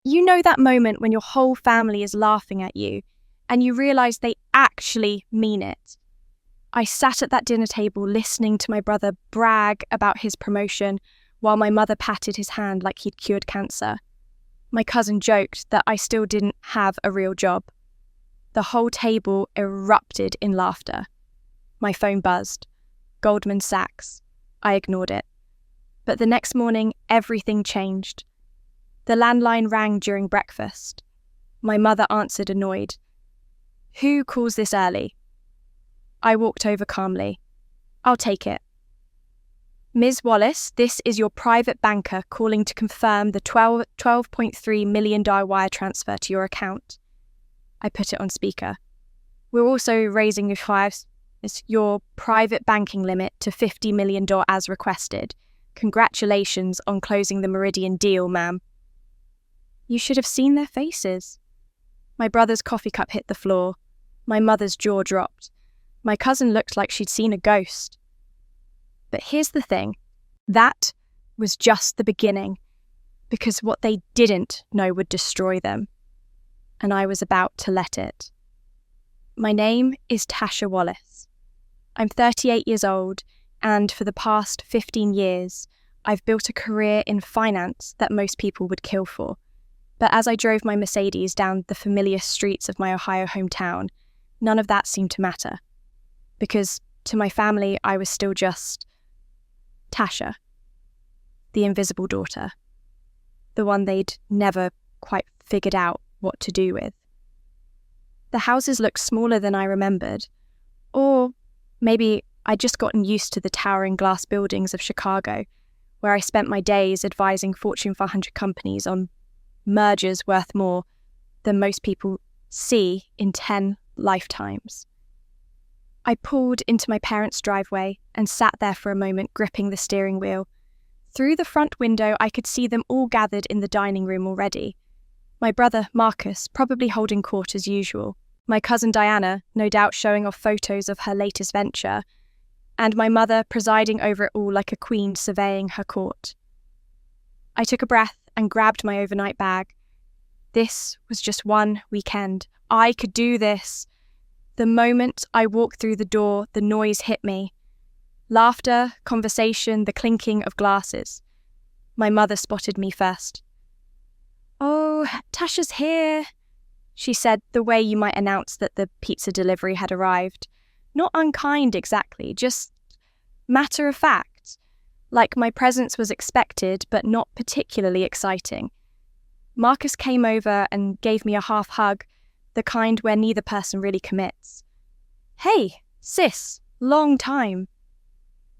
You know that moment when your whole family is laughing at you and you realise they actually mean it. I sat at that dinner table listening to my brother brag about his promotion while my mother patted his hand like he'd cured cancer. My cousin joked that I still didn't have a real job. The whole table erupted in laughter. My phone buzzed. Goldman Sachs. I ignored it. But the next morning, everything changed. The landline rang during breakfast. My mother answered annoyed. "Who calls this early?" I walked over calmly. "I'll take it." "Ms. Wallace, this is your private banker calling to confirm the $12.3 million wire transfer to your account." I put it on speaker. "We're also raising your private banking limit to $50 million as requested. Congratulations on closing the Meridian deal, ma'am." You should have seen their faces. My brother's coffee cup hit the floor. My mother's jaw dropped. My cousin looked like she'd seen a ghost. But here's the thing. That was just the beginning, because what they didn't know would destroy them. And I was about to let it. My name is Tasha Wallace. I'm 38 years old, and for the past 15 years, I've built a career in finance that most people would kill for. But as I drove my Mercedes down the familiar streets of my Ohio hometown, none of that seemed to matter. Because to my family, I was still just Tasha, the invisible daughter, the one they'd never quite figured out what to do with. The houses looked smaller than I remembered, or maybe I'd just gotten used to the towering glass buildings of Chicago, where I spent my days advising Fortune 500 companies on mergers worth more than most people see in 10 lifetimes. I pulled into my parents' driveway and sat there for a moment, gripping the steering wheel. Through the front window, I could see them all gathered in the dining room already. My brother, Marcus, probably holding court as usual. My cousin Diana, no doubt showing off photos of her latest venture. And my mother presiding over it all like a queen surveying her court. I took a breath and grabbed my overnight bag. This was just one weekend. I could do this. The moment I walked through the door, the noise hit me. Laughter, conversation, the clinking of glasses. My mother spotted me first. "Oh, Tasha's here," she said, the way you might announce that the pizza delivery had arrived. Not unkind exactly, just matter of fact. Like my presence was expected, but not particularly exciting. Marcus came over and gave me a half hug, the kind where neither person really commits. "Hey, sis, long time."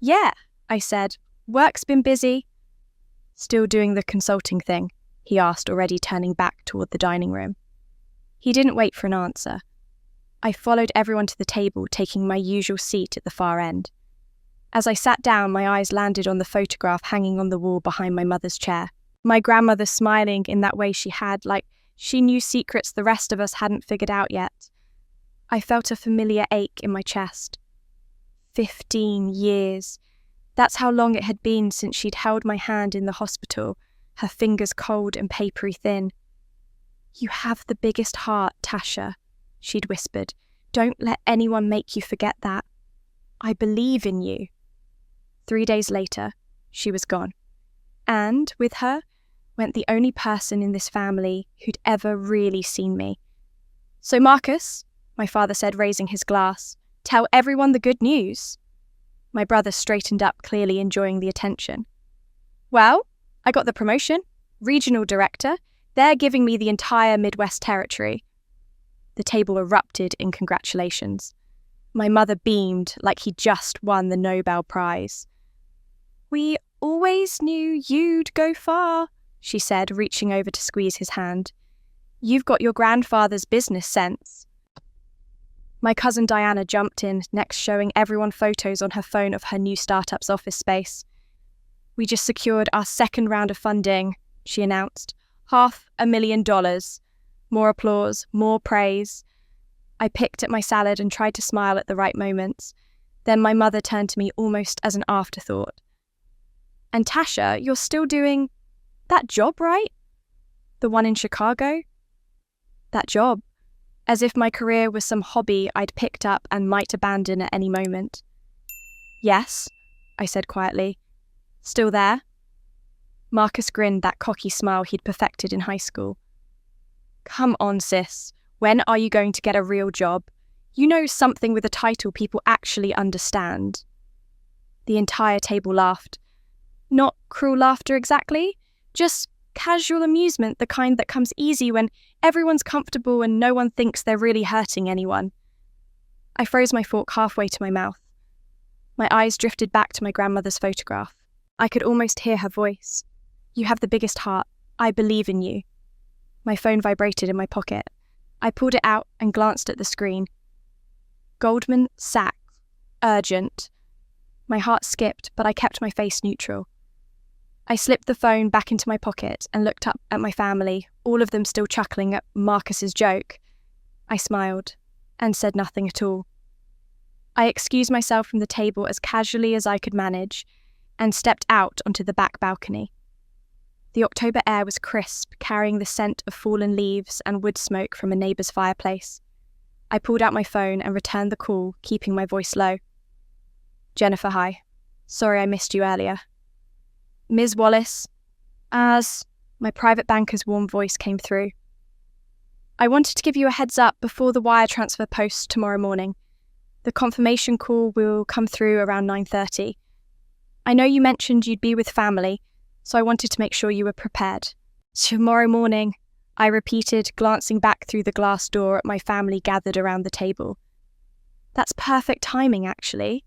"Yeah," I said. "Work's been busy." "Still doing the consulting thing?" he asked, already turning back toward the dining room. He didn't wait for an answer. I followed everyone to the table, taking my usual seat at the far end. As I sat down, my eyes landed on the photograph hanging on the wall behind my mother's chair. My grandmother smiling in that way she had, like she knew secrets the rest of us hadn't figured out yet. I felt a familiar ache in my chest. 15 years. That's how long it had been since she'd held my hand in the hospital, her fingers cold and papery thin. "You have the biggest heart, Tasha," she'd whispered. "Don't let anyone make you forget that. I believe in you." 3 days later, she was gone. And with her went the only person in this family who'd ever really seen me. "So Marcus," my father said, raising his glass, "tell everyone the good news." My brother straightened up, clearly enjoying the attention. "Well, I got the promotion. Regional director. They're giving me the entire Midwest territory." The table erupted in congratulations. My mother beamed like he'd just won the Nobel Prize. "We always knew you'd go far," she said, reaching over to squeeze his hand. "You've got your grandfather's business sense." My cousin Diana jumped in, next showing everyone photos on her phone of her new startup's office space. "We just secured our second round of funding," she announced. $500,000. More applause, more praise. I picked at my salad and tried to smile at the right moments. Then my mother turned to me almost as an afterthought. "And Tasha, you're still doing that job, right?" The one in Chicago? That job. As if my career was some hobby I'd picked up and might abandon at any moment. Yes, I said quietly. Still there? Marcus grinned that cocky smile he'd perfected in high school. Come on, sis. When are you going to get a real job? You know, something with a title people actually understand. The entire table laughed. Not cruel laughter exactly, just casual amusement, the kind that comes easy when everyone's comfortable and no one thinks they're really hurting anyone. I froze my fork halfway to my mouth. My eyes drifted back to my grandmother's photograph. I could almost hear her voice. You have the biggest heart. I believe in you. My phone vibrated in my pocket. I pulled it out and glanced at the screen. Goldman Sachs. Urgent. My heart skipped, but I kept my face neutral. I slipped the phone back into my pocket and looked up at my family, all of them still chuckling at Marcus's joke. I smiled and said nothing at all. I excused myself from the table as casually as I could manage and stepped out onto the back balcony. The October air was crisp, carrying the scent of fallen leaves and wood smoke from a neighbour's fireplace. I pulled out my phone and returned the call, keeping my voice low. Jennifer, hi. Sorry I missed you earlier. Ms. Wallace, as my private banker's warm voice came through. I wanted to give you a heads up before the wire transfer post tomorrow morning. The confirmation call will come through around 9:30. I know you mentioned you'd be with family, so I wanted to make sure you were prepared. Tomorrow morning, I repeated, glancing back through the glass door at my family gathered around the table. That's perfect timing, actually.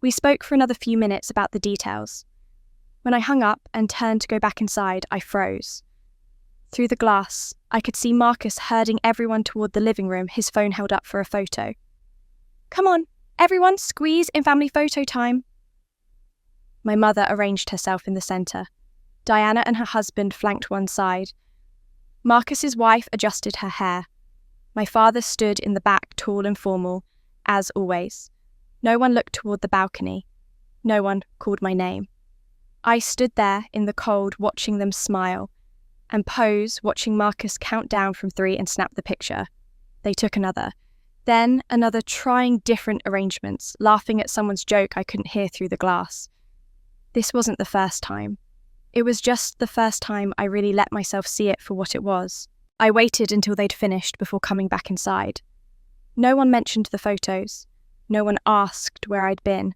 We spoke for another few minutes about the details. When I hung up and turned to go back inside, I froze. Through the glass, I could see Marcus herding everyone toward the living room, his phone held up for a photo. Come on, everyone, squeeze in family photo time. My mother arranged herself in the centre. Diana and her husband flanked one side. Marcus's wife adjusted her hair. My father stood in the back, tall and formal, as always. No one looked toward the balcony. No one called my name. I stood there in the cold, watching them smile, and pose, watching Marcus count down from 3 and snap the picture. They took another. Then another, trying different arrangements, laughing at someone's joke I couldn't hear through the glass. This wasn't the first time. It was just the first time I really let myself see it for what it was. I waited until they'd finished before coming back inside. No one mentioned the photos. No one asked where I'd been.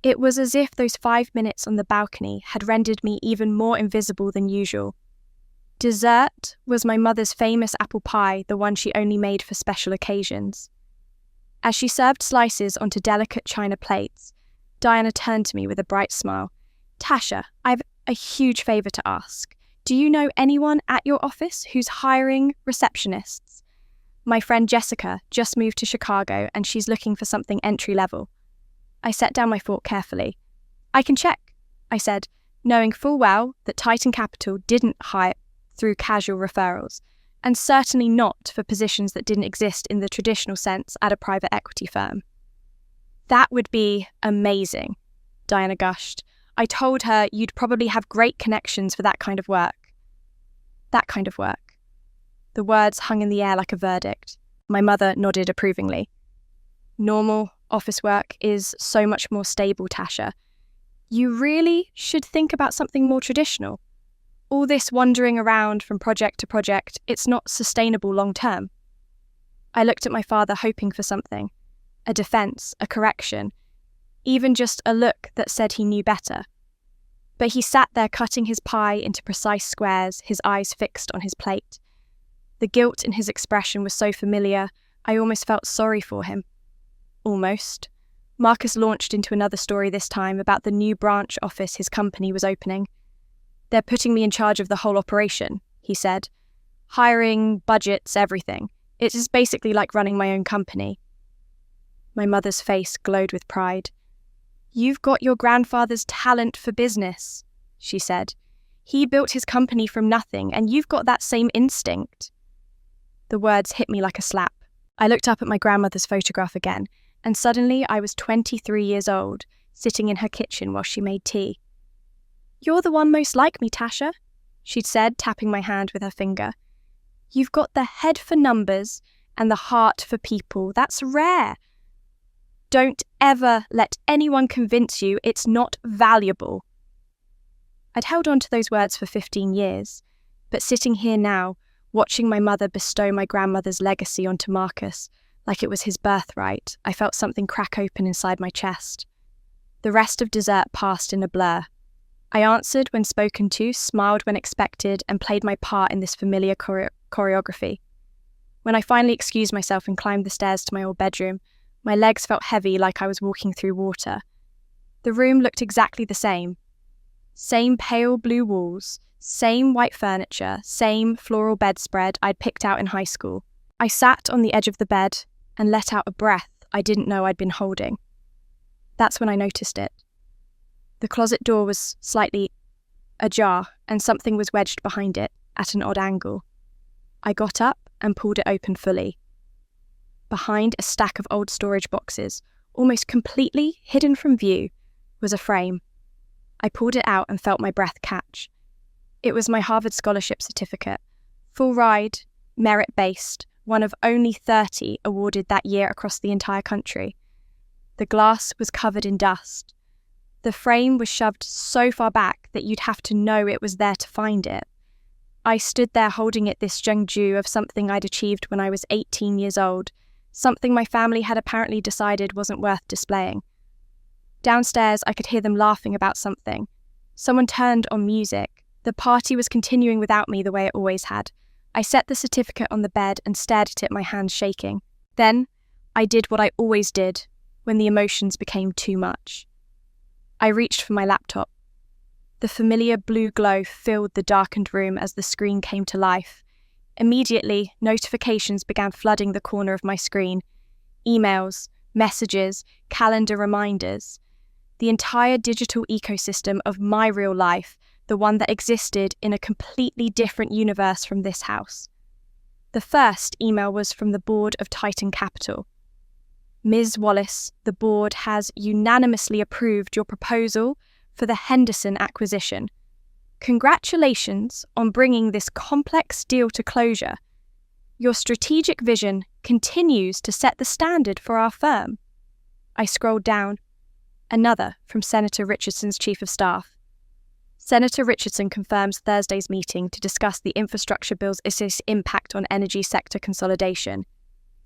It was as if those 5 minutes on the balcony had rendered me even more invisible than usual. Dessert was my mother's famous apple pie, the one she only made for special occasions. As she served slices onto delicate china plates, Diana turned to me with a bright smile. Tasha, I've a huge favour to ask. Do you know anyone at your office who's hiring receptionists? My friend Jessica just moved to Chicago and she's looking for something entry-level. I set down my fork carefully. I can check, I said, knowing full well that Titan Capital didn't hire through casual referrals, and certainly not for positions that didn't exist in the traditional sense at a private equity firm. That would be amazing, Diana gushed. I told her you'd probably have great connections for that kind of work. That kind of work. The words hung in the air like a verdict. My mother nodded approvingly. Normal office work is so much more stable, Tasha. You really should think about something more traditional. All this wandering around from project to project, it's not sustainable long term. I looked at my father hoping for something. A defence, a correction, even just a look that said he knew better. But he sat there cutting his pie into precise squares, his eyes fixed on his plate. The guilt in his expression was so familiar, I almost felt sorry for him. Almost. Marcus launched into another story this time about the new branch office his company was opening. They're putting me in charge of the whole operation, he said. Hiring, budgets, everything. It is basically like running my own company. My mother's face glowed with pride. You've got your grandfather's talent for business, she said. He built his company from nothing, and you've got that same instinct. The words hit me like a slap. I looked up at my grandmother's photograph again, and suddenly I was 23 years old, sitting in her kitchen while she made tea. You're the one most like me, Tasha, she'd said, tapping my hand with her finger. You've got the head for numbers and the heart for people. That's rare. Don't ever let anyone convince you it's not valuable. I'd held on to those words for 15 years, but sitting here now, watching my mother bestow my grandmother's legacy onto Marcus like it was his birthright, I felt something crack open inside my chest. The rest of dessert passed in a blur. I answered when spoken to, smiled when expected, and played my part in this familiar choreography. When I finally excused myself and climbed the stairs to my old bedroom, my legs felt heavy like I was walking through water. The room looked exactly the same. Same pale blue walls, same white furniture, same floral bedspread I'd picked out in high school. I sat on the edge of the bed and let out a breath I didn't know I'd been holding. That's when I noticed it. The closet door was slightly ajar, and something was wedged behind it at an odd angle. I got up and pulled it open fully. Behind a stack of old storage boxes, almost completely hidden from view, was a frame. I pulled it out and felt my breath catch. It was my Harvard scholarship certificate. Full ride, merit-based, one of only 30 awarded that year across the entire country. The glass was covered in dust. The frame was shoved so far back that you'd have to know it was there to find it. I stood there holding it, this Zhengzhou of something I'd achieved when I was 18 years old, something my family had apparently decided wasn't worth displaying. Downstairs, I could hear them laughing about something. Someone turned on music. The party was continuing without me the way it always had. I set the certificate on the bed and stared at it, my hands shaking. Then, I did what I always did when the emotions became too much. I reached for my laptop. The familiar blue glow filled the darkened room as the screen came to life. Immediately, notifications began flooding the corner of my screen. Emails, messages, calendar reminders. The entire digital ecosystem of my real life, the one that existed in a completely different universe from this house. The first email was from the board of Titan Capital. Ms. Wallace, the board has unanimously approved your proposal for the Henderson acquisition. Congratulations on bringing this complex deal to closure. Your strategic vision continues to set the standard for our firm. I scrolled down. Another from Senator Richardson's Chief of Staff. Senator Richardson confirms Thursday's meeting to discuss the infrastructure bill's impact on energy sector consolidation.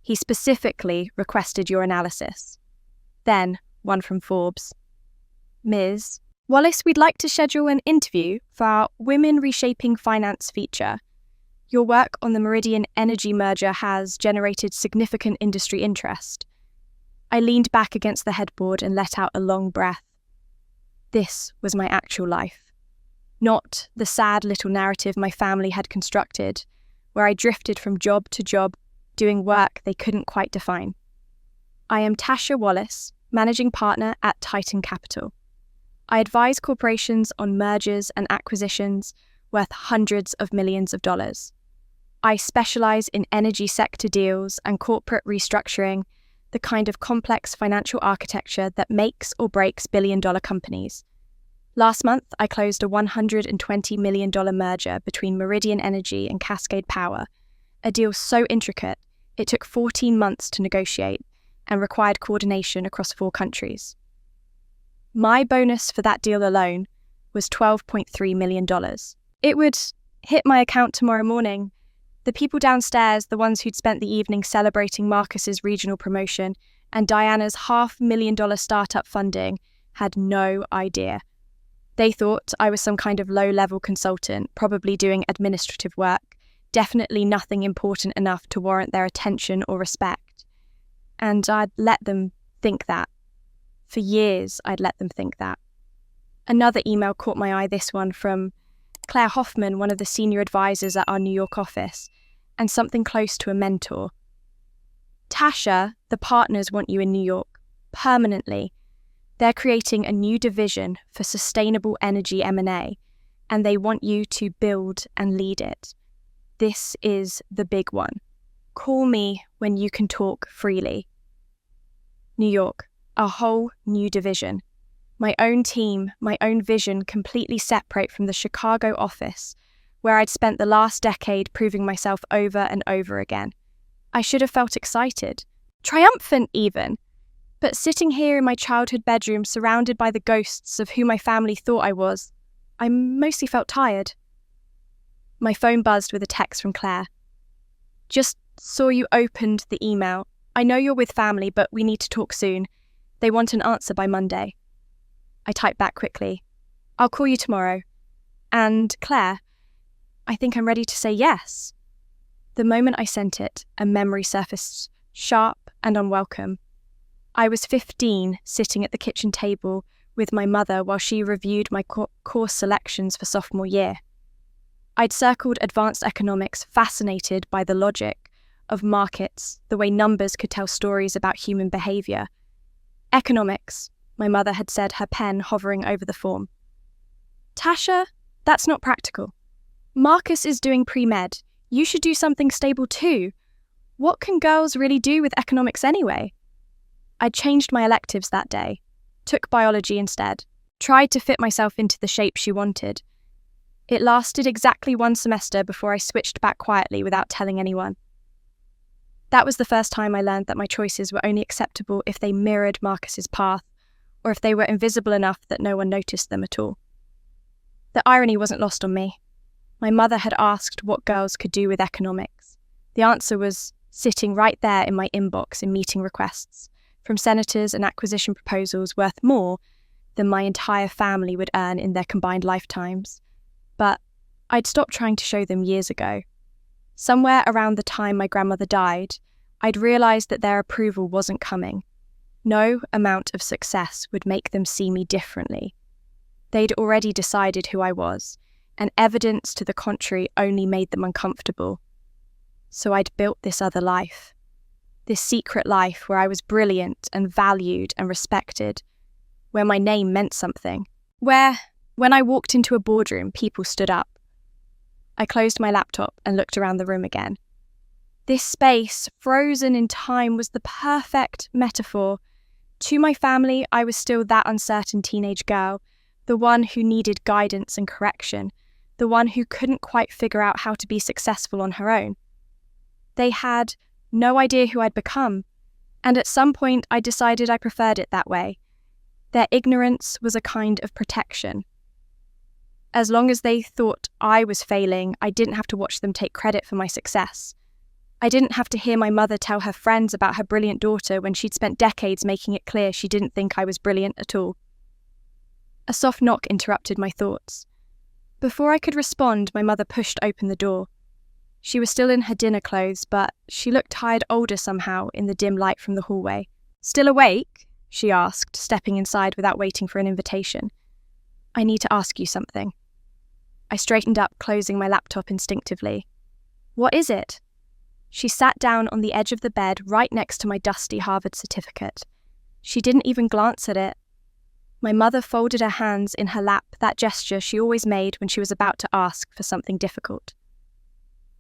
He specifically requested your analysis. Then, one from Forbes. Ms. Wallace, we'd like to schedule an interview for our Women Reshaping Finance feature. Your work on the Meridian Energy merger has generated significant industry interest. I leaned back against the headboard and let out a long breath. This was my actual life. Not the sad little narrative my family had constructed, where I drifted from job to job, doing work they couldn't quite define. I am Tasha Wallace, managing partner at Titan Capital. I advise corporations on mergers and acquisitions worth hundreds of millions of dollars. I specialize in energy sector deals and corporate restructuring, the kind of complex financial architecture that makes or breaks billion-dollar companies. Last month, I closed a $120 million merger between Meridian Energy and Cascade Power, a deal so intricate it took 14 months to negotiate and required coordination across 4 countries. My bonus for that deal alone was $12.3 million. It would hit my account tomorrow morning. The people downstairs, the ones who'd spent the evening celebrating Marcus's regional promotion and Diana's $500,000 startup funding, had no idea. They thought I was some kind of low-level consultant, probably doing administrative work, definitely nothing important enough to warrant their attention or respect. And I'd let them think that. For years, I'd let them think that. Another email caught my eye, this one from Claire Hoffman, one of the senior advisors at our New York office, and something close to a mentor. Tasha, the partners want you in New York, permanently. They're creating a new division for sustainable energy M&A, and they want you to build and lead it. This is the big one. Call me when you can talk freely. New York, a whole new division. My own team, my own vision, completely separate from the Chicago office, where I'd spent the last decade proving myself over and over again. I should have felt excited, triumphant even. But sitting here in my childhood bedroom surrounded by the ghosts of who my family thought I was, I mostly felt tired. My phone buzzed with a text from Claire. "Just saw you opened the email. I know you're with family, but we need to talk soon. They want an answer by Monday." I typed back quickly. "I'll call you tomorrow. And Claire, I think I'm ready to say yes." The moment I sent it, a memory surfaced, sharp and unwelcome. I was 15, sitting at the kitchen table with my mother while she reviewed my course selections for sophomore year. I'd circled advanced economics, fascinated by the logic of markets, the way numbers could tell stories about human behaviour. "Economics," my mother had said, her pen hovering over the form. "Tasha, that's not practical. Marcus is doing pre-med. You should do something stable too. What can girls really do with economics anyway?" I'd changed my electives that day, took biology instead, tried to fit myself into the shape she wanted. It lasted exactly one semester before I switched back quietly without telling anyone. That was the first time I learned that my choices were only acceptable if they mirrored Marcus's path, or if they were invisible enough that no one noticed them at all. The irony wasn't lost on me. My mother had asked what girls could do with economics. The answer was sitting right there in my inbox in meeting requests, from senators and acquisition proposals worth more than my entire family would earn in their combined lifetimes. But I'd stopped trying to show them years ago. Somewhere around the time my grandmother died, I'd realised that their approval wasn't coming. No amount of success would make them see me differently. They'd already decided who I was, and evidence to the contrary only made them uncomfortable. So I'd built this other life. This secret life where I was brilliant and valued and respected, where my name meant something, where, when I walked into a boardroom, people stood up. I closed my laptop and looked around the room again. This space, frozen in time, was the perfect metaphor. To my family, I was still that uncertain teenage girl, the one who needed guidance and correction, the one who couldn't quite figure out how to be successful on her own. They had no idea who I'd become, and at some point I decided I preferred it that way. Their ignorance was a kind of protection. As long as they thought I was failing, I didn't have to watch them take credit for my success. I didn't have to hear my mother tell her friends about her brilliant daughter when she'd spent decades making it clear she didn't think I was brilliant at all. A soft knock interrupted my thoughts. Before I could respond, my mother pushed open the door. She was still in her dinner clothes, but she looked tired older somehow in the dim light from the hallway. "Still awake?" she asked, stepping inside without waiting for an invitation. "I need to ask you something." I straightened up, closing my laptop instinctively. "What is it?" She sat down on the edge of the bed right next to my dusty Harvard certificate. She didn't even glance at it. My mother folded her hands in her lap, that gesture she always made when she was about to ask for something difficult.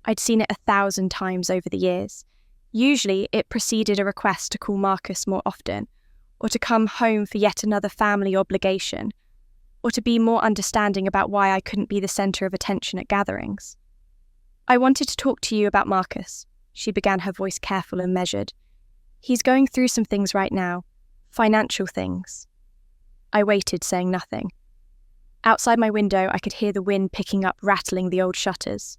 I'd seen it 1,000 times over the years. Usually, it preceded a request to call Marcus more often, or to come home for yet another family obligation, or to be more understanding about why I couldn't be the centre of attention at gatherings. "I wanted to talk to you about Marcus," she began, her voice careful and measured. "He's going through some things right now, financial things." I waited, saying nothing. Outside my window, I could hear the wind picking up, rattling the old shutters.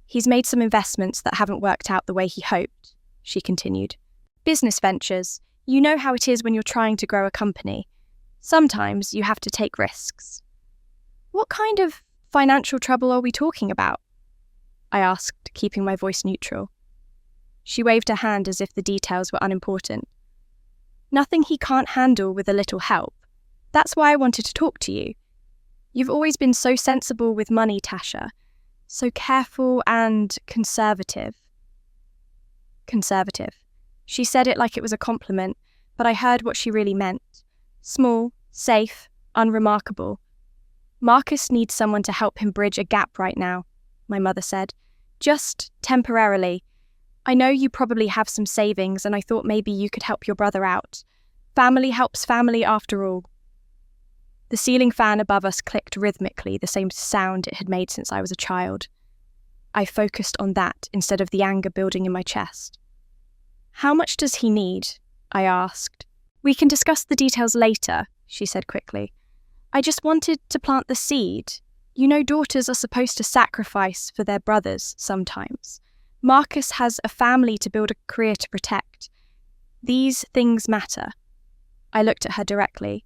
"He's made some investments that haven't worked out the way he hoped," she continued. "Business ventures. You know how it is when you're trying to grow a company. Sometimes you have to take risks." "What kind of financial trouble are we talking about?" I asked, keeping my voice neutral. She waved her hand as if the details were unimportant. "Nothing he can't handle with a little help. That's why I wanted to talk to you. You've always been so sensible with money, Tasha. So careful and conservative." Conservative. She said it like it was a compliment, but I heard what she really meant. Small, safe, unremarkable. "Marcus needs someone to help him bridge a gap right now," my mother said. "Just temporarily. I know you probably have some savings, and I thought maybe you could help your brother out. Family helps family after all." The ceiling fan above us clicked rhythmically, the same sound it had made since I was a child. I focused on that instead of the anger building in my chest. "How much does he need?" I asked. "We can discuss the details later," she said quickly. "I just wanted to plant the seed. You know, daughters are supposed to sacrifice for their brothers sometimes. Marcus has a family to build, a career to protect. These things matter." I looked at her directly.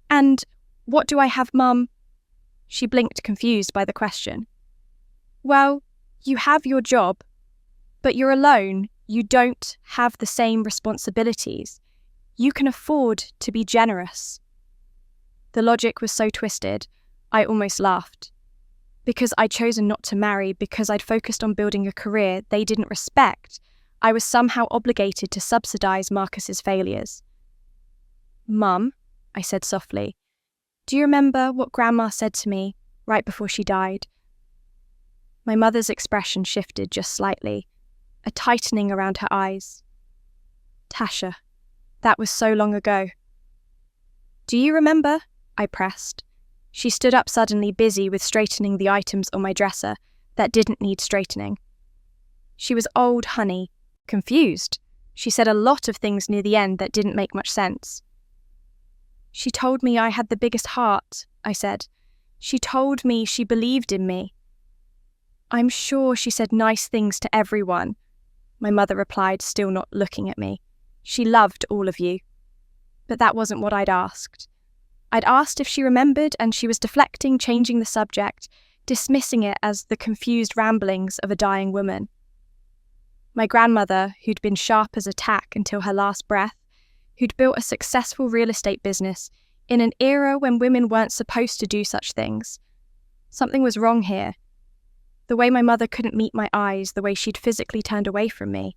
"And what do I have, Mum?" She blinked, confused by the question. "Well, you have your job, but you're alone. You don't have the same responsibilities. You can afford to be generous." The logic was so twisted, I almost laughed. Because I'd chosen not to marry, because I'd focused on building a career they didn't respect, I was somehow obligated to subsidize Marcus's failures. "Mum," I said softly, "do you remember what Grandma said to me right before she died?" My mother's expression shifted just slightly, a tightening around her eyes. "Tasha, that was so long ago." "Do you remember?" I pressed. She stood up suddenly, busy with straightening the items on my dresser that didn't need straightening. She was old, honey, confused. She said a lot of things near the end that didn't make much sense. "She told me I had the biggest heart," I said. "She told me she believed in me." "I'm sure she said nice things to everyone," my mother replied, still not looking at me. "She loved all of you." But that wasn't what I'd asked. I'd asked if she remembered, and she was deflecting, changing the subject, dismissing it as the confused ramblings of a dying woman. My grandmother, who'd been sharp as a tack until her last breath, who'd built a successful real estate business in an era when women weren't supposed to do such things. Something was wrong here. The way my mother couldn't meet my eyes, the way she'd physically turned away from me.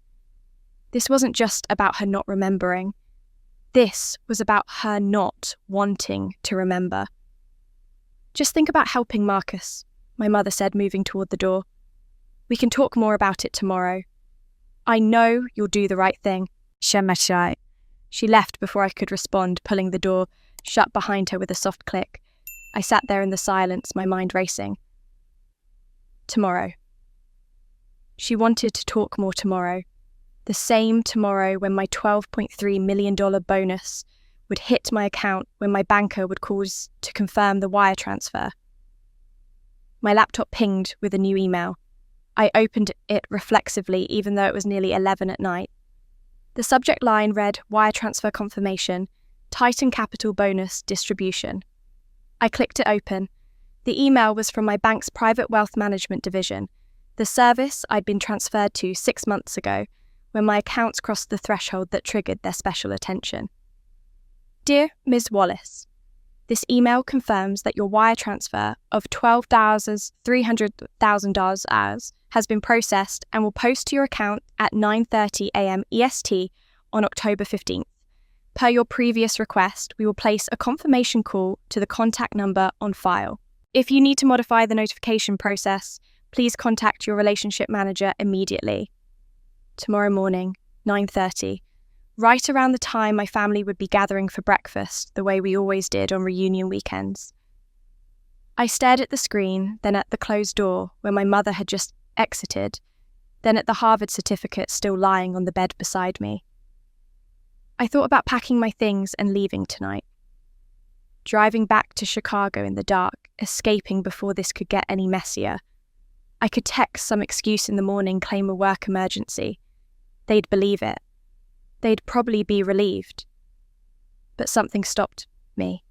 This wasn't just about her not remembering. This was about her not wanting to remember. "Just think about helping Marcus," my mother said, moving toward the door. "We can talk more about it tomorrow. I know you'll do the right thing." She left before I could respond, pulling the door shut behind her with a soft click. I sat there in the silence, my mind racing. Tomorrow. She wanted to talk more tomorrow. The same tomorrow when my $12.3 million bonus would hit my account, when my banker would call to confirm the wire transfer. My laptop pinged with a new email. I opened it reflexively, even though it was nearly 11 at night. The subject line read, "Wire transfer confirmation, Titan Capital bonus distribution." I clicked it open. The email was from my bank's private wealth management division, the service I'd been transferred to 6 months ago, when my accounts crossed the threshold that triggered their special attention. "Dear Ms. Wallace, this email confirms that your wire transfer of $12,300,000 has been processed and will post to your account at 9:30 a.m. EST on October 15th. Per your previous request, we will place a confirmation call to the contact number on file. If you need to modify the notification process, please contact your relationship manager immediately. Tomorrow morning, 9:30, right around the time my family would be gathering for breakfast, the way we always did on reunion weekends." I stared at the screen, then at the closed door where my mother had just exited, then at the Harvard certificate still lying on the bed beside me. I thought about packing my things and leaving tonight. Driving back to Chicago in the dark, escaping before this could get any messier. I could text some excuse in the morning, claim a work emergency. They'd believe it. They'd probably be relieved. But something stopped me.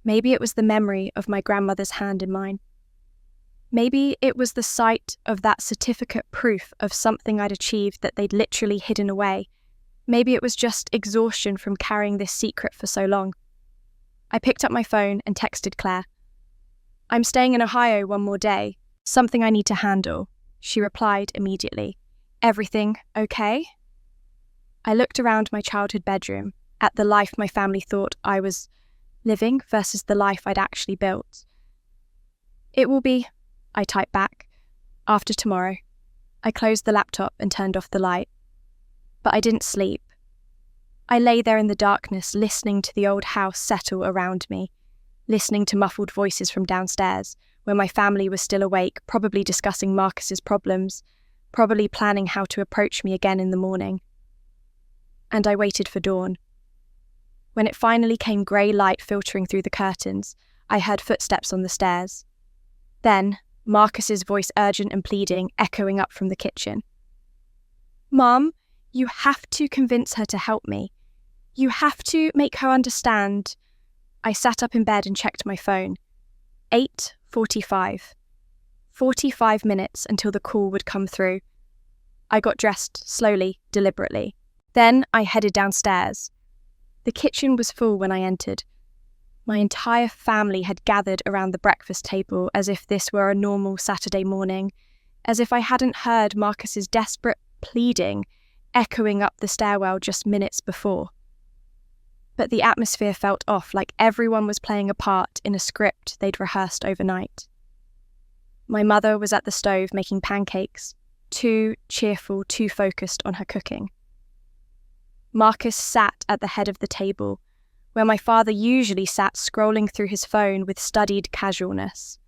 Maybe it was the memory of my grandmother's hand in mine. Maybe it was the sight of that certificate proof of something I'd achieved that they'd literally hidden away. Maybe it was just exhaustion from carrying this secret for so long. I picked up my phone and texted Claire. "I'm staying in Ohio one more day. Something I need to handle." She replied immediately. "Everything okay?" I looked around my childhood bedroom, at the life my family thought I was living versus the life I'd actually built. "It will be," I typed back, "after tomorrow." I closed the laptop and turned off the light. But I didn't sleep. I lay there in the darkness, listening to the old house settle around me. listening to muffled voices from downstairs, where my family was still awake, probably discussing Marcus's problems, probably planning how to approach me again in the morning. And I waited for dawn. When it finally came grey light filtering through the curtains, I heard footsteps on the stairs. Then, Marcus's voice urgent and pleading, echoing up from the kitchen. "Mom, you have to convince her to help me. You have to make her understand." I sat up in bed and checked my phone. 8:45. 45 minutes until the call would come through. I got dressed slowly, deliberately. Then I headed downstairs. The kitchen was full when I entered. My entire family had gathered around the breakfast table as if this were a normal Saturday morning, as if I hadn't heard Marcus's desperate pleading echoing up the stairwell just minutes before. But the atmosphere felt off, like everyone was playing a part in a script they'd rehearsed overnight. My mother was at the stove making pancakes, too cheerful, too focused on her cooking. Marcus sat at the head of the table, where my father usually sat scrolling through his phone with studied casualness.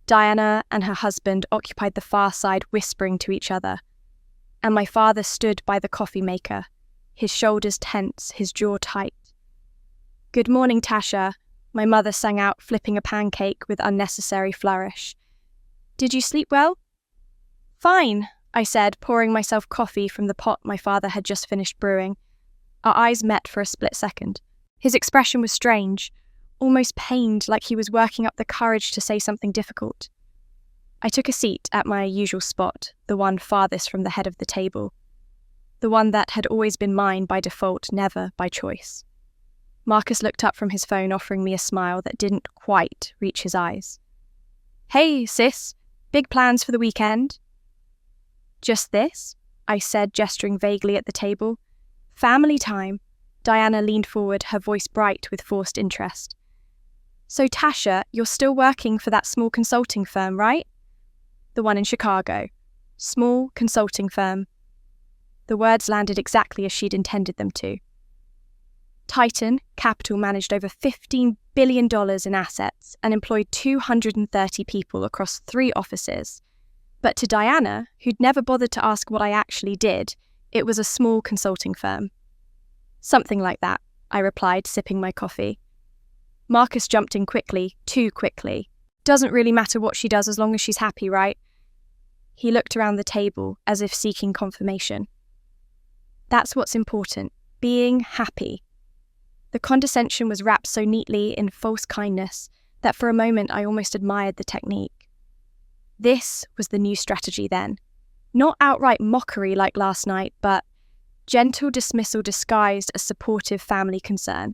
Diana and her husband occupied the far side, whispering to each other, and my father stood by the coffee maker, his shoulders tense, his jaw tight. "Good morning, Tasha," my mother sang out, flipping a pancake with unnecessary flourish. "Did you sleep well?" "Fine," I said, pouring myself coffee from the pot my father had just finished brewing. Our eyes met for a split second. His expression was strange, almost pained, like he was working up the courage to say something difficult. I took a seat at my usual spot, the one farthest from the head of the table. The one that had always been mine by default, never by choice. Marcus looked up from his phone, offering me a smile that didn't quite reach his eyes. "Hey, sis, big plans for the weekend?" "Just this?" I said, gesturing vaguely at the table. "Family time." Diana leaned forward, her voice bright with forced interest. "So Tasha, you're still working for that small consulting firm, right?" "The one in Chicago. Small consulting firm." The words landed exactly as she'd intended them to. Titan Capital managed over $15 billion in assets and employed 230 people across 3 offices. But to Diana, who'd never bothered to ask what I actually did, it was a small consulting firm. "Something like that," I replied, sipping my coffee. Marcus jumped in quickly, too quickly. "Doesn't really matter what she does as long as she's happy, right?" He looked around the table as if seeking confirmation. "That's what's important, being happy." The condescension was wrapped so neatly in false kindness that for a moment I almost admired the technique. This was the new strategy then. Not outright mockery like last night, but gentle dismissal disguised as supportive family concern.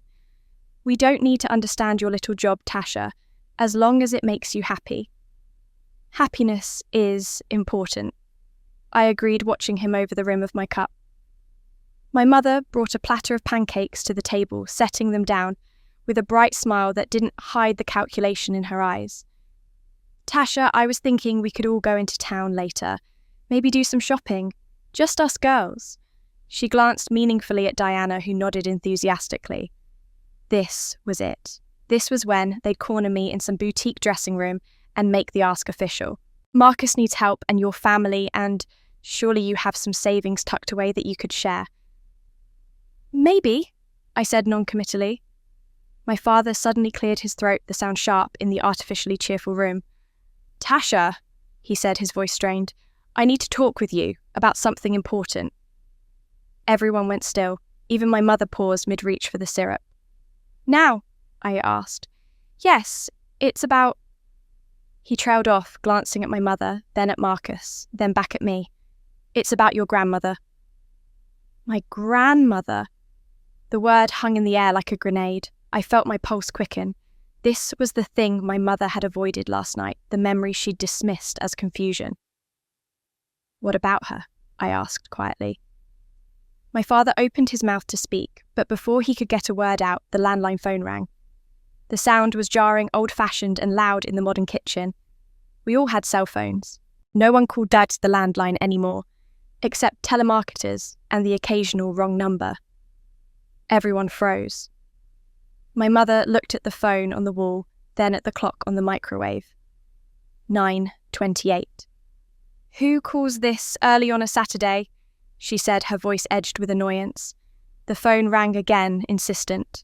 "We don't need to understand your little job, Tasha, as long as it makes you happy." Happiness is important, I agreed, watching him over the rim of my cup. My mother brought a platter of pancakes to the table, setting them down with a bright smile that didn't hide the calculation in her eyes. "Tasha, I was thinking we could all go into town later. Maybe do some shopping. Just us girls." She glanced meaningfully at Diana, who nodded enthusiastically. This was it. This was when they'd corner me in some boutique dressing room and make the ask official. "Marcus needs help and your family, and surely you have some savings tucked away that you could share." "Maybe," I said non-committally. My father suddenly cleared his throat, the sound sharp in the artificially cheerful room. "Tasha," he said, his voice strained, "I need to talk with you about something important." Everyone went still. Even my mother paused mid-reach for the syrup. "Now?" I asked. "Yes, it's about..." He trailed off, glancing at my mother, then at Marcus, then back at me. "It's about your grandmother." My grandmother? The word hung in the air like a grenade. I felt my pulse quicken. This was the thing my mother had avoided last night, the memory she'd dismissed as confusion. "What about her?" I asked quietly. My father opened his mouth to speak, but before he could get a word out, the landline phone rang. The sound was jarring, old-fashioned and loud in the modern kitchen. We all had cell phones. No one called Dad to the landline anymore, except telemarketers and the occasional wrong number. Everyone froze. My mother looked at the phone on the wall, then at the clock on the microwave. 9:28. "Who calls this early on a Saturday?" she said, her voice edged with annoyance. The phone rang again, insistent.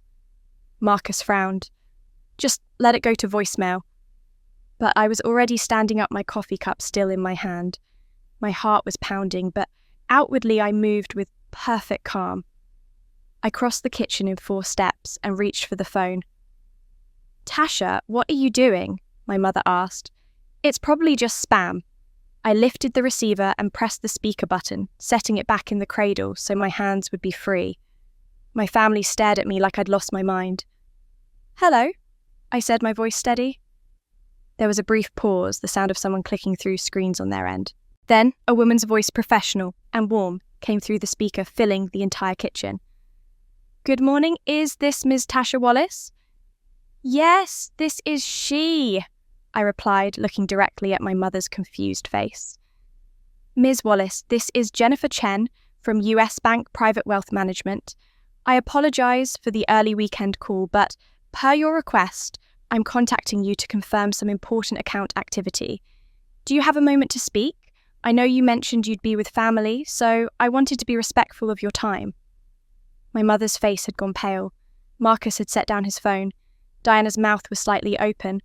Marcus frowned. "Just let it go to voicemail." But I was already standing up, my coffee cup still in my hand. My heart was pounding, but outwardly I moved with perfect calm. I crossed the kitchen in 4 steps and reached for the phone. "Tasha, what are you doing?" my mother asked. "It's probably just spam." I lifted the receiver and pressed the speaker button, setting it back in the cradle so my hands would be free. My family stared at me like I'd lost my mind. "Hello," I said, my voice steady. There was a brief pause, the sound of someone clicking through screens on their end. Then a woman's voice, professional and warm, came through the speaker, filling the entire kitchen. "Good morning, is this Ms. Tasha Wallace?" "Yes, this is she," I replied, looking directly at my mother's confused face. "Ms. Wallace, this is Jennifer Chen from US Bank Private Wealth Management. I apologize for the early weekend call, but per your request, I'm contacting you to confirm some important account activity. Do you have a moment to speak? I know you mentioned you'd be with family, so I wanted to be respectful of your time." My mother's face had gone pale. Marcus had set down his phone. Diana's mouth was slightly open.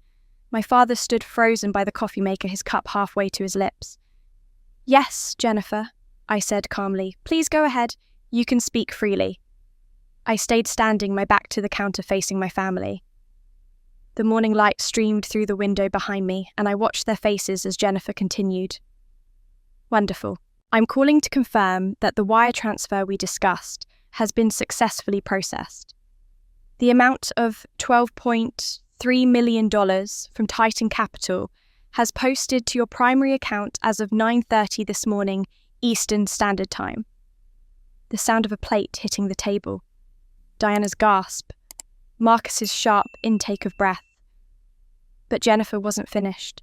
My father stood frozen by the coffee maker, his cup halfway to his lips. "Yes, Jennifer," I said calmly. "Please go ahead. You can speak freely." I stayed standing, my back to the counter facing my family. The morning light streamed through the window behind me, and I watched their faces as Jennifer continued. "Wonderful. I'm calling to confirm that the wire transfer we discussed has been successfully processed. The amount of $12.3 million from Titan Capital has posted to your primary account as of 9:30 this morning, Eastern Standard Time." The sound of a plate hitting the table. Diana's gasp. Marcus's sharp intake of breath. But Jennifer wasn't finished.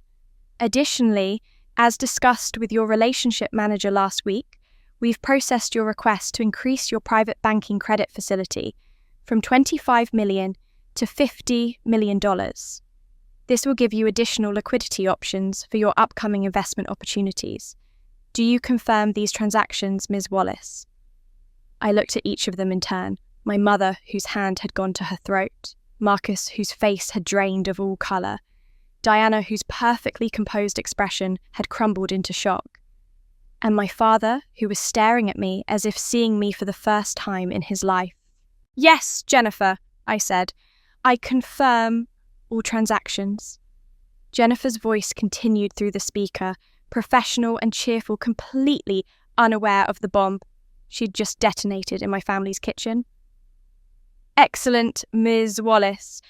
"Additionally, as discussed with your relationship manager last week, we've processed your request to increase your private banking credit facility from $25 million to $50 million. This will give you additional liquidity options for your upcoming investment opportunities. Do you confirm these transactions, Ms. Wallace?" I looked at each of them in turn. My mother, whose hand had gone to her throat. Marcus, whose face had drained of all colour. Diana, whose perfectly composed expression had crumbled into shock. And my father, who was staring at me as if seeing me for the first time in his life. "Yes, Jennifer," I said. "I confirm all transactions." Jennifer's voice continued through the speaker, professional and cheerful, completely unaware of the bomb she'd just detonated in my family's kitchen. "Excellent, Ms. Wallace.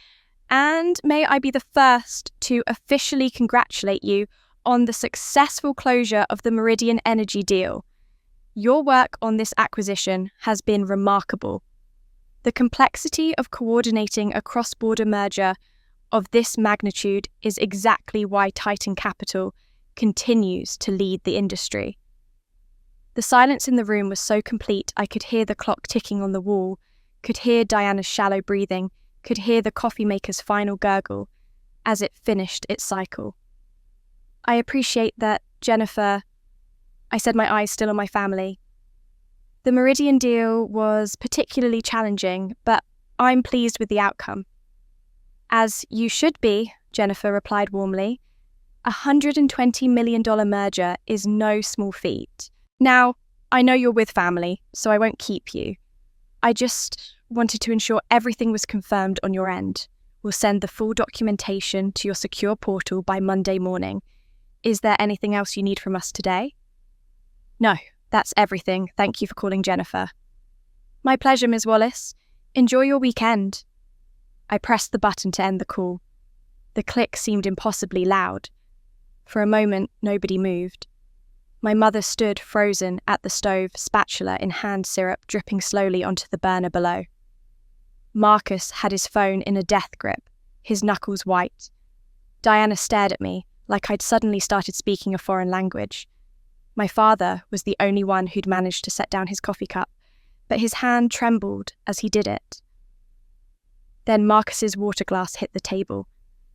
And may I be the first to officially congratulate you on the successful closure of the Meridian Energy deal. Your work on this acquisition has been remarkable. The complexity of coordinating a cross-border merger of this magnitude is exactly why Titan Capital continues to lead the industry." The silence in the room was so complete I could hear the clock ticking on the wall, could hear Diana's shallow breathing, could hear the coffee maker's final gurgle as it finished its cycle. "I appreciate that, Jennifer," I said, my eyes still on my family. "The Meridian deal was particularly challenging, but I'm pleased with the outcome." "As you should be," Jennifer replied warmly. $120 million merger is no small feat. Now, I know you're with family, so I won't keep you. I just wanted to ensure everything was confirmed on your end. We'll send the full documentation to your secure portal by Monday morning. Is there anything else you need from us today?" "No, that's everything. Thank you for calling, Jennifer." "My pleasure, Ms. Wallace. Enjoy your weekend." I pressed the button to end the call. The click seemed impossibly loud. For a moment, nobody moved. My mother stood frozen at the stove, spatula in hand, syrup dripping slowly onto the burner below. Marcus had his phone in a death grip, his knuckles white. Diana stared at me like I'd suddenly started speaking a foreign language. My father was the only one who'd managed to set down his coffee cup, but his hand trembled as he did it. Then Marcus's water glass hit the table.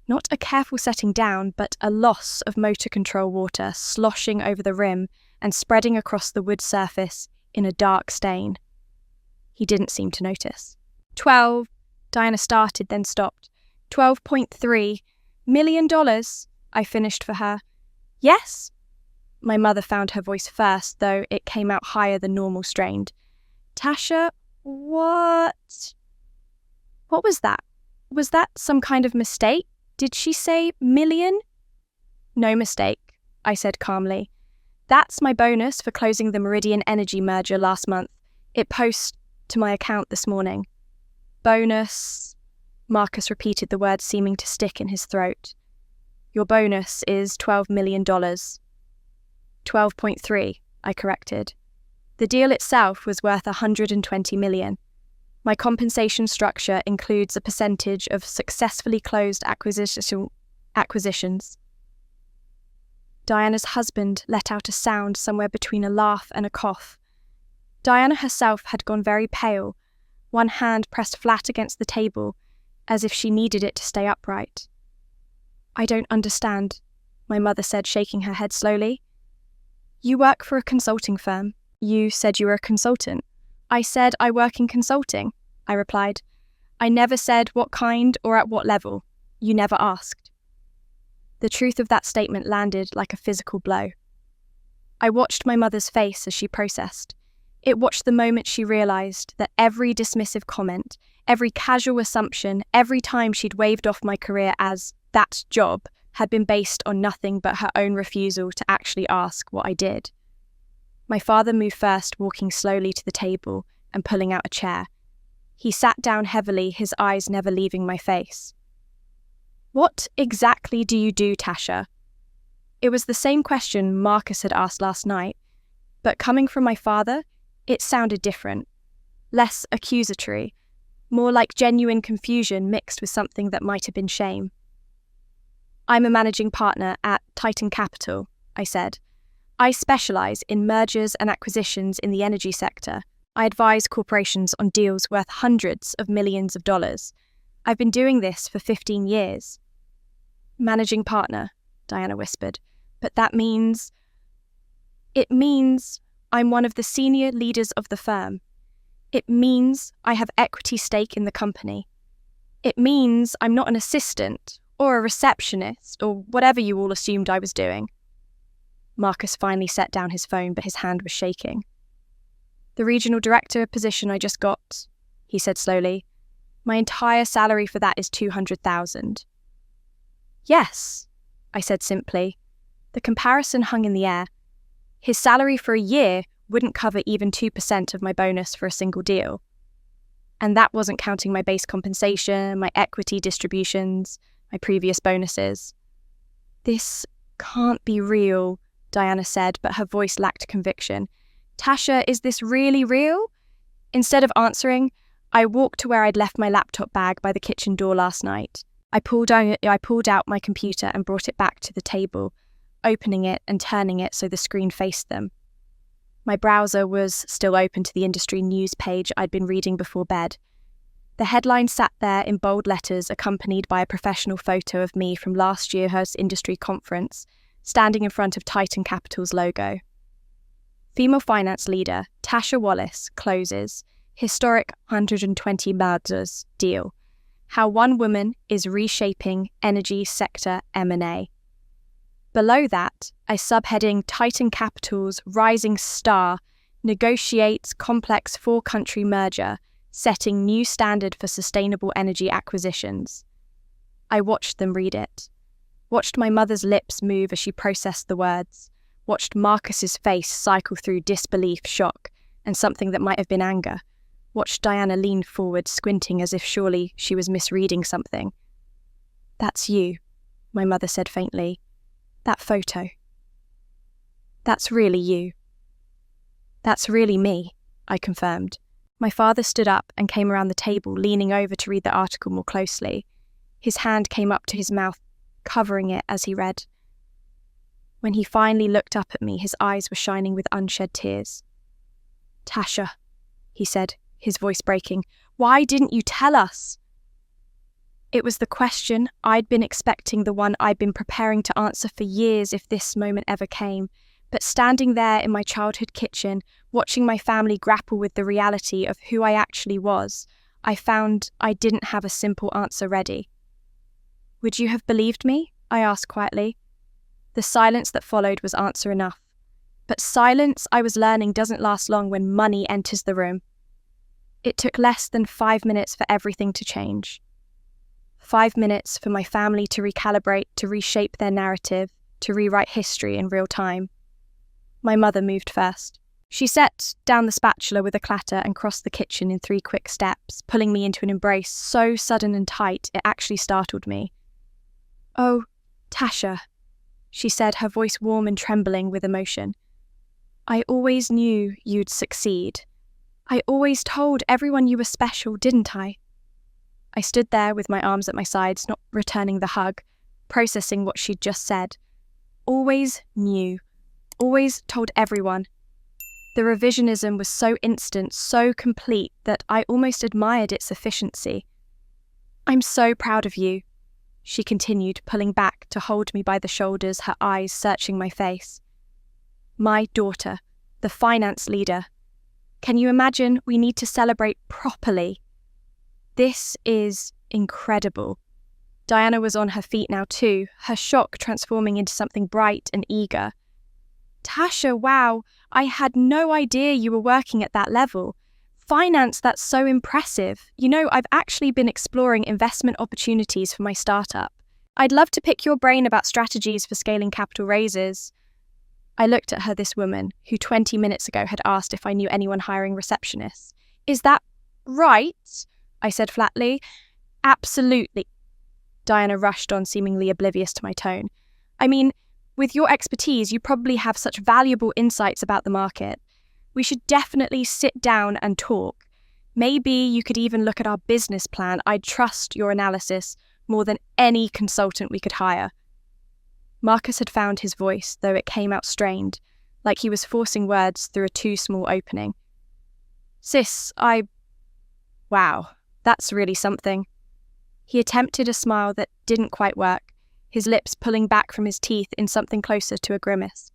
Not a careful setting down, but a loss of motor control water sloshing over the rim and spreading across the wood surface in a dark stain. He didn't seem to notice. 12, Diana started, then stopped. $12.3 million, I finished for her. Yes? My mother found her voice first, though it came out higher than normal, strained. Tasha, what? What was that? Was that some kind of mistake? Did she say million? No mistake, I said calmly. That's my bonus for closing the Meridian Energy merger last month. It posted to my account this morning. Bonus. Marcus repeated the word, seeming to stick in his throat. Your bonus is $12 million. 12.3, I corrected. The deal itself was worth $120 million. My compensation structure includes a percentage of successfully closed acquisitions. Diana's husband let out a sound somewhere between a laugh and a cough. Diana herself had gone very pale, one hand pressed flat against the table, as if she needed it to stay upright. I don't understand, my mother said, shaking her head slowly. You work for a consulting firm. You said you were a consultant. I said I work in consulting, I replied. I never said what kind or at what level. You never asked. The truth of that statement landed like a physical blow. I watched my mother's face as she processed. It watched the moment she realised that every dismissive comment, every casual assumption, every time she'd waved off my career as that job had been based on nothing but her own refusal to actually ask what I did. My father moved first, walking slowly to the table and pulling out a chair. He sat down heavily, his eyes never leaving my face. What exactly do you do, Tasha? It was the same question Marcus had asked last night, but coming from my father, it sounded different, less accusatory, more like genuine confusion mixed with something that might have been shame. I'm a managing partner at Titan Capital, I said. I specialise in mergers and acquisitions in the energy sector. I advise corporations on deals worth hundreds of millions of dollars. I've been doing this for 15 years. Managing partner, Diana whispered. But that means... It means I'm one of the senior leaders of the firm. It means I have equity stake in the company. It means I'm not an assistant or a receptionist or whatever you all assumed I was doing. Marcus finally set down his phone, but his hand was shaking. The regional director position I just got, he said slowly. My entire salary for that is $200,000. Yes, I said simply. The comparison hung in the air. His salary for a year wouldn't cover even 2% of my bonus for a single deal. And that wasn't counting my base compensation, my equity distributions, my previous bonuses. This can't be real, Diana said, but her voice lacked conviction. Tasha, is this really real? Instead of answering, I walked to where I'd left my laptop bag by the kitchen door last night. I pulled out my computer and brought it back to the table, opening it and turning it so the screen faced them. My browser was still open to the industry news page I'd been reading before bed. The headline sat there in bold letters, accompanied by a professional photo of me from last year's industry conference, standing in front of Titan Capital's logo. Female finance leader Tasha Wallace closes historic $120 million deal. How one woman is reshaping energy sector M&A. Below that, a subheading Titan Capital's rising star negotiates complex four-country merger, setting new standard for sustainable energy acquisitions. I watched them read it. Watched my mother's lips move as she processed the words. Watched Marcus's face cycle through disbelief, shock, and something that might have been anger. Watched Diana lean forward, squinting as if surely she was misreading something. That's you, my mother said faintly. That photo. That's really you. That's really me, I confirmed. My father stood up and came around the table, leaning over to read the article more closely. His hand came up to his mouth, covering it as he read. When he finally looked up at me, his eyes were shining with unshed tears. Tasha, he said, his voice breaking, why didn't you tell us? It was the question I'd been expecting, the one I'd been preparing to answer for years if this moment ever came. But standing there in my childhood kitchen, watching my family grapple with the reality of who I actually was, I found I didn't have a simple answer ready. "Would you have believed me?" I asked quietly. The silence that followed was answer enough. But silence, I was learning, doesn't last long when money enters the room. It took less than 5 minutes for everything to change. 5 minutes for my family to recalibrate, to reshape their narrative, to rewrite history in real time. My mother moved first. She set down the spatula with a clatter and crossed the kitchen in 3 quick steps, pulling me into an embrace so sudden and tight it actually startled me. "Oh, Tasha," she said, her voice warm and trembling with emotion. "I always knew you'd succeed. I always told everyone you were special, didn't I?" I stood there with my arms at my sides, not returning the hug, processing what she'd just said. Always knew. Always told everyone. The revisionism was so instant, so complete, that I almost admired its efficiency. "I'm so proud of you," she continued, pulling back to hold me by the shoulders, her eyes searching my face. "My daughter, the finance leader. Can you imagine? We need to celebrate properly. This is incredible." Diana was on her feet now too, her shock transforming into something bright and eager. "Tasha, wow, I had no idea you were working at that level. Finance, that's so impressive. You know, I've actually been exploring investment opportunities for my startup. I'd love to pick your brain about strategies for scaling capital raises." I looked at her, this woman, who 20 minutes ago had asked if I knew anyone hiring receptionists. "Is that right?" I said flatly. "Absolutely." Diana rushed on, seemingly oblivious to my tone. "I mean, with your expertise, you probably have such valuable insights about the market. We should definitely sit down and talk. Maybe you could even look at our business plan. I'd trust your analysis more than any consultant we could hire." Marcus had found his voice, though it came out strained, like he was forcing words through a too small opening. "Sis, wow, that's really something." He attempted a smile that didn't quite work, his lips pulling back from his teeth in something closer to a grimace.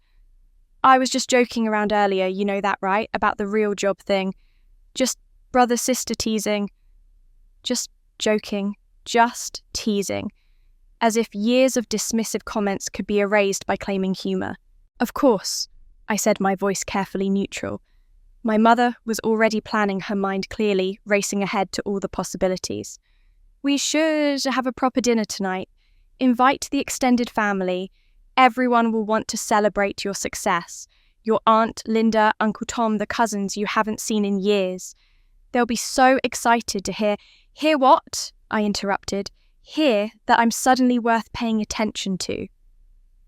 "I was just joking around earlier, you know that, right? About the real job thing. Just brother-sister teasing. Just joking. Just teasing. As if years of dismissive comments could be erased by claiming humour. "Of course," I said, my voice carefully neutral. My mother was already planning, her mind clearly racing ahead to all the possibilities. "We should have a proper dinner tonight. Invite the extended family. Everyone will want to celebrate your success. Your aunt, Linda, Uncle Tom, the cousins you haven't seen in years. They'll be so excited to hear." "Hear what?" I interrupted. "Hear that I'm suddenly worth paying attention to."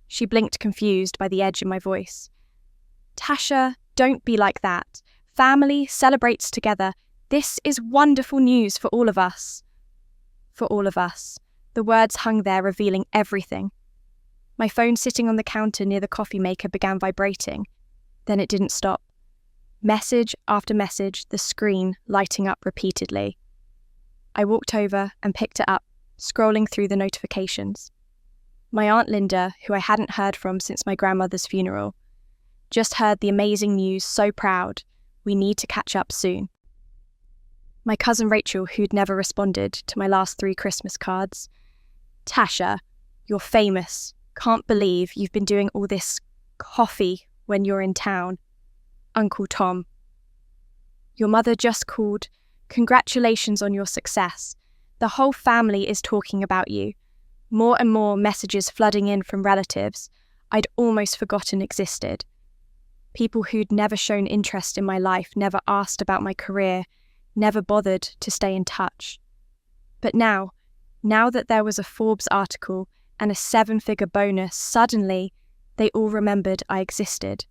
She blinked, confused by the edge in my voice. "Tasha, don't be like that. Family celebrates together. This is wonderful news for all of us." For all of us. The words hung there, revealing everything. My phone sitting on the counter near the coffee maker began vibrating. Then it didn't stop. Message after message, the screen lighting up repeatedly. I walked over and picked it up, scrolling through the notifications. My Aunt Linda, who I hadn't heard from since my grandmother's funeral. "Just heard the amazing news, so proud. We need to catch up soon." My cousin Rachel, who'd never responded to my last 3 Christmas cards. "Tasha, you're famous. Can't believe you've been doing all this coffee when you're in town." Uncle Tom. "Your mother just called. Congratulations on your success. The whole family is talking about you." More and more messages flooding in from relatives I'd almost forgotten existed. People who'd never shown interest in my life, never asked about my career, never bothered to stay in touch. But now that there was a Forbes article and a 7-figure bonus, suddenly they all remembered I existed.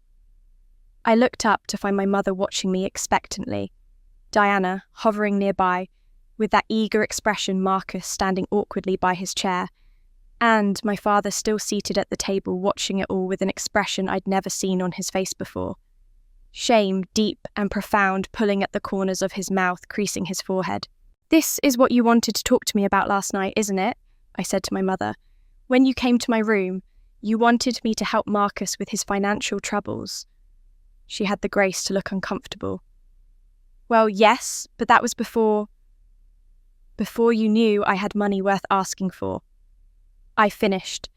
I looked up to find my mother watching me expectantly, Diana hovering nearby, with that eager expression, Marcus standing awkwardly by his chair, and my father still seated at the table watching it all with an expression I'd never seen on his face before. Shame, deep and profound, pulling at the corners of his mouth, creasing his forehead. "This is what you wanted to talk to me about last night, isn't it?" I said to my mother. "When you came to my room, you wanted me to help Marcus with his financial troubles." She had the grace to look uncomfortable. "Well, yes, but that was before you knew I had money worth asking for." I finished.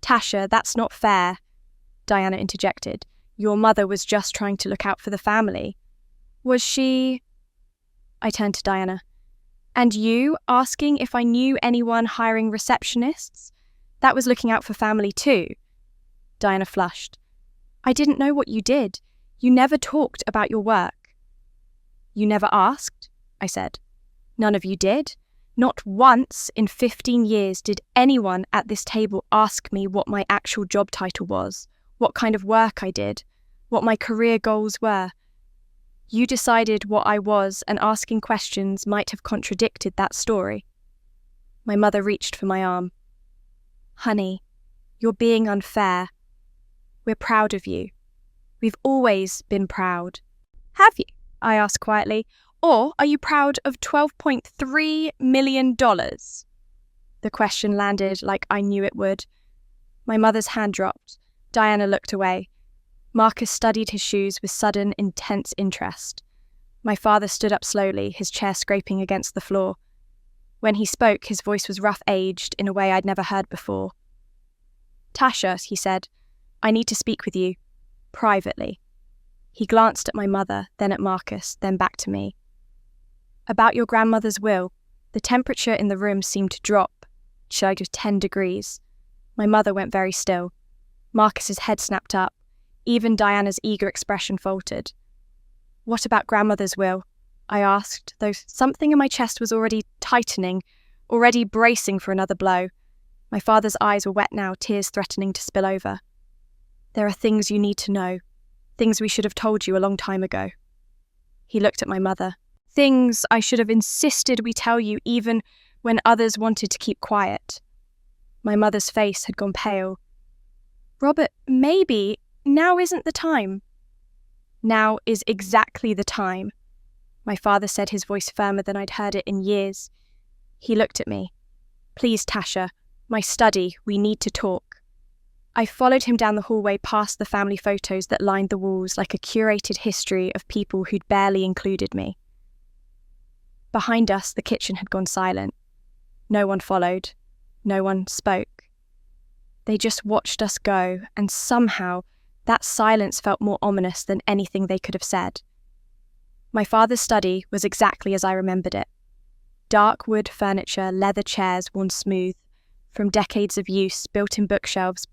"Tasha, that's not fair," Diana interjected. "Your mother was just trying to look out for the family." "Was she?" I turned to Diana. "And you asking if I knew anyone hiring receptionists? That was looking out for family too." Diana flushed. "I didn't know what you did. You never talked about your work." "You never asked?" I said. "None of you did? Not once in 15 years did anyone at this table ask me what my actual job title was, what kind of work I did, what my career goals were. You decided what I was, and asking questions might have contradicted that story." My mother reached for my arm. "Honey, you're being unfair. We're proud of you. We've always been proud." "Have you?" I asked quietly. "Or are you proud of $12.3 million? The question landed like I knew it would. My mother's hand dropped. Diana looked away. Marcus studied his shoes with sudden, intense interest. My father stood up slowly, his chair scraping against the floor. When he spoke, his voice was rough-aged in a way I'd never heard before. "Tasha," he said, "I need to speak with you. Privately." He glanced at my mother, then at Marcus, then back to me. "About your grandmother's will." The temperature in the room seemed to drop, chilled to 10 degrees. My mother went very still. Marcus's head snapped up. Even Diana's eager expression faltered. "What about grandmother's will?" I asked, though something in my chest was already tightening, already bracing for another blow. My father's eyes were wet now, tears threatening to spill over. "There are things you need to know. Things we should have told you a long time ago." He looked at my mother. "Things I should have insisted we tell you even when others wanted to keep quiet." My mother's face had gone pale. "Robert, maybe now isn't the time." "Now is exactly the time," my father said, his voice firmer than I'd heard it in years. He looked at me. "Please, Tasha, my study, we need to talk." I followed him down the hallway past the family photos that lined the walls like a curated history of people who'd barely included me. Behind us, the kitchen had gone silent. No one followed. No one spoke. They just watched us go, and somehow that silence felt more ominous than anything they could have said. My father's study was exactly as I remembered it. Dark wood furniture, leather chairs worn smooth, from decades of use, built-in bookshelves,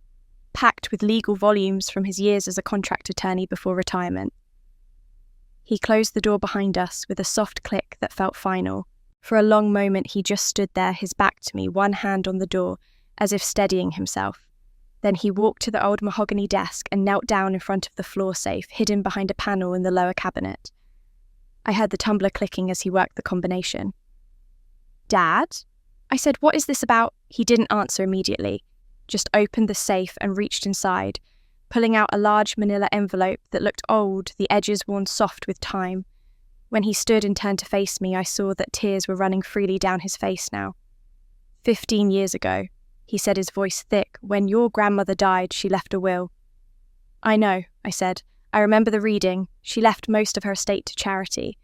packed with legal volumes from his years as a contract attorney before retirement. He closed the door behind us with a soft click that felt final. For a long moment he just stood there, his back to me, one hand on the door, as if steadying himself. Then he walked to the old mahogany desk and knelt down in front of the floor safe, hidden behind a panel in the lower cabinet. I heard the tumbler clicking as he worked the combination. "Dad?" I said, "What is this about?" He didn't answer immediately, just opened the safe and reached inside, pulling out a large manila envelope that looked old, the edges worn soft with time. When he stood and turned to face me, I saw that tears were running freely down his face now. 15 years ago, he said, his voice thick, "when your grandmother died, she left a will." "I know," I said. "I remember the reading. She left most of her estate to charity.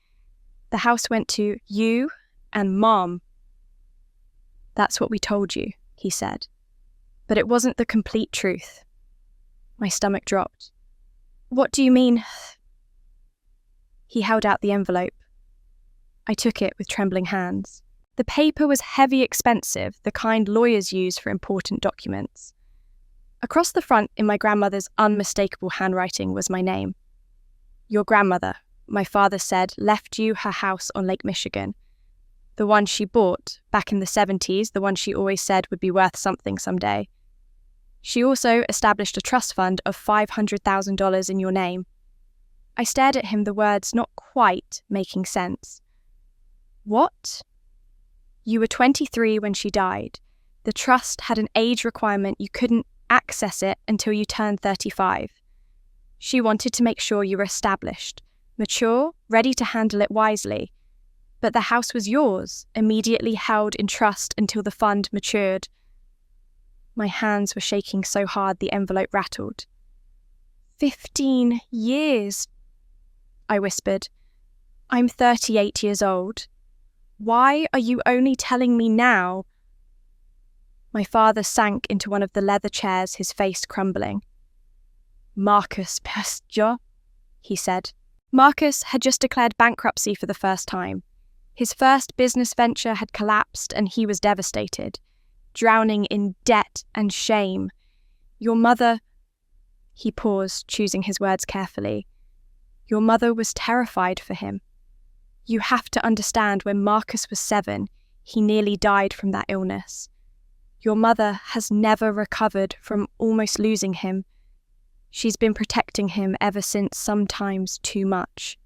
The house went to you and Mom." "That's what we told you," he said. "But it wasn't the complete truth." My stomach dropped. "What do you mean?" He held out the envelope. I took it with trembling hands. The paper was heavy, expensive, the kind lawyers use for important documents. Across the front, in my grandmother's unmistakable handwriting, was my name. "Your grandmother," my father said, "left you her house on Lake Michigan. The one she bought, back in the 70s, the one she always said would be worth something someday. She also established a trust fund of $500,000 in your name." I stared at him, the words not quite making sense. "What?" "You were 23 when she died. The trust had an age requirement. You couldn't access it until you turned 35. She wanted to make sure you were established, mature, ready to handle it wisely. But the house was yours, immediately held in trust until the fund matured. My hands were shaking so hard the envelope rattled. 15 years, I whispered. I'm 38 years old. Why are you only telling me now? My father sank into one of the leather chairs, his face crumbling. Marcus Pestjo, he said. Marcus had just declared bankruptcy for the first time. His first business venture had collapsed and he was devastated, drowning in debt and shame. Your mother... He paused, choosing his words carefully. Your mother was terrified for him. You have to understand, when Marcus was 7, he nearly died from that illness. Your mother has never recovered from almost losing him. She's been protecting him ever since, sometimes too much.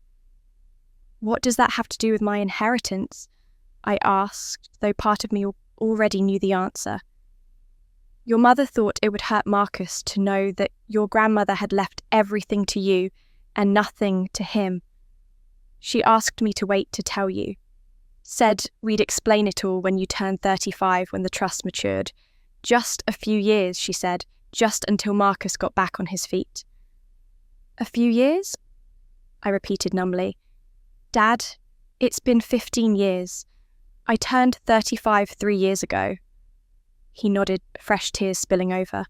What does that have to do with my inheritance? I asked, though part of me already knew the answer. Your mother thought it would hurt Marcus to know that your grandmother had left everything to you and nothing to him. She asked me to wait to tell you. Said we'd explain it all when you turned 35, when the trust matured. Just a few years, she said, just until Marcus got back on his feet. A few years? I repeated numbly. Dad, it's been 15 years. I turned 35 3 years ago. He nodded, fresh tears spilling over.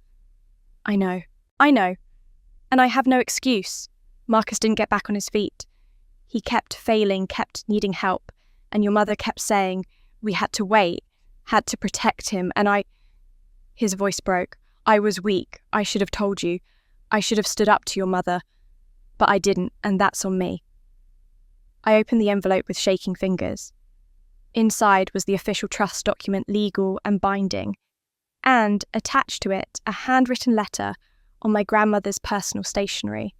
I know. And I have no excuse. Marcus didn't get back on his feet. He kept failing, kept needing help, and your mother kept saying we had to wait, had to protect him, and I... His voice broke. I was weak. I should have told you. I should have stood up to your mother. But I didn't, and that's on me. I opened the envelope with shaking fingers. Inside was the official trust document, legal and binding, and attached to it a handwritten letter on my grandmother's personal stationery.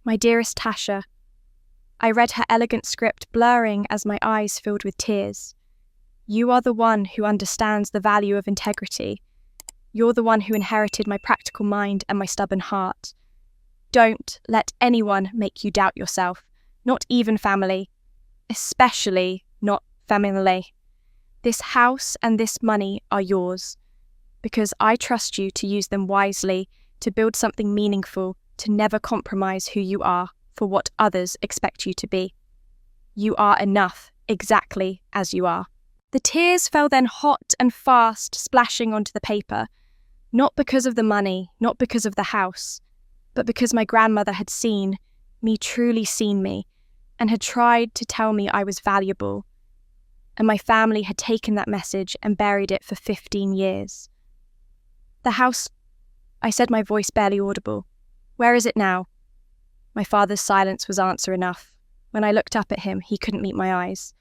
My dearest Tasha, I read her elegant script, blurring as my eyes filled with tears. You are the one who understands the value of integrity. You're the one who inherited my practical mind and my stubborn heart. Don't let anyone make you doubt yourself, not even family, especially not family. This house and this money are yours, because I trust you to use them wisely, to build something meaningful, to never compromise who you are for what others expect you to be. You are enough, exactly as you are. The tears fell then hot and fast, splashing onto the paper, not because of the money, not because of the house, but because my grandmother had seen me, truly seen me, and had tried to tell me I was valuable. And my family had taken that message and buried it for 15 years. The house, I said, my voice barely audible. Where is it now? My father's silence was answer enough. When I looked up at him, he couldn't meet my eyes.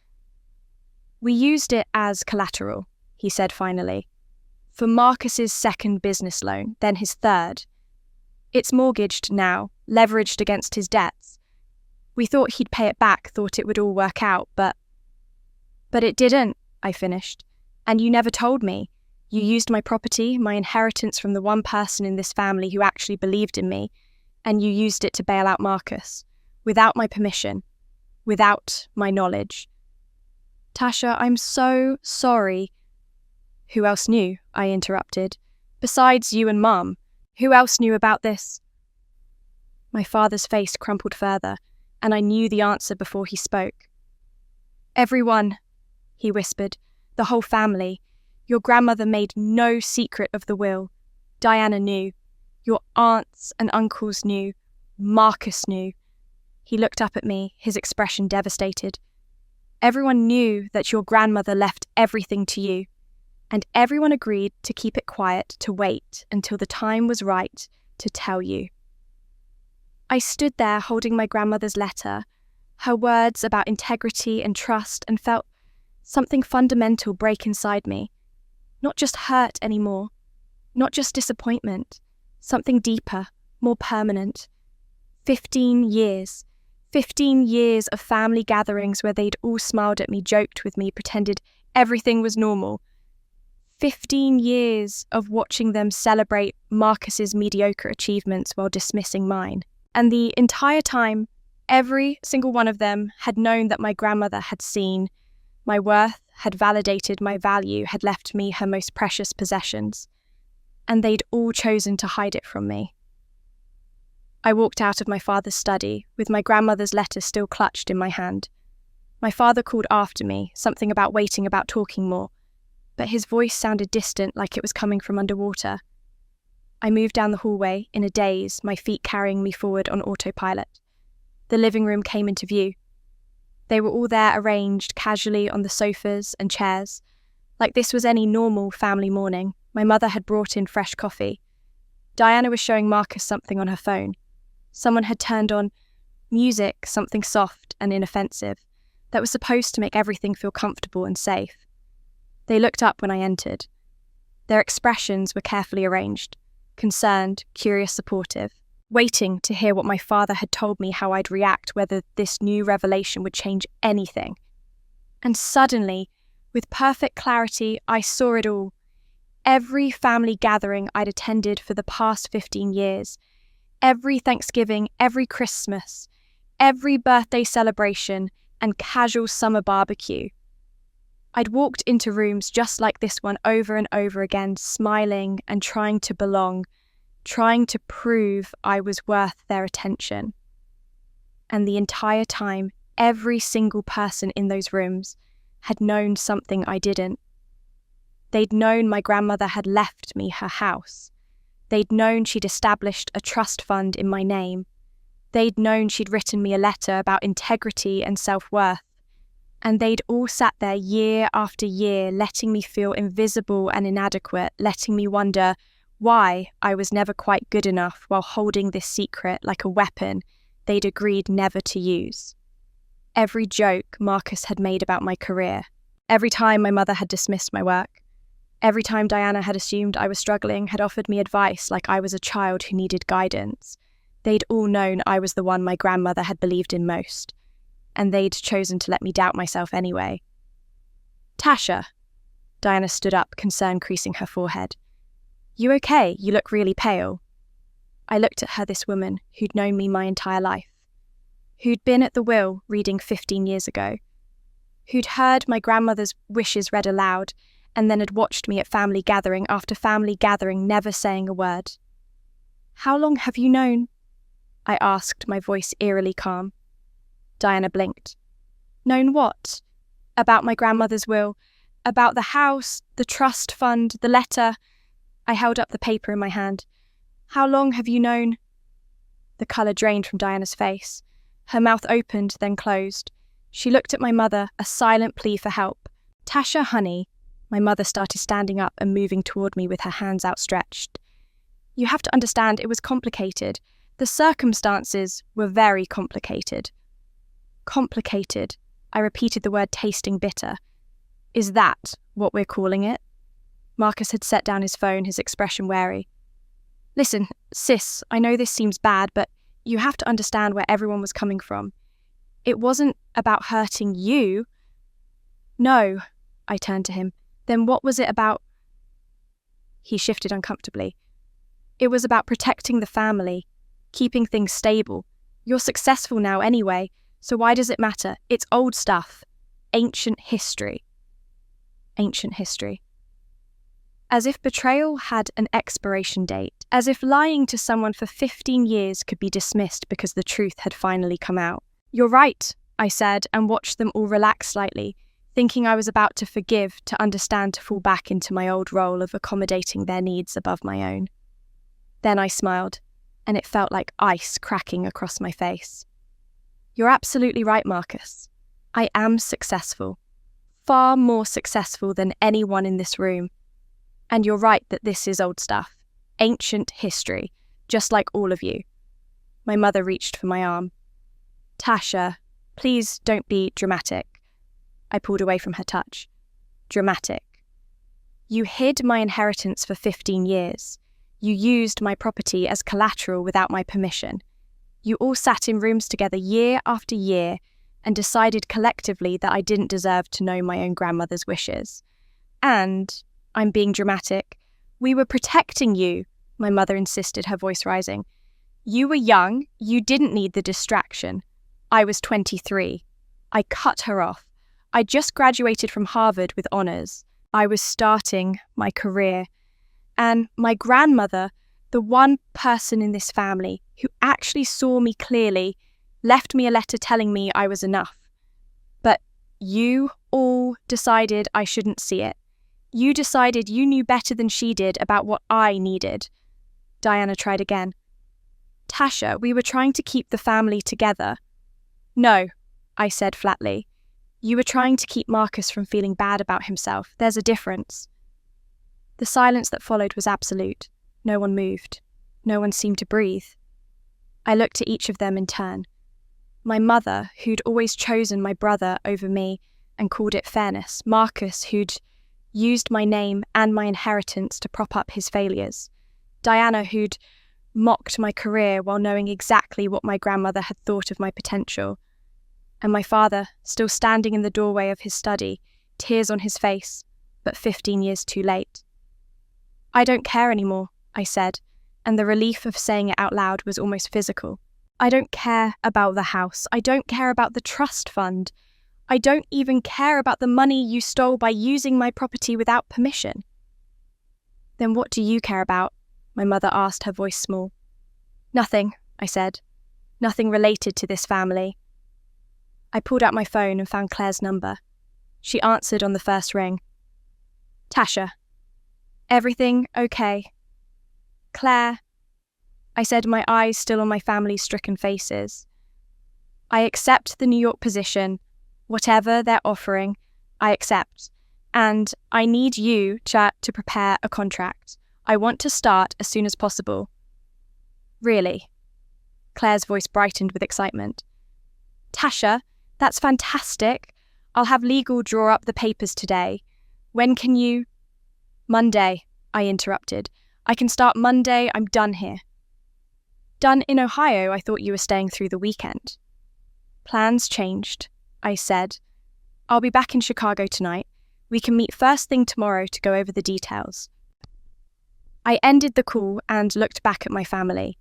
We used it as collateral, he said finally, for Marcus's second business loan, then his third. It's mortgaged now, leveraged against his debts. We thought he'd pay it back, thought it would all work out, but it didn't, I finished. And you never told me. You used my property, my inheritance from the one person in this family who actually believed in me, and you used it to bail out Marcus, without my permission, without my knowledge. Tasha, I'm so sorry. Who else knew? I interrupted. Besides you and Mum, who else knew about this? My father's face crumpled further, and I knew the answer before he spoke. Everyone, he whispered, the whole family. Your grandmother made no secret of the will. Diana knew. Your aunts and uncles knew. Marcus knew. He looked up at me, his expression devastated. Everyone knew that your grandmother left everything to you, and everyone agreed to keep it quiet, to wait until the time was right to tell you. I stood there holding my grandmother's letter, her words about integrity and trust, and felt something fundamental break inside me. Not just hurt anymore, not just disappointment, something deeper, more permanent. 15 years. 15 years of family gatherings where they'd all smiled at me, joked with me, pretended everything was normal. 15 years of watching them celebrate Marcus's mediocre achievements while dismissing mine. And the entire time, Every single one of them had known that my grandmother had seen my worth, had validated my value, had left me her most precious possessions, and they'd all chosen to hide it from me. I walked out of my father's study, with my grandmother's letter still clutched in my hand. My father called after me, something about waiting, about talking more, but his voice sounded distant, like it was coming from underwater. I moved down the hallway, in a daze, my feet carrying me forward on autopilot. The living room came into view. They were all there, arranged casually on the sofas and chairs. Like this was any normal family morning. My mother had brought in fresh coffee. Diana was showing Marcus something on her phone. Someone had turned on music, something soft and inoffensive, that was supposed to make everything feel comfortable and safe. They looked up when I entered. Their expressions were carefully arranged, concerned, curious, supportive, waiting to hear what my father had told me, how I'd react, whether this new revelation would change anything. And suddenly, with perfect clarity, I saw it all. Every family gathering I'd attended for the past 15 years, every Thanksgiving, every Christmas, every birthday celebration, and casual summer barbecue. I'd walked into rooms just like this one over and over again, smiling and trying to belong, trying to prove I was worth their attention. And the entire time, every single person in those rooms had known something I didn't. They'd known my grandmother had left me her house. They'd known she'd established a trust fund in my name. They'd known she'd written me a letter about integrity and self-worth. And they'd all sat there year after year, letting me feel invisible and inadequate, letting me wonder why I was never quite good enough while holding this secret like a weapon they'd agreed never to use. Every joke Marcus had made about my career, every time my mother had dismissed my work, every time Diana had assumed I was struggling, had offered me advice like I was a child who needed guidance, they'd all known I was the one my grandmother had believed in most, and they'd chosen to let me doubt myself anyway. Tasha. Diana stood up, concern creasing her forehead. You okay? You look really pale. I looked at her, this woman who'd known me my entire life, who'd been at the will reading 15 years ago, who'd heard my grandmother's wishes read aloud, and then had watched me at family gathering after family gathering, never saying a word. How long have you known? I asked, my voice eerily calm. Diana blinked. Known what? About my grandmother's will, about the house, the trust fund, the letter. I held up the paper in my hand. How long have you known? The colour drained from Diana's face. Her mouth opened, then closed. She looked at my mother, a silent plea for help. Tasha, honey. My mother started standing up and moving toward me with her hands outstretched. You have to understand, it was complicated. The circumstances were very complicated. Complicated. I repeated the word, tasting bitter. Is that what we're calling it? Marcus had set down his phone, his expression wary. Listen, sis, I know this seems bad, but you have to understand where everyone was coming from. It wasn't about hurting you. No, I turned to him. Then what was it about? He shifted uncomfortably. It was about protecting the family, keeping things stable. You're successful now anyway, so why does it matter? It's old stuff. Ancient history. Ancient history. As if betrayal had an expiration date, as if lying to someone for 15 years could be dismissed because the truth had finally come out. You're right, I said, and watched them all relax slightly, thinking I was about to forgive, to understand, to fall back into my old role of accommodating their needs above my own. Then I smiled, and it felt like ice cracking across my face. You're absolutely right, Marcus. I am successful. Far more successful than anyone in this room. And you're right that this is old stuff. Ancient history, just like all of you. My mother reached for my arm. Tasha, please don't be dramatic. I pulled away from her touch. Dramatic. You hid my inheritance for 15 years. You used my property as collateral without my permission. You all sat in rooms together year after year and decided collectively that I didn't deserve to know my own grandmother's wishes. And, I'm being dramatic, we were protecting you, my mother insisted, her voice rising. You were young, you didn't need the distraction. I was 23. I cut her off. I just graduated from Harvard with honors. I was starting my career. And my grandmother, the one person in this family who actually saw me clearly, left me a letter telling me I was enough. But you all decided I shouldn't see it. You decided you knew better than she did about what I needed. Diana tried again. Tasha, we were trying to keep the family together. No, I said flatly. You were trying to keep Marcus from feeling bad about himself. There's a difference. The silence that followed was absolute. No one moved. No one seemed to breathe. I looked at each of them in turn. My mother, who'd always chosen my brother over me and called it fairness. Marcus, who'd used my name and my inheritance to prop up his failures. Diana, who'd mocked my career while knowing exactly what my grandmother had thought of my potential. And my father, still standing in the doorway of his study, tears on his face, but 15 years too late. I don't care anymore, I said, and the relief of saying it out loud was almost physical. I don't care about the house. I don't care about the trust fund. I don't even care about the money you stole by using my property without permission. Then what do you care about? My mother asked, her voice small. Nothing, I said. Nothing related to this family. I pulled out my phone and found Claire's number. She answered on the first ring. Tasha. Everything okay? Claire. I said, my eyes still on my family's stricken faces. I accept the New York position. Whatever they're offering, I accept. And I need you to prepare a contract. I want to start as soon as possible. Really? Claire's voice brightened with excitement. Tasha, that's fantastic. I'll have legal draw up the papers today. When can you? Monday, I interrupted. I can start Monday. I'm done here. Done in Ohio? I thought you were staying through the weekend. Plans changed, I said. I'll be back in Chicago tonight. We can meet first thing tomorrow to go over the details. I ended the call and looked back at my family.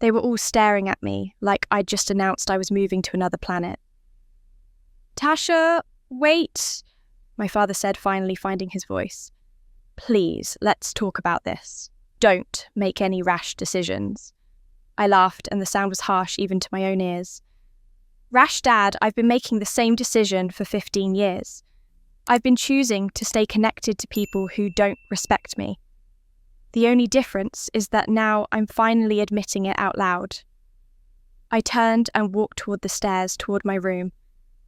They were all staring at me like I'd just announced I was moving to another planet. Tasha, wait, my father said, finally finding his voice. Please, let's talk about this. Don't make any rash decisions. I laughed, and the sound was harsh even to my own ears. Rash, Dad, I've been making the same decision for 15 years. I've been choosing to stay connected to people who don't respect me. The only difference is that now I'm finally admitting it out loud. I turned and walked toward the stairs, toward my room,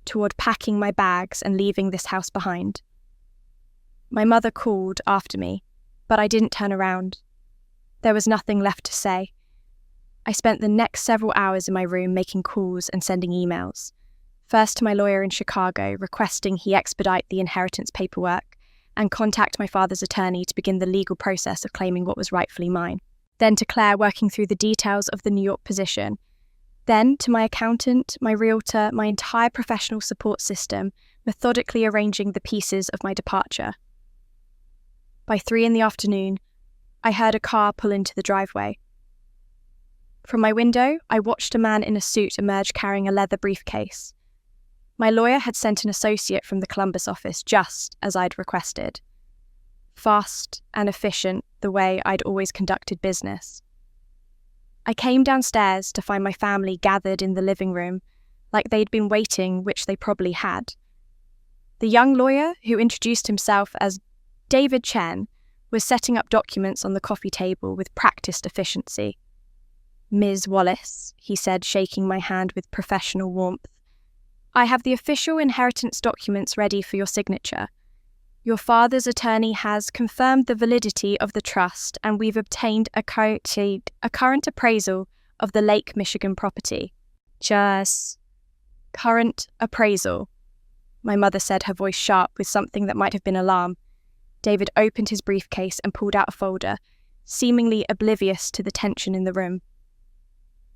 toward packing my bags and leaving this house behind. My mother called after me, but I didn't turn around. There was nothing left to say. I spent the next several hours in my room making calls and sending emails. First to my lawyer in Chicago, requesting he expedite the inheritance paperwork and contact my father's attorney to begin the legal process of claiming what was rightfully mine. Then to Claire, working through the details of the New York position. Then to my accountant, my realtor, my entire professional support system, methodically arranging the pieces of my departure. By 3 p.m, I heard a car pull into the driveway. From my window, I watched a man in a suit emerge carrying a leather briefcase. My lawyer had sent an associate from the Columbus office just as I'd requested. Fast and efficient, the way I'd always conducted business. I came downstairs to find my family gathered in the living room, like they'd been waiting, which they probably had. The young lawyer, who introduced himself as David Chen, was setting up documents on the coffee table with practiced efficiency. Ms. Wallace, he said, shaking my hand with professional warmth. I have the official inheritance documents ready for your signature. Your father's attorney has confirmed the validity of the trust, and we've obtained a current appraisal of the Lake Michigan property. Just current appraisal, my mother said, her voice sharp with something that might have been alarm. David opened his briefcase and pulled out a folder, seemingly oblivious to the tension in the room.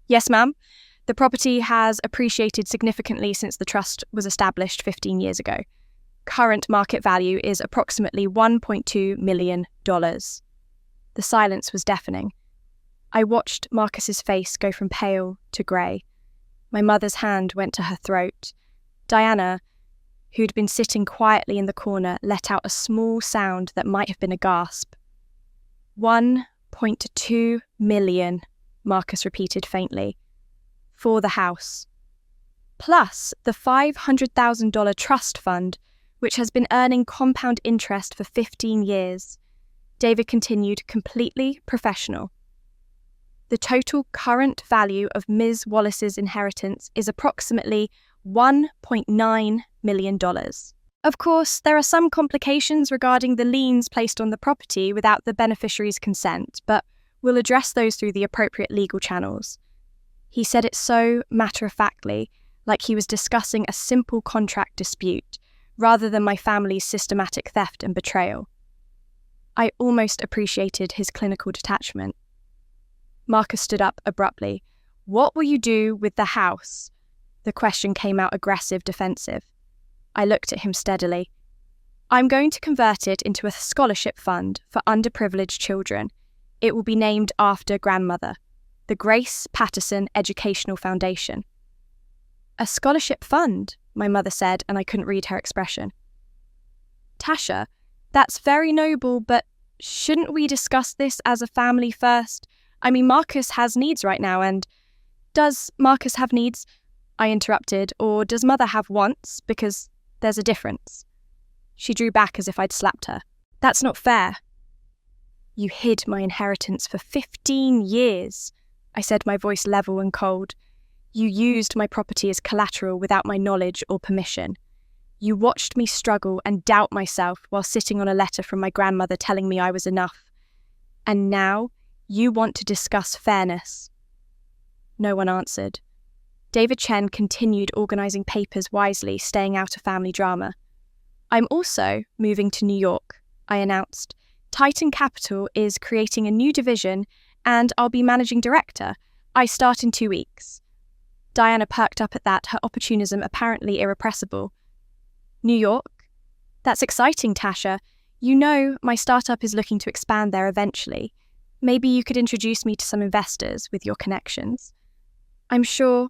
Yes, ma'am. The property has appreciated significantly since the trust was established 15 years ago. Current market value is approximately $1.2 million. The silence was deafening. I watched Marcus's face go from pale to grey. My mother's hand went to her throat. Diana, who'd been sitting quietly in the corner, let out a small sound that might have been a gasp. 1.2 million, Marcus repeated faintly. For the house. Plus the $500,000 trust fund, which has been earning compound interest for 15 years. David continued, completely professional. The total current value of Ms. Wallace's inheritance is approximately $1.9 million. Of course, there are some complications regarding the liens placed on the property without the beneficiary's consent, but we'll address those through the appropriate legal channels. He said it so matter-of-factly, like he was discussing a simple contract dispute, rather than my family's systematic theft and betrayal. I almost appreciated his clinical detachment. Marcus stood up abruptly. What will you do with the house? The question came out aggressive, defensive. I looked at him steadily. I'm going to convert it into a scholarship fund for underprivileged children. It will be named after grandmother, the Grace Patterson Educational Foundation. A scholarship fund, my mother said, and I couldn't read her expression. Tasha, that's very noble, but shouldn't we discuss this as a family first? I mean, Marcus has needs right now, and does Marcus have needs? I interrupted, or does Mother have wants? Because there's a difference. She drew back as if I'd slapped her. That's not fair. You hid my inheritance for 15 years, I said, my voice level and cold. You used my property as collateral without my knowledge or permission. You watched me struggle and doubt myself while sitting on a letter from my grandmother telling me I was enough. And now you want to discuss fairness. No one answered. David Chen continued organising papers wisely, staying out of family drama. I'm also moving to New York, I announced. Titan Capital is creating a new division and I'll be managing director. I start in 2 weeks. Diana perked up at that, her opportunism apparently irrepressible. New York? That's exciting, Tasha. You know my startup is looking to expand there eventually. Maybe you could introduce me to some investors with your connections. I'm sure...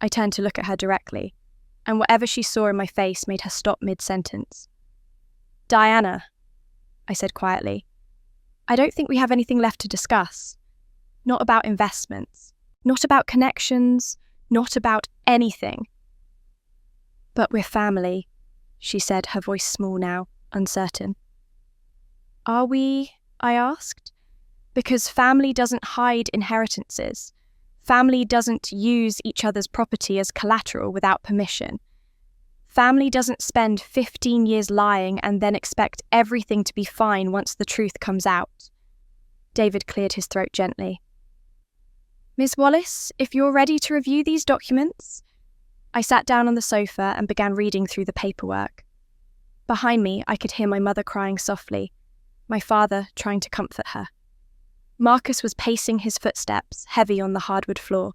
I turned to look at her directly, and whatever she saw in my face made her stop mid-sentence. Diana, I said quietly, I don't think we have anything left to discuss. Not about investments. Not about connections, not about anything. But we're family, she said, her voice small now, uncertain. Are we? I asked. Because family doesn't hide inheritances. Family doesn't use each other's property as collateral without permission. Family doesn't spend 15 years lying and then expect everything to be fine once the truth comes out. David cleared his throat gently. Ms. Wallace, if you're ready to review these documents... I sat down on the sofa and began reading through the paperwork. Behind me, I could hear my mother crying softly, my father trying to comfort her. Marcus was pacing his footsteps, heavy on the hardwood floor.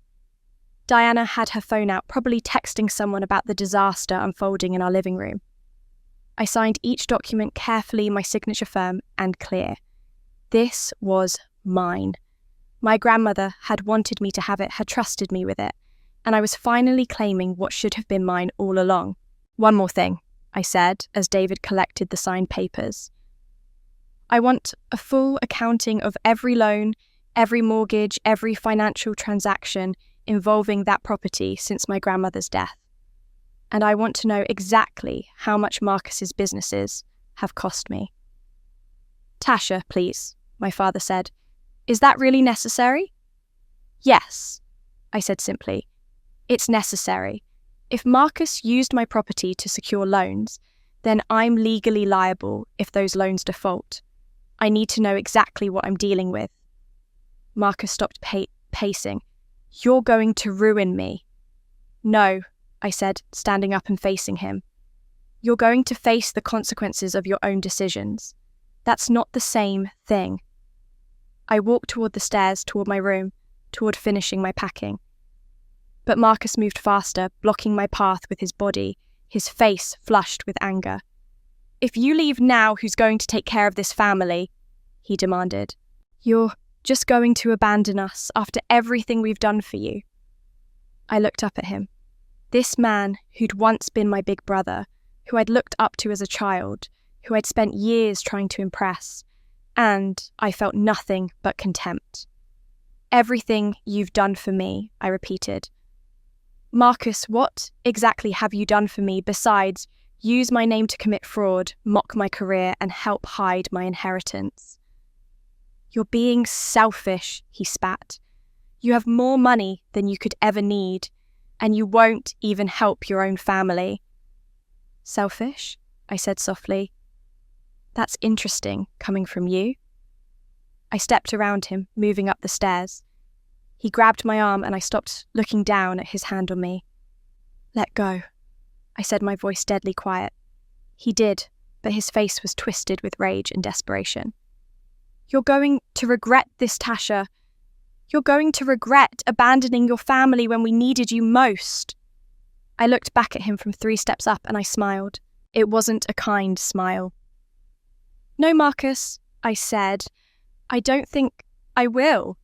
Diana had her phone out, probably texting someone about the disaster unfolding in our living room. I signed each document carefully, my signature firm and clear. This was mine. My grandmother had wanted me to have it, had trusted me with it, and I was finally claiming what should have been mine all along. One more thing, I said, as David collected the signed papers. I want a full accounting of every loan, every mortgage, every financial transaction involving that property since my grandmother's death. And I want to know exactly how much Marcus's businesses have cost me. Tasha, please, my father said. Is that really necessary? Yes, I said simply. It's necessary. If Marcus used my property to secure loans, then I'm legally liable if those loans default. I need to know exactly what I'm dealing with. Marcus stopped pacing. You're going to ruin me. No, I said, standing up and facing him. You're going to face the consequences of your own decisions. That's not the same thing. I walked toward the stairs, toward my room, toward finishing my packing. But Marcus moved faster, blocking my path with his body, his face flushed with anger. If you leave now, who's going to take care of this family? He demanded. You're just going to abandon us after everything we've done for you. I looked up at him. This man who'd once been my big brother, who I'd looked up to as a child, who I'd spent years trying to impress, and I felt nothing but contempt. "Everything you've done for me," I repeated. "Marcus, what exactly have you done for me besides use my name to commit fraud, mock my career, and help hide my inheritance?" "You're being selfish," he spat. "You have more money than you could ever need, and you won't even help your own family." "Selfish?" I said softly. "That's interesting, coming from you." I stepped around him, moving up the stairs. He grabbed my arm and I stopped looking down at his hand on me. "Let go," I said, my voice deadly quiet. He did, but his face was twisted with rage and desperation. "You're going to regret this, Tasha. You're going to regret abandoning your family when we needed you most." I looked back at him from 3 steps up and I smiled. It wasn't a kind smile. "No, Marcus," I said. "I don't think I will."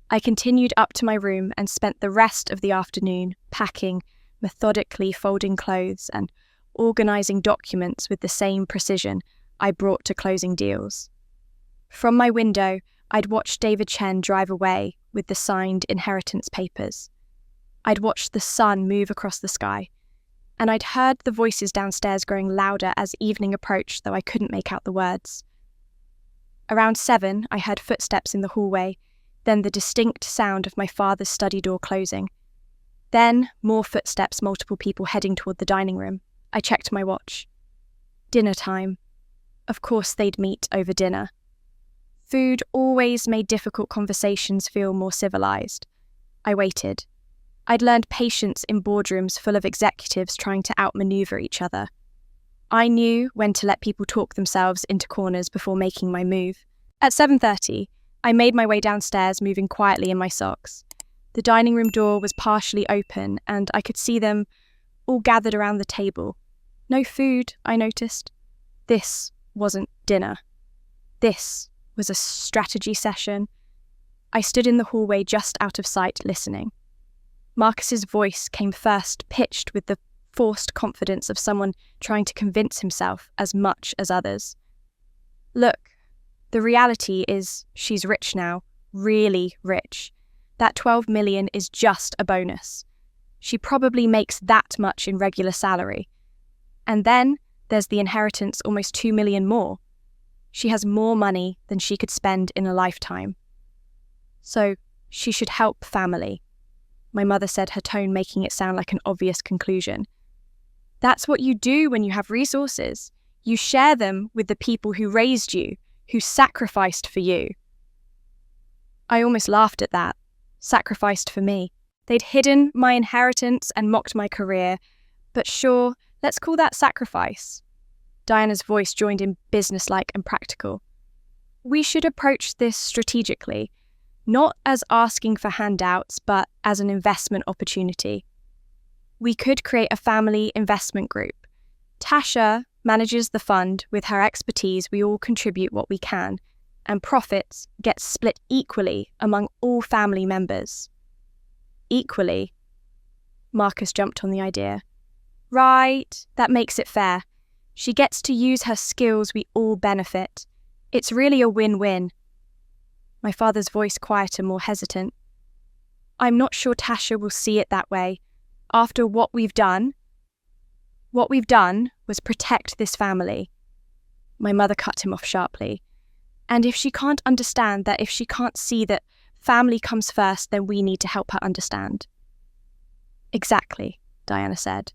I continued up to my room and spent the rest of the afternoon packing, methodically folding clothes and organising documents with the same precision I brought to closing deals. From my window, I'd watched David Chen drive away with the signed inheritance papers. I'd watched the sun move across the sky, and I'd heard the voices downstairs growing louder as evening approached, though I couldn't make out the words. Around 7, I heard footsteps in the hallway, then the distinct sound of my father's study door closing. Then more footsteps, multiple people heading toward the dining room. I checked my watch. Dinner time. Of course they'd meet over dinner. Food always made difficult conversations feel more civilized. I waited. I'd learned patience in boardrooms full of executives trying to outmaneuver each other. I knew when to let people talk themselves into corners before making my move. At 7:30, I made my way downstairs, moving quietly in my socks. The dining room door was partially open, and I could see them all gathered around the table. No food, I noticed. This wasn't dinner. This was a strategy session. I stood in the hallway just out of sight, listening. Marcus's voice came first, pitched with the forced confidence of someone trying to convince himself as much as others. "Look, the reality is she's rich now, really rich. That 12 million is just a bonus. She probably makes that much in regular salary. And then there's the inheritance, almost 2 million more. She has more money than she could spend in a lifetime. So she should help family," my mother said, her tone making it sound like an obvious conclusion. "That's what you do when you have resources. You share them with the people who raised you, who sacrificed for you." I almost laughed at that. Sacrificed for me. They'd hidden my inheritance and mocked my career, but sure, let's call that sacrifice. Diana's voice joined in, businesslike and practical. "We should approach this strategically, not as asking for handouts, but as an investment opportunity. We could create a family investment group. Tasha manages the fund. With her expertise, we all contribute what we can, and profits get split equally among all family members." "Equally?" Marcus jumped on the idea. "Right, that makes it fair. She gets to use her skills, we all benefit. It's really a win-win." My father's voice quieter, more hesitant. "I'm not sure Tasha will see it that way. After what we've done was protect this family." My mother cut him off sharply. "And if she can't understand that, if she can't see that family comes first, then we need to help her understand." "Exactly," Diana said.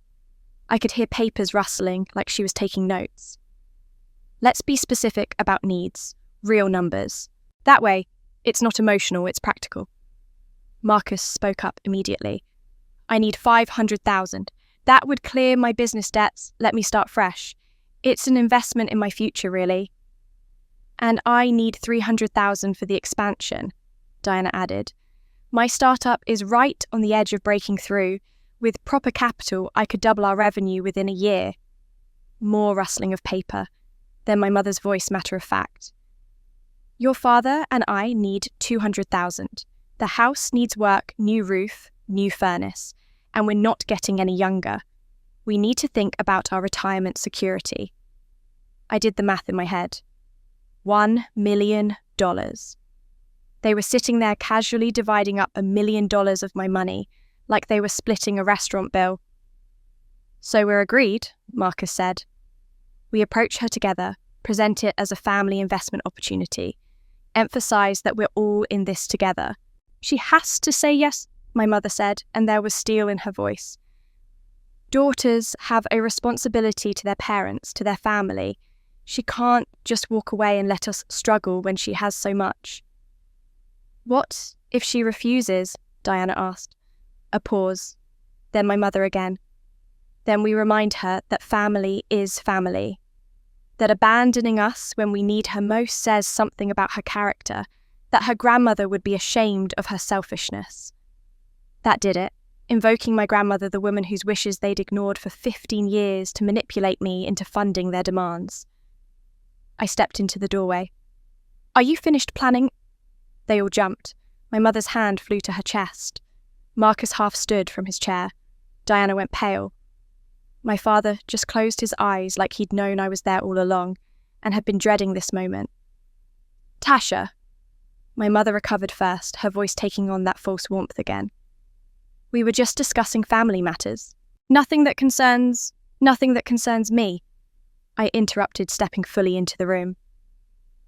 I could hear papers rustling like she was taking notes. "Let's be specific about needs, real numbers. That way, it's not emotional, it's practical." Marcus spoke up immediately. "I need 500,000. That would clear my business debts, let me start fresh. It's an investment in my future, really." "And I need 300,000 for the expansion," Diana added. "My startup is right on the edge of breaking through. With proper capital, I could double our revenue within a year." More rustling of paper. Then my mother's voice, matter of fact. "Your father and I need 200,000. The house needs work, new roof, new furnace, and we're not getting any younger. We need to think about our retirement security. I did the math in my head. $1 million. They were sitting there casually dividing up $1 million of my money, like they were splitting a restaurant bill. So we're agreed, Marcus said. We approach her together, present it as a family investment opportunity, emphasize that we're all in this together. She has to say yes, my mother said, and there was steel in her voice. Daughters have a responsibility to their parents, to their family. She can't just walk away and let us struggle when she has so much. What if she refuses? Diana asked. A pause. Then my mother again. Then we remind her that family is family. That abandoning us when we need her most says something about her character, that her grandmother would be ashamed of her selfishness. That did it, invoking my grandmother, the woman whose wishes they'd ignored for 15 years to manipulate me into funding their demands. I stepped into the doorway. Are you finished planning? They all jumped. My mother's hand flew to her chest. Marcus half stood from his chair. Diana went pale. My father just closed his eyes like he'd known I was there all along and had been dreading this moment. Tasha. My mother recovered first, her voice taking on that false warmth again. We were just discussing family matters. Nothing that concerns me. I interrupted, stepping fully into the room.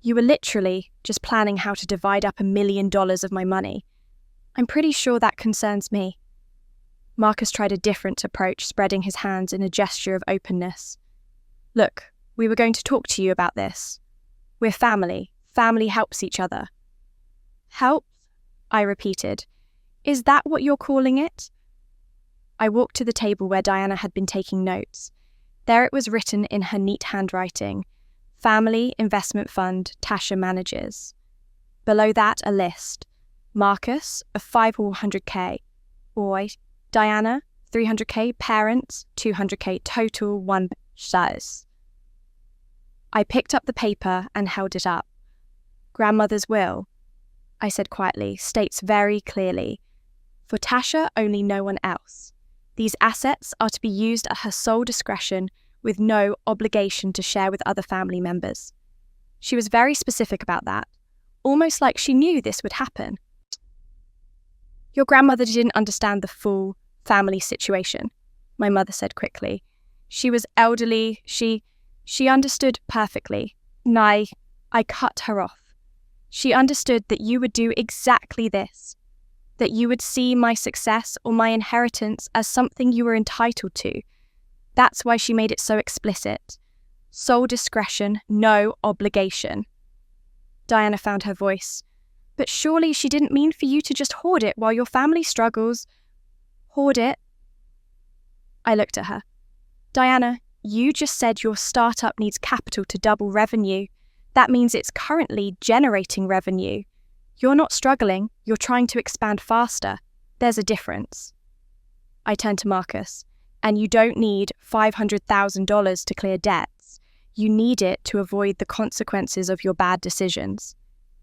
You were literally just planning how to divide up $1 million of my money. I'm pretty sure that concerns me. Marcus tried a different approach, spreading his hands in a gesture of openness. Look, we were going to talk to you about this. We're family. Family helps each other. Help? I repeated. Is that what you're calling it? I walked to the table where Diana had been taking notes. There it was written in her neat handwriting. Family Investment Fund Tasha manages. Below that, a list. Marcus, a 500K. Boy, Diana, 300K. Parents, 200K. Total, 1 size. I picked up the paper and held it up. Grandmother's will, I said quietly, states very clearly, for Tasha only, no one else. These assets are to be used at her sole discretion with no obligation to share with other family members. She was very specific about that, almost like she knew this would happen. Your grandmother didn't understand the full family situation, my mother said quickly. She was elderly, she understood perfectly. I cut her off. She understood that you would do exactly this, that you would see my success or my inheritance as something you were entitled to. That's why she made it so explicit. Sole discretion, no obligation. Diana found her voice. But surely she didn't mean for you to just hoard it while your family struggles. Hoard it? I looked at her. Diana, you just said your startup needs capital to double revenue. That means it's currently generating revenue. You're not struggling, you're trying to expand faster. There's a difference. I turned to Marcus. And you don't need $500,000 to clear debts. You need it to avoid the consequences of your bad decisions.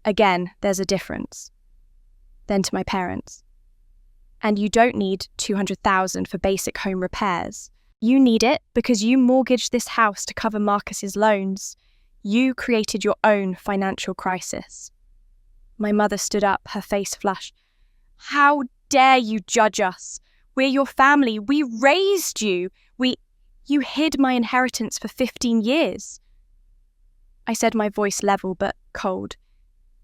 Again, there's a difference. Then to my parents. And you don't need $200,000 for basic home repairs. You need it because you mortgaged this house to cover Marcus's loans. You created your own financial crisis. My mother stood up, her face flushed. How dare you judge us? We're your family. We raised you. You hid my inheritance for 15 years. I said, my voice level but cold.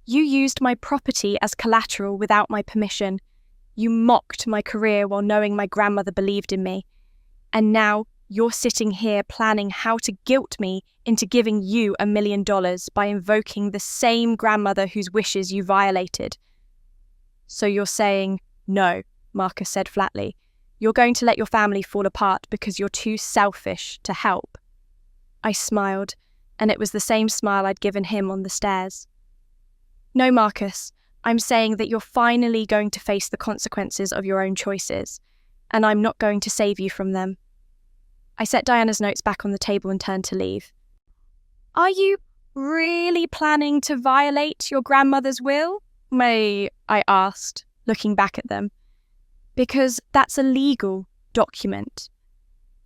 You used my property as collateral without my permission. You mocked my career while knowing my grandmother believed in me. And now you're sitting here planning how to guilt me into giving you $1 million by invoking the same grandmother whose wishes you violated. So you're saying no, Marcus said flatly. You're going to let your family fall apart because you're too selfish to help. I smiled, and it was the same smile I'd given him on the stairs. No, Marcus, I'm saying that you're finally going to face the consequences of your own choices, and I'm not going to save you from them. I set Diana's notes back on the table and turned to leave. Are you really planning to violate your grandmother's will? I asked, looking back at them. Because that's a legal document.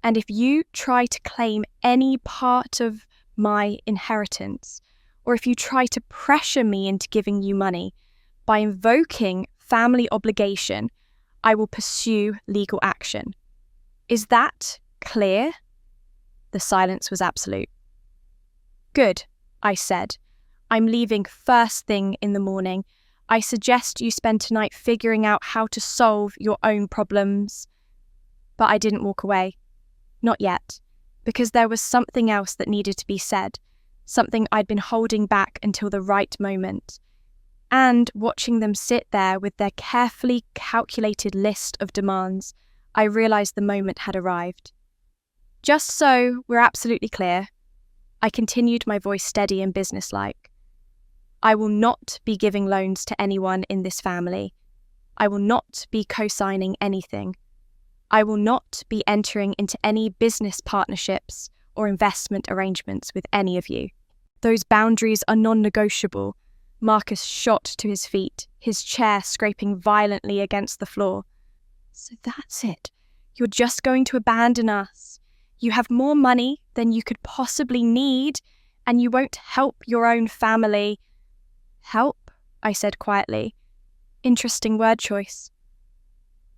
And if you try to claim any part of my inheritance, or if you try to pressure me into giving you money by invoking family obligation, I will pursue legal action. Is that clear? The silence was absolute. Good, I said. I'm leaving first thing in the morning. I suggest you spend tonight figuring out how to solve your own problems. But I didn't walk away. Not yet, because there was something else that needed to be said, something I'd been holding back until the right moment. And watching them sit there with their carefully calculated list of demands, I realised the moment had arrived. Just so we're absolutely clear, I continued, my voice steady and businesslike. I will not be giving loans to anyone in this family. I will not be co-signing anything. I will not be entering into any business partnerships or investment arrangements with any of you. Those boundaries are non-negotiable. Marcus shot to his feet, his chair scraping violently against the floor. So that's it. You're just going to abandon us. You have more money than you could possibly need, and you won't help your own family. Help, I said quietly. Interesting word choice.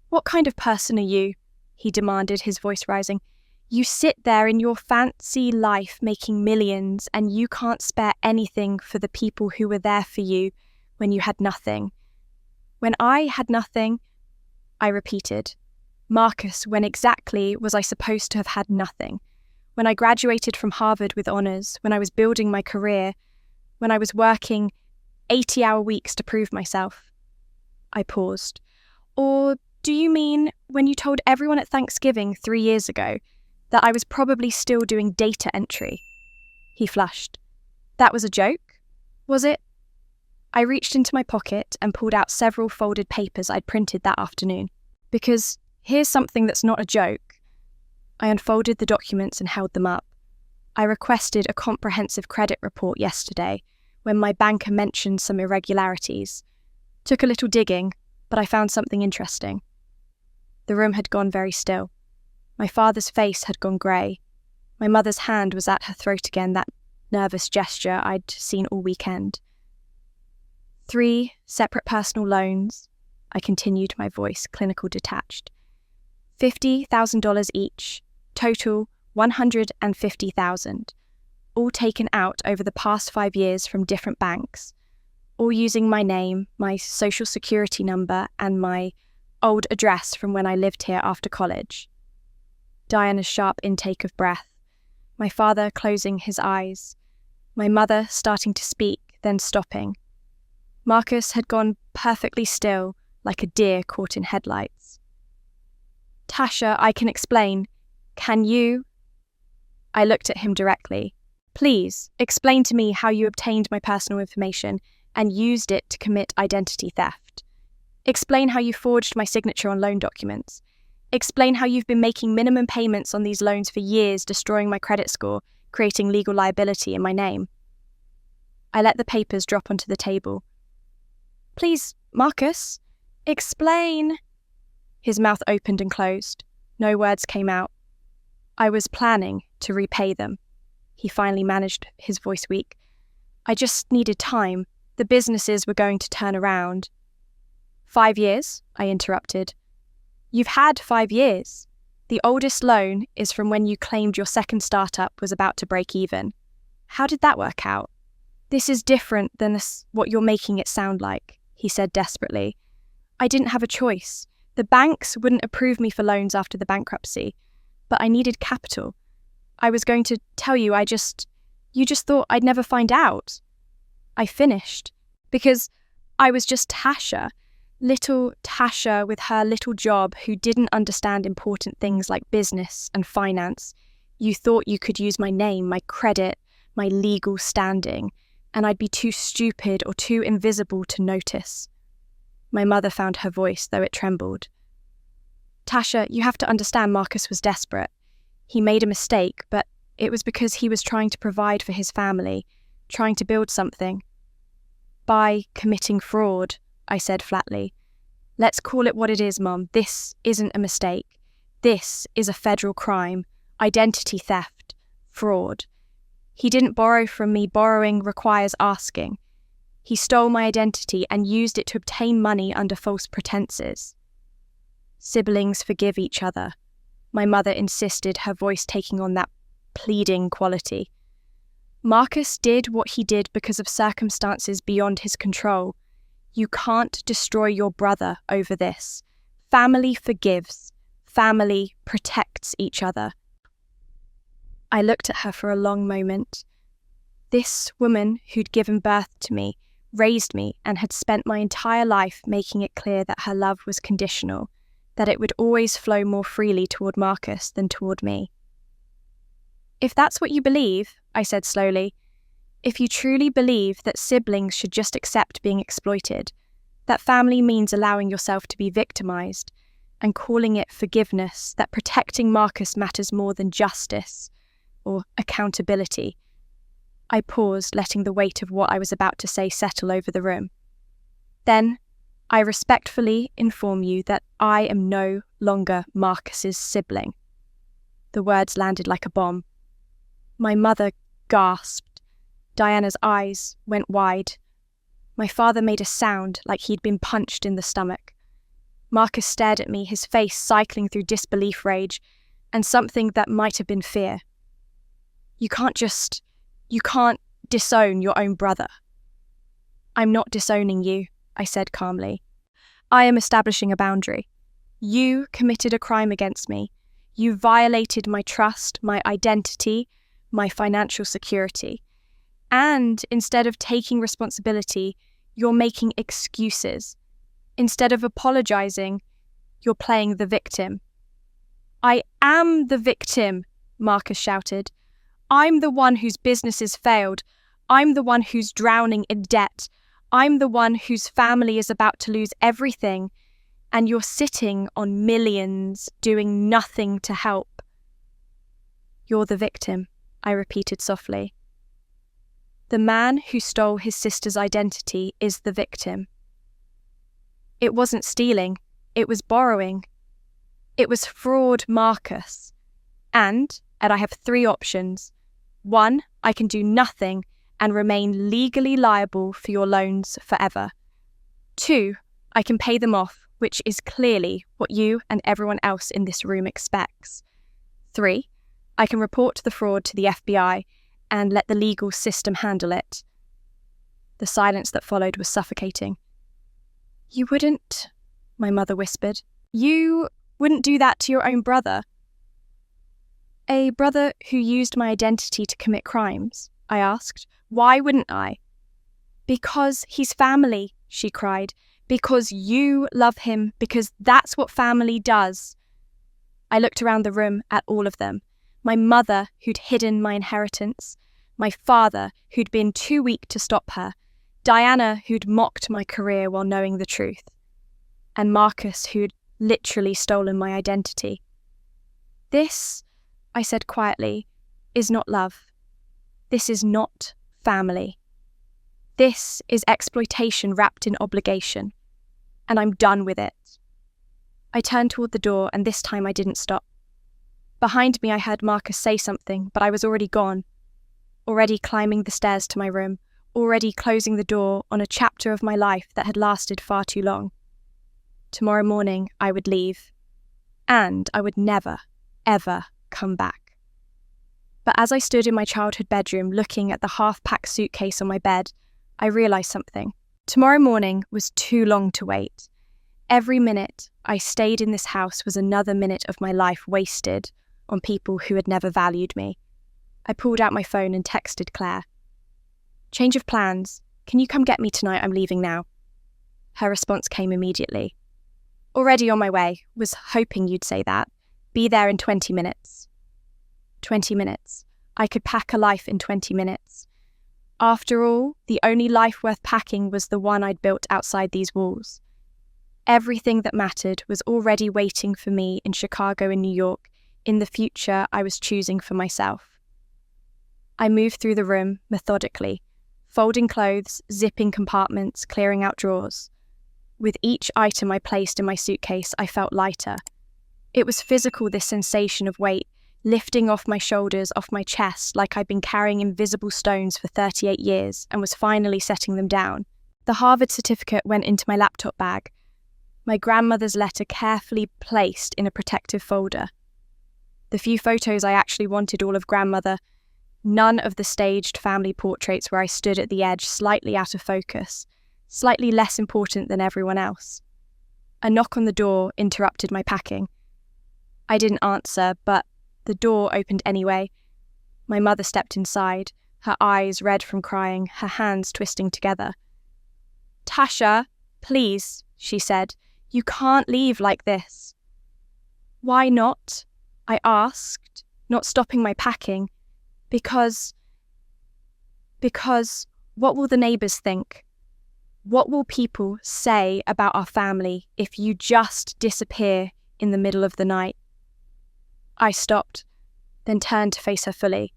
What kind of person are you? He demanded, his voice rising. You sit there in your fancy life making millions, and you can't spare anything for the people who were there for you when you had nothing. When I had nothing, I repeated. Marcus, when exactly was I supposed to have had nothing? When I graduated from Harvard with honours, when I was building my career, when I was working 80-hour weeks to prove myself. I paused. Or do you mean when you told everyone at Thanksgiving 3 years ago that I was probably still doing data entry? He flushed. That was a joke? Was it? I reached into my pocket and pulled out several folded papers I'd printed that afternoon. Because here's something that's not a joke. I unfolded the documents and held them up. I requested a comprehensive credit report yesterday when my banker mentioned some irregularities. Took a little digging, but I found something interesting. The room had gone very still. My father's face had gone grey. My mother's hand was at her throat again, that nervous gesture I'd seen all weekend. 3 separate personal loans, I continued, my voice clinical detached. $50,000 each, total $150,000, all taken out over the past 5 years from different banks, all using my name, my social security number, and my old address from when I lived here after college. Diana's sharp intake of breath, my father closing his eyes, my mother starting to speak, then stopping. Marcus had gone perfectly still, like a deer caught in headlights. Tasha, I can explain. Can you? I looked at him directly. Please, explain to me how you obtained my personal information and used it to commit identity theft. Explain how you forged my signature on loan documents. Explain how you've been making minimum payments on these loans for years, destroying my credit score, creating legal liability in my name. I let the papers drop onto the table. Please, Marcus, explain. His mouth opened and closed. No words came out. I was planning to repay them. He finally managed, his voice weak. I just needed time. The businesses were going to turn around. 5 years, I interrupted. You've had 5 years. The oldest loan is from when you claimed your second startup was about to break even. How did that work out? This is different than what you're making it sound like, he said desperately. I didn't have a choice. The banks wouldn't approve me for loans after the bankruptcy, but I needed capital. I was going to tell you, you just thought I'd never find out. I finished, because I was just Tasha, little Tasha with her little job who didn't understand important things like business and finance. You thought you could use my name, my credit, my legal standing, and I'd be too stupid or too invisible to notice. My mother found her voice, though it trembled. Tasha, you have to understand Marcus was desperate. He made a mistake, but it was because he was trying to provide for his family, trying to build something. By committing fraud, I said flatly. Let's call it what it is, Mum. This isn't a mistake. This is a federal crime. Identity theft. Fraud. He didn't borrow from me. Borrowing requires asking. He stole my identity and used it to obtain money under false pretenses. Siblings forgive each other. My mother insisted, her voice taking on that pleading quality. Marcus did what he did because of circumstances beyond his control. You can't destroy your brother over this. Family forgives. Family protects each other. I looked at her for a long moment. This woman who'd given birth to me, raised me, and had spent my entire life making it clear that her love was conditional, that it would always flow more freely toward Marcus than toward me. If that's what you believe, I said slowly, if you truly believe that siblings should just accept being exploited, that family means allowing yourself to be victimized, and calling it forgiveness, that protecting Marcus matters more than justice or accountability. I paused, letting the weight of what I was about to say settle over the room. Then, I respectfully inform you that I am no longer Marcus's sibling. The words landed like a bomb. My mother gasped. Diana's eyes went wide. My father made a sound like he'd been punched in the stomach. Marcus stared at me, his face cycling through disbelief, rage, and something that might have been fear. You can't disown your own brother. I'm not disowning you, I said calmly. I am establishing a boundary. You committed a crime against me. You violated my trust, my identity, my financial security. And instead of taking responsibility, you're making excuses. Instead of apologizing, you're playing the victim. I am the victim, Marcus shouted. I'm the one whose businesses failed. I'm the one who's drowning in debt. I'm the one whose family is about to lose everything, and you're sitting on millions doing nothing to help. You're the victim, I repeated softly. The man who stole his sister's identity is the victim. It wasn't stealing, it was borrowing. It was fraud, Marcus. And I have 3 options. 1, I can do nothing and remain legally liable for your loans forever. 2, I can pay them off, which is clearly what you and everyone else in this room expects. 3, I can report the fraud to the FBI and let the legal system handle it. The silence that followed was suffocating. You wouldn't, my mother whispered. You wouldn't do that to your own brother. A brother who used my identity to commit crimes, I asked. Why wouldn't I? Because he's family, she cried. Because you love him, because that's what family does. I looked around the room at all of them. My mother, who'd hidden my inheritance. My father, who'd been too weak to stop her. Diana, who'd mocked my career while knowing the truth. And Marcus, who'd literally stolen my identity. This, I said quietly, is not love. This is not family. This is exploitation wrapped in obligation. And I'm done with it. I turned toward the door, and this time I didn't stop. Behind me I heard Marcus say something, but I was already gone. Already climbing the stairs to my room. Already closing the door on a chapter of my life that had lasted far too long. Tomorrow morning I would leave. And I would never, ever come back. But as I stood in my childhood bedroom looking at the half-packed suitcase on my bed, I realised something. Tomorrow morning was too long to wait. Every minute I stayed in this house was another minute of my life wasted on people who had never valued me. I pulled out my phone and texted Claire. Change of plans. Can you come get me tonight? I'm leaving now. Her response came immediately. Already on my way. Was hoping you'd say that. Be there in 20 minutes. 20 minutes. I could pack a life in 20 minutes. After all, the only life worth packing was the one I'd built outside these walls. Everything that mattered was already waiting for me in Chicago and New York, in the future I was choosing for myself. I moved through the room methodically, folding clothes, zipping compartments, clearing out drawers. With each item I placed in my suitcase, I felt lighter. It was physical, this sensation of weight, lifting off my shoulders, off my chest, like I'd been carrying invisible stones for 38 years and was finally setting them down. The Harvard certificate went into my laptop bag, my grandmother's letter carefully placed in a protective folder. The few photos I actually wanted, all of grandmother, none of the staged family portraits where I stood at the edge, slightly out of focus, slightly less important than everyone else. A knock on the door interrupted my packing. I didn't answer, but the door opened anyway. My mother stepped inside, her eyes red from crying, her hands twisting together. "Tasha, please," she said, "you can't leave like this." "Why not?" I asked, not stopping my packing. Because what will the neighbours think? What will people say about our family if you just disappear in the middle of the night? I stopped, then turned to face her fully.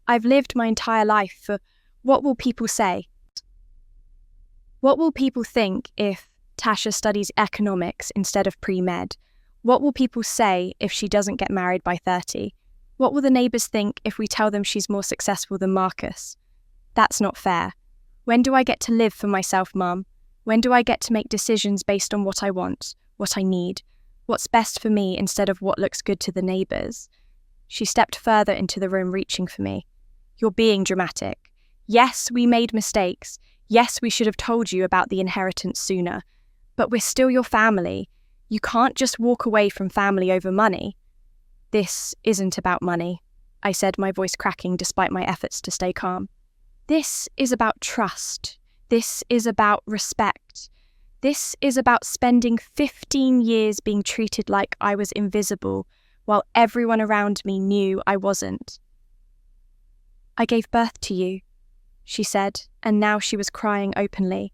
I've lived my entire life for what will people say? What will people think if Tasha studies economics instead of pre-med? What will people say if she doesn't get married by 30? What will the neighbours think if we tell them she's more successful than Marcus? That's not fair. When do I get to live for myself, Mum? When do I get to make decisions based on what I want, what I need, what's best for me instead of what looks good to the neighbours? She stepped further into the room, reaching for me. You're being dramatic. Yes, we made mistakes. Yes, we should have told you about the inheritance sooner. But we're still your family. You can't just walk away from family over money. This isn't about money, I said, my voice cracking despite my efforts to stay calm. This is about trust. This is about respect. This is about spending 15 years being treated like I was invisible while everyone around me knew I wasn't. I gave birth to you, she said, and now she was crying openly.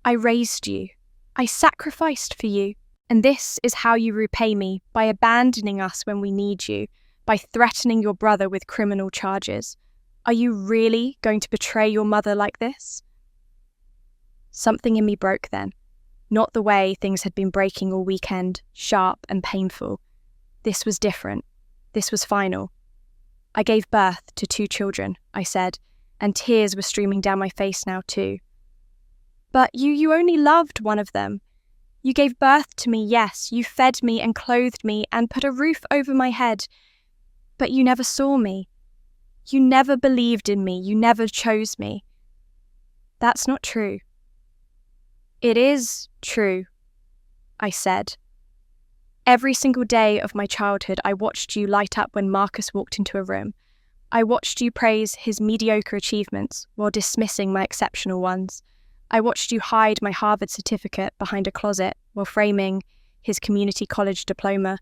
I raised you. I sacrificed for you. And this is how you repay me, by abandoning us when we need you, by threatening your brother with criminal charges. Are you really going to betray your mother like this? Something in me broke then. Not the way things had been breaking all weekend, sharp and painful. This was different. This was final. I gave birth to 2 children, I said, and tears were streaming down my face now too. But you only loved one of them. You gave birth to me, yes, you fed me and clothed me and put a roof over my head, but you never saw me. You never believed in me, you never chose me. That's not true. It is true, I said. Every single day of my childhood, I watched you light up when Marcus walked into a room. I watched you praise his mediocre achievements while dismissing my exceptional ones. I watched you hide my Harvard certificate behind a closet while framing his community college diploma.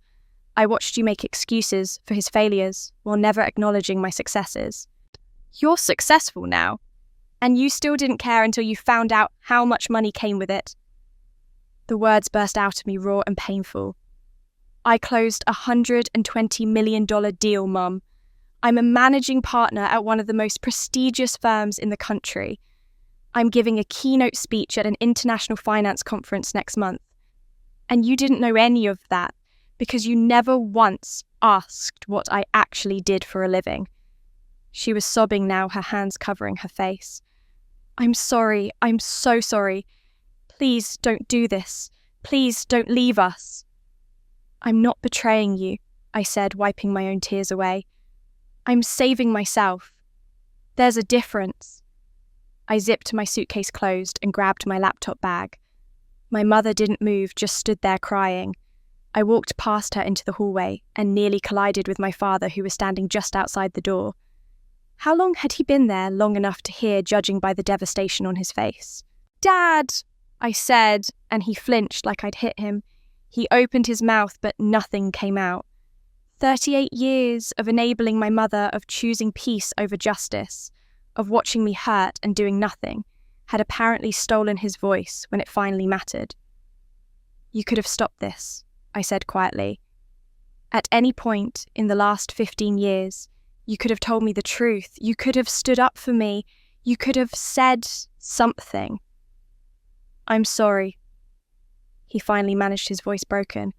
I watched you make excuses for his failures while never acknowledging my successes. You're successful now, and you still didn't care until you found out how much money came with it. The words burst out of me raw and painful. I closed a $120 million deal, Mum. I'm a managing partner at one of the most prestigious firms in the country. I'm giving a keynote speech at an international finance conference next month. And you didn't know any of that because you never once asked what I actually did for a living. She was sobbing now, her hands covering her face. I'm sorry. I'm so sorry. Please don't do this. Please don't leave us. I'm not betraying you, I said, wiping my own tears away. I'm saving myself. There's a difference. I zipped my suitcase closed and grabbed my laptop bag. My mother didn't move, just stood there crying. I walked past her into the hallway and nearly collided with my father, who was standing just outside the door. How long had he been there? Long enough to hear, judging by the devastation on his face. "Dad!" I said, and he flinched like I'd hit him. He opened his mouth, but nothing came out. 38 years of enabling my mother, of choosing peace over justice, of watching me hurt and doing nothing, had apparently stolen his voice when it finally mattered. You could have stopped this, I said quietly. At any point in the last 15 years, you could have told me the truth. You could have stood up for me. You could have said something. I'm sorry. He finally managed his voice broken.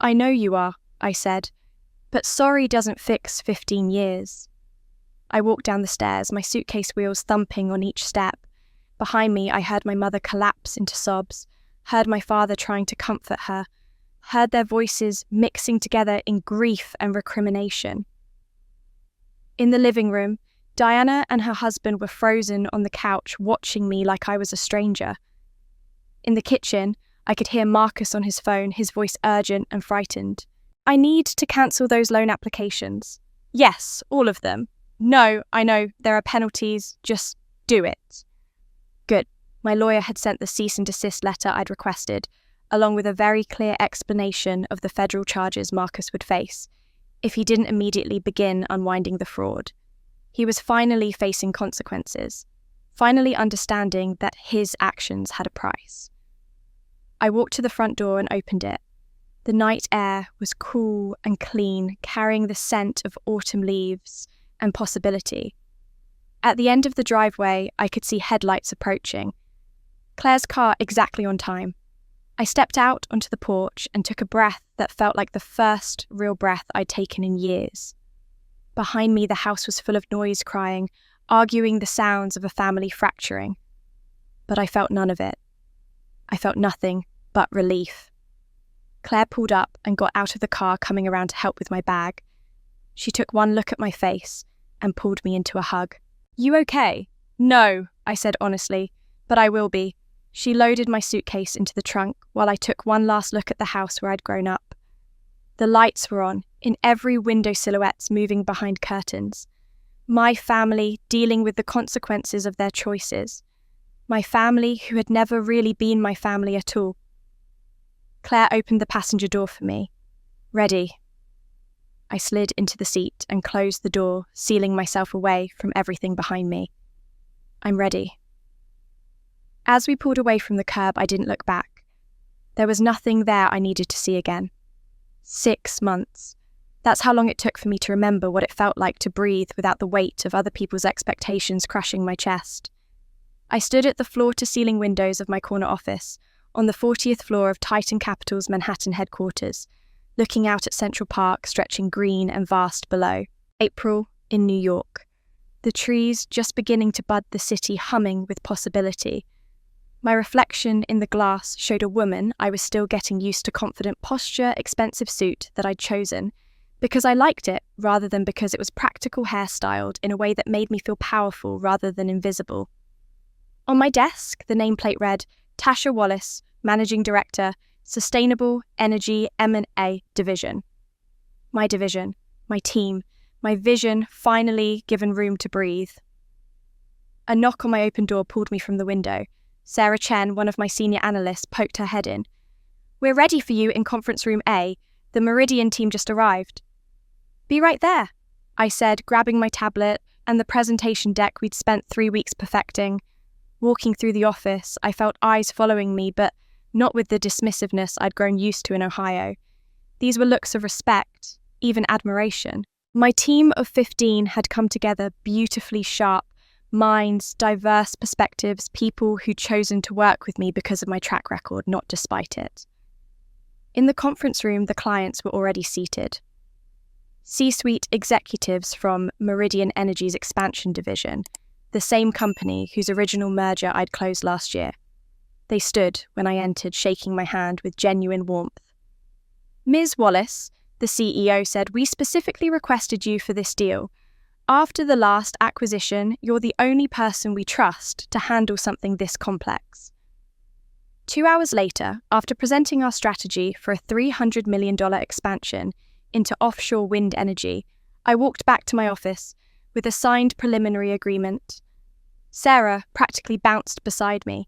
I know you are, I said, but sorry doesn't fix 15 years. I walked down the stairs, my suitcase wheels thumping on each step. Behind me, I heard my mother collapse into sobs, heard my father trying to comfort her, heard their voices mixing together in grief and recrimination. In the living room, Diana and her husband were frozen on the couch, watching me like I was a stranger. In the kitchen, I could hear Marcus on his phone, his voice urgent and frightened. I need to cancel those loan applications. Yes, all of them. No, I know, there are penalties, just do it. Good. My lawyer had sent the cease and desist letter I'd requested, along with a very clear explanation of the federal charges Marcus would face if he didn't immediately begin unwinding the fraud. He was finally facing consequences, finally understanding that his actions had a price. I walked to the front door and opened it. The night air was cool and clean, carrying the scent of autumn leaves and possibility. At the end of the driveway, I could see headlights approaching. Claire's car exactly on time. I stepped out onto the porch and took a breath that felt like the first real breath I'd taken in years. Behind me, the house was full of noise, crying, arguing the sounds of a family fracturing. But I felt none of it. I felt nothing but relief. Claire pulled up and got out of the car, coming around to help with my bag. She took one look at my face and pulled me into a hug. You okay? No, I said honestly, but I will be. She loaded my suitcase into the trunk while I took one last look at the house where I'd grown up. The lights were on, in every window silhouettes moving behind curtains. My family dealing with the consequences of their choices. My family who had never really been my family at all. Claire opened the passenger door for me. Ready. I slid into the seat and closed the door, sealing myself away from everything behind me. I'm ready. As we pulled away from the curb, I didn't look back. There was nothing there I needed to see again. 6 months. That's how long it took for me to remember what it felt like to breathe without the weight of other people's expectations crushing my chest. I stood at the floor-to-ceiling windows of my corner office, on the 40th floor of Titan Capital's Manhattan headquarters, looking out at Central Park stretching green and vast below. April in New York. The trees just beginning to bud, the city humming with possibility. My reflection in the glass showed a woman I was still getting used to confident posture, expensive suit that I'd chosen, because I liked it rather than because it was practical hairstyled in a way that made me feel powerful rather than invisible. On my desk, the nameplate read, Tasha Wallace, Managing Director, Sustainable Energy M&A Division. My division, my team, my vision finally given room to breathe. A knock on my open door pulled me from the window. Sarah Chen, one of my senior analysts, poked her head in. We're ready for you in conference room A. The Meridian team just arrived. Be right there, I said, grabbing my tablet and the presentation deck we'd spent 3 weeks perfecting. Walking through the office, I felt eyes following me, but not with the dismissiveness I'd grown used to in Ohio. These were looks of respect, even admiration. My team of 15 had come together, beautifully sharp minds, diverse perspectives, people who'd chosen to work with me because of my track record, not despite it. In the conference room, the clients were already seated. C-suite executives from Meridian Energy's expansion division, the same company whose original merger I'd closed last year. They stood when I entered, shaking my hand with genuine warmth. Ms. Wallace, the CEO said, we specifically requested you for this deal. After the last acquisition, you're the only person we trust to handle something this complex. 2 hours later, after presenting our strategy for a $300 million expansion into offshore wind energy, I walked back to my office with a signed preliminary agreement. Sarah practically bounced beside me.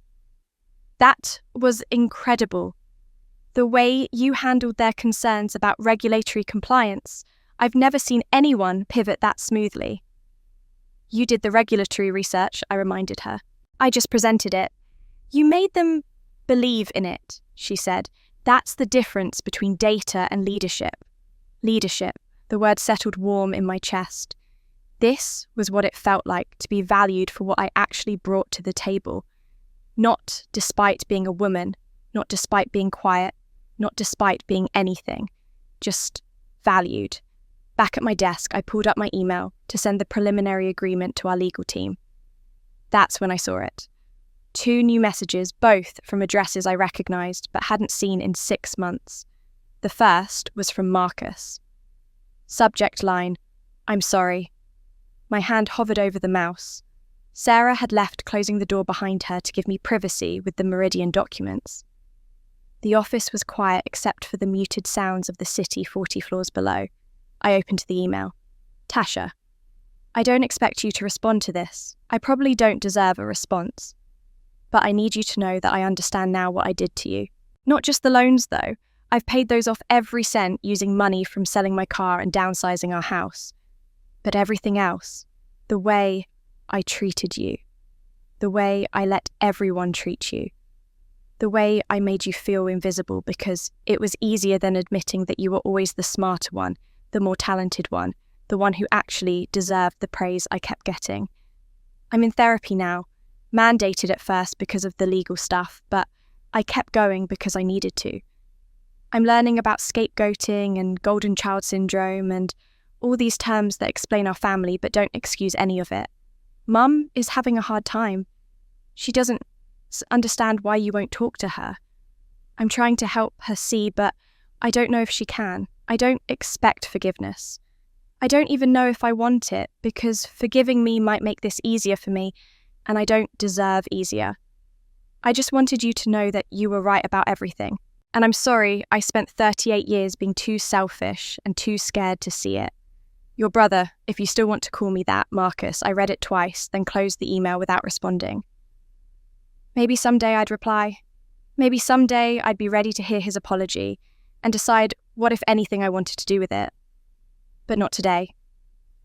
That was incredible. The way you handled their concerns about regulatory compliance, I've never seen anyone pivot that smoothly. You did the regulatory research, I reminded her. I just presented it. You made them believe in it, she said. That's the difference between data and leadership. Leadership, the word settled warm in my chest. This was what it felt like to be valued for what I actually brought to the table. Not despite being a woman, not despite being quiet, not despite being anything, just valued. Back at my desk, I pulled up my email to send the preliminary agreement to our legal team. That's when I saw it. 2 new messages, both from addresses I recognised but hadn't seen in 6 months. The first was from Marcus. Subject line, "I'm sorry." My hand hovered over the mouse. Sarah had left, closing the door behind her to give me privacy with the Meridian documents. The office was quiet except for the muted sounds of the city 40 floors below. I opened the email. Tasha, I don't expect you to respond to this. I probably don't deserve a response. But I need you to know that I understand now what I did to you. Not just the loans, though. I've paid those off every cent using money from selling my car and downsizing our house. But everything else, the way I treated you, the way I let everyone treat you, the way I made you feel invisible because it was easier than admitting that you were always the smarter one, the more talented one, the one who actually deserved the praise I kept getting. I'm in therapy now, mandated at first because of the legal stuff, but I kept going because I needed to. I'm learning about scapegoating and golden child syndrome and all these terms that explain our family but don't excuse any of it. Mum is having a hard time. She doesn't understand why you won't talk to her. I'm trying to help her see, but I don't know if she can. I don't expect forgiveness. I don't even know if I want it, because forgiving me might make this easier for me, and I don't deserve easier. I just wanted you to know that you were right about everything. And I'm sorry I spent 38 years being too selfish and too scared to see it. Your brother, if you still want to call me that, Marcus, I read it twice, then closed the email without responding. Maybe someday I'd reply. Maybe someday I'd be ready to hear his apology and decide what, if anything, I wanted to do with it. But not today.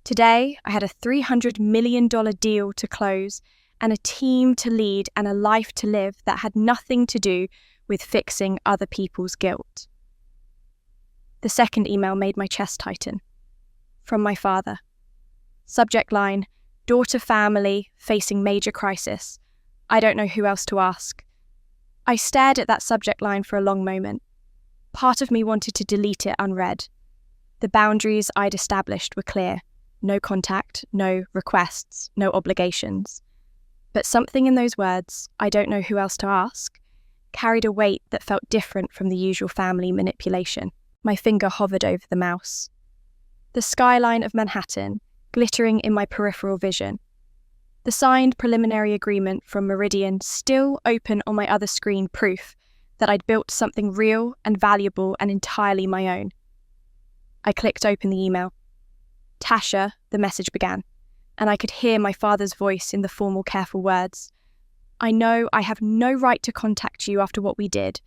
Today, I had a $300 million deal to close and a team to lead and a life to live that had nothing to do with fixing other people's guilt. The second email made my chest tighten. From my father. Subject line, daughter family facing major crisis. I don't know who else to ask. I stared at that subject line for a long moment. Part of me wanted to delete it unread. The boundaries I'd established were clear. No contact, no requests, no obligations. But something in those words, I don't know who else to ask, carried a weight that felt different from the usual family manipulation. My finger hovered over the mouse. The skyline of Manhattan, glittering in my peripheral vision. The signed preliminary agreement from Meridian still open on my other screen, proof that I'd built something real and valuable and entirely my own. I clicked open the email. Tasha, the message began, and I could hear my father's voice in the formal, careful words. I know I have no right to contact you after what we did.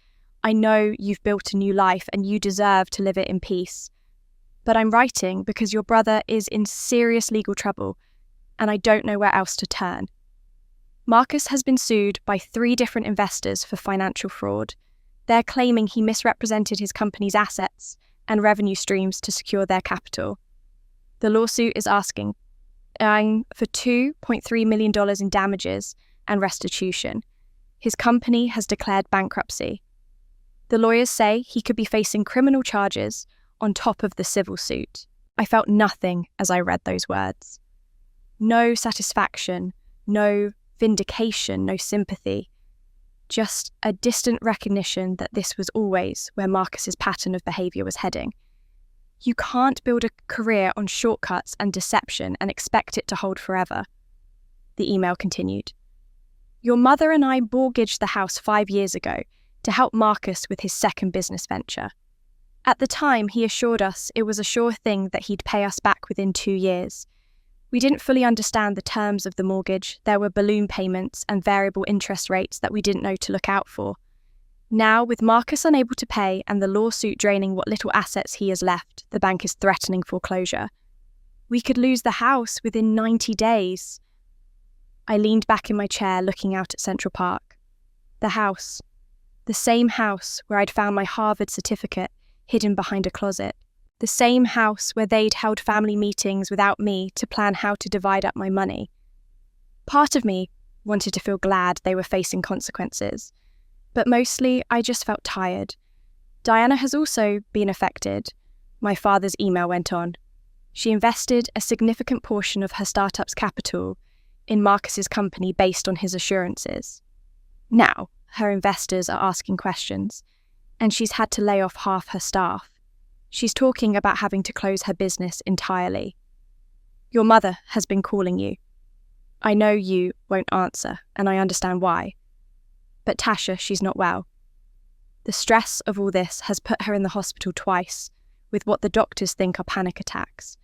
I know you've built a new life and you deserve to live it in peace. But I'm writing because your brother is in serious legal trouble, and I don't know where else to turn. Marcus has been sued by 3 different investors for financial fraud. They're claiming he misrepresented his company's assets and revenue streams to secure their capital. The lawsuit is asking for $2.3 million in damages and restitution. His company has declared bankruptcy. The lawyers say he could be facing criminal charges on top of the civil suit. I felt nothing as I read those words. No satisfaction, no vindication, no sympathy. Just a distant recognition that this was always where Marcus's pattern of behaviour was heading. You can't build a career on shortcuts and deception and expect it to hold forever. The email continued. Your mother and I mortgaged the house 5 years ago to help Marcus with his second business venture. At the time, he assured us it was a sure thing that he'd pay us back within 2 years. We didn't fully understand the terms of the mortgage. There were balloon payments and variable interest rates that we didn't know to look out for. Now, with Marcus unable to pay and the lawsuit draining what little assets he has left, the bank is threatening foreclosure. We could lose the house within 90 days. I leaned back in my chair looking out at Central Park. The house. The same house where I'd found my Harvard certificate hidden behind a closet. The same house where they'd held family meetings without me to plan how to divide up my money. Part of me wanted to feel glad they were facing consequences. But mostly, I just felt tired. Diana has also been affected. My father's email went on. She invested a significant portion of her startup's capital in Marcus's company based on his assurances. Now, her investors are asking questions, and she's had to lay off half her staff. She's talking about having to close her business entirely. Your mother has been calling you. I know you won't answer, and I understand why. But Tasha, she's not well. The stress of all this has put her in the hospital twice, with what the doctors think are panic attacks.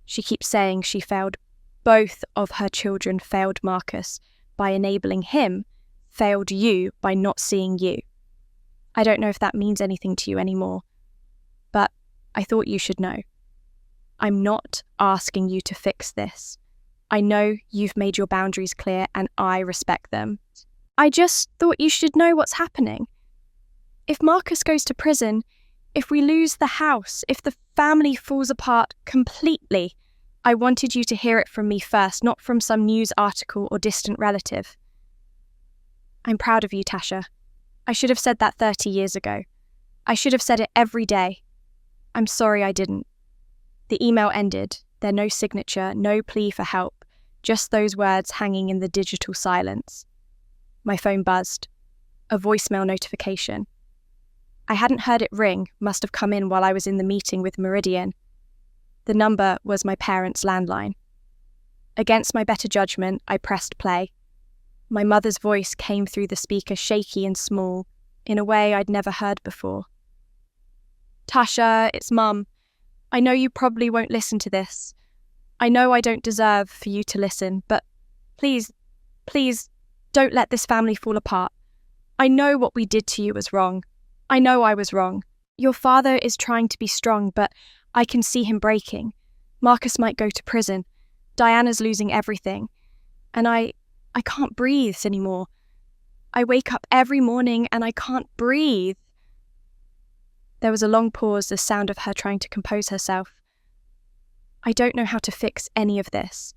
She keeps saying she failed both of her children, failed Marcus by enabling him, failed you by not seeing you. I don't know if that means anything to you anymore, but I thought you should know. I'm not asking you to fix this. I know you've made your boundaries clear and I respect them. I just thought you should know what's happening. If Marcus goes to prison, if we lose the house, if the family falls apart completely, I wanted you to hear it from me first, not from some news article or distant relative. I'm proud of you, Tasha. I should have said that 30 years ago. I should have said it every day. I'm sorry I didn't. The email ended. There no signature, no plea for help, just those words hanging in the digital silence. My phone buzzed. A voicemail notification. I hadn't heard it ring, must have come in while I was in the meeting with Meridian. The number was my parents' landline. Against my better judgment, I pressed play. My mother's voice came through the speaker shaky and small, in a way I'd never heard before. Tasha, it's Mum. I know you probably won't listen to this. I know I don't deserve for you to listen, but please, don't let this family fall apart. I know what we did to you was wrong. I know I was wrong. Your father is trying to be strong, but I can see him breaking. Marcus might go to prison. Diana's losing everything. And I can't breathe anymore. I wake up every morning and I can't breathe. There was a long pause, the sound of her trying to compose herself. I don't know how to fix any of this.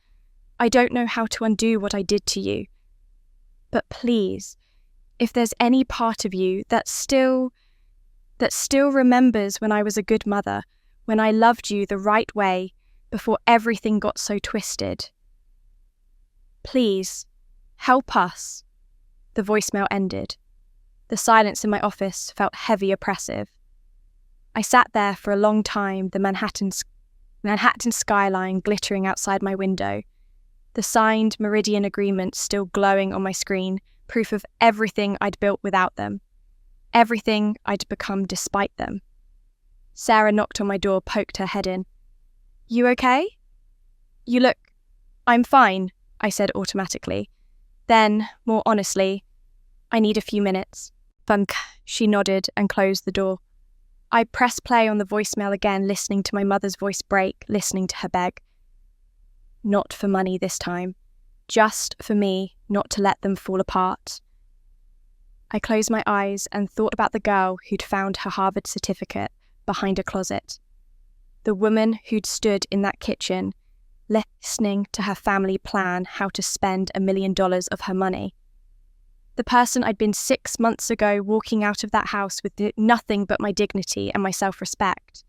I don't know how to undo what I did to you. But please, if there's any part of you that still remembers when I was a good mother, when I loved you the right way before everything got so twisted, please, help us. The voicemail ended. The silence in my office felt heavy, oppressive. I sat there for a long time, the Manhattan skyline glittering outside my window, the signed Meridian agreement still glowing on my screen, proof of everything I'd built without them, everything I'd become despite them. Sarah knocked on my door, poked her head in. You okay? You look... I'm fine, I said automatically. Then, more honestly, I need a few minutes. Funk, she nodded and closed the door. I pressed play on the voicemail again, listening to my mother's voice break, listening to her beg. Not for money this time. Just for me not to let them fall apart. I closed my eyes and thought about the girl who'd found her Harvard certificate behind a closet. The woman who'd stood in that kitchen, listening to her family plan how to spend $1 million of her money. The person I'd been 6 months ago walking out of that house with nothing but my dignity and my self-respect.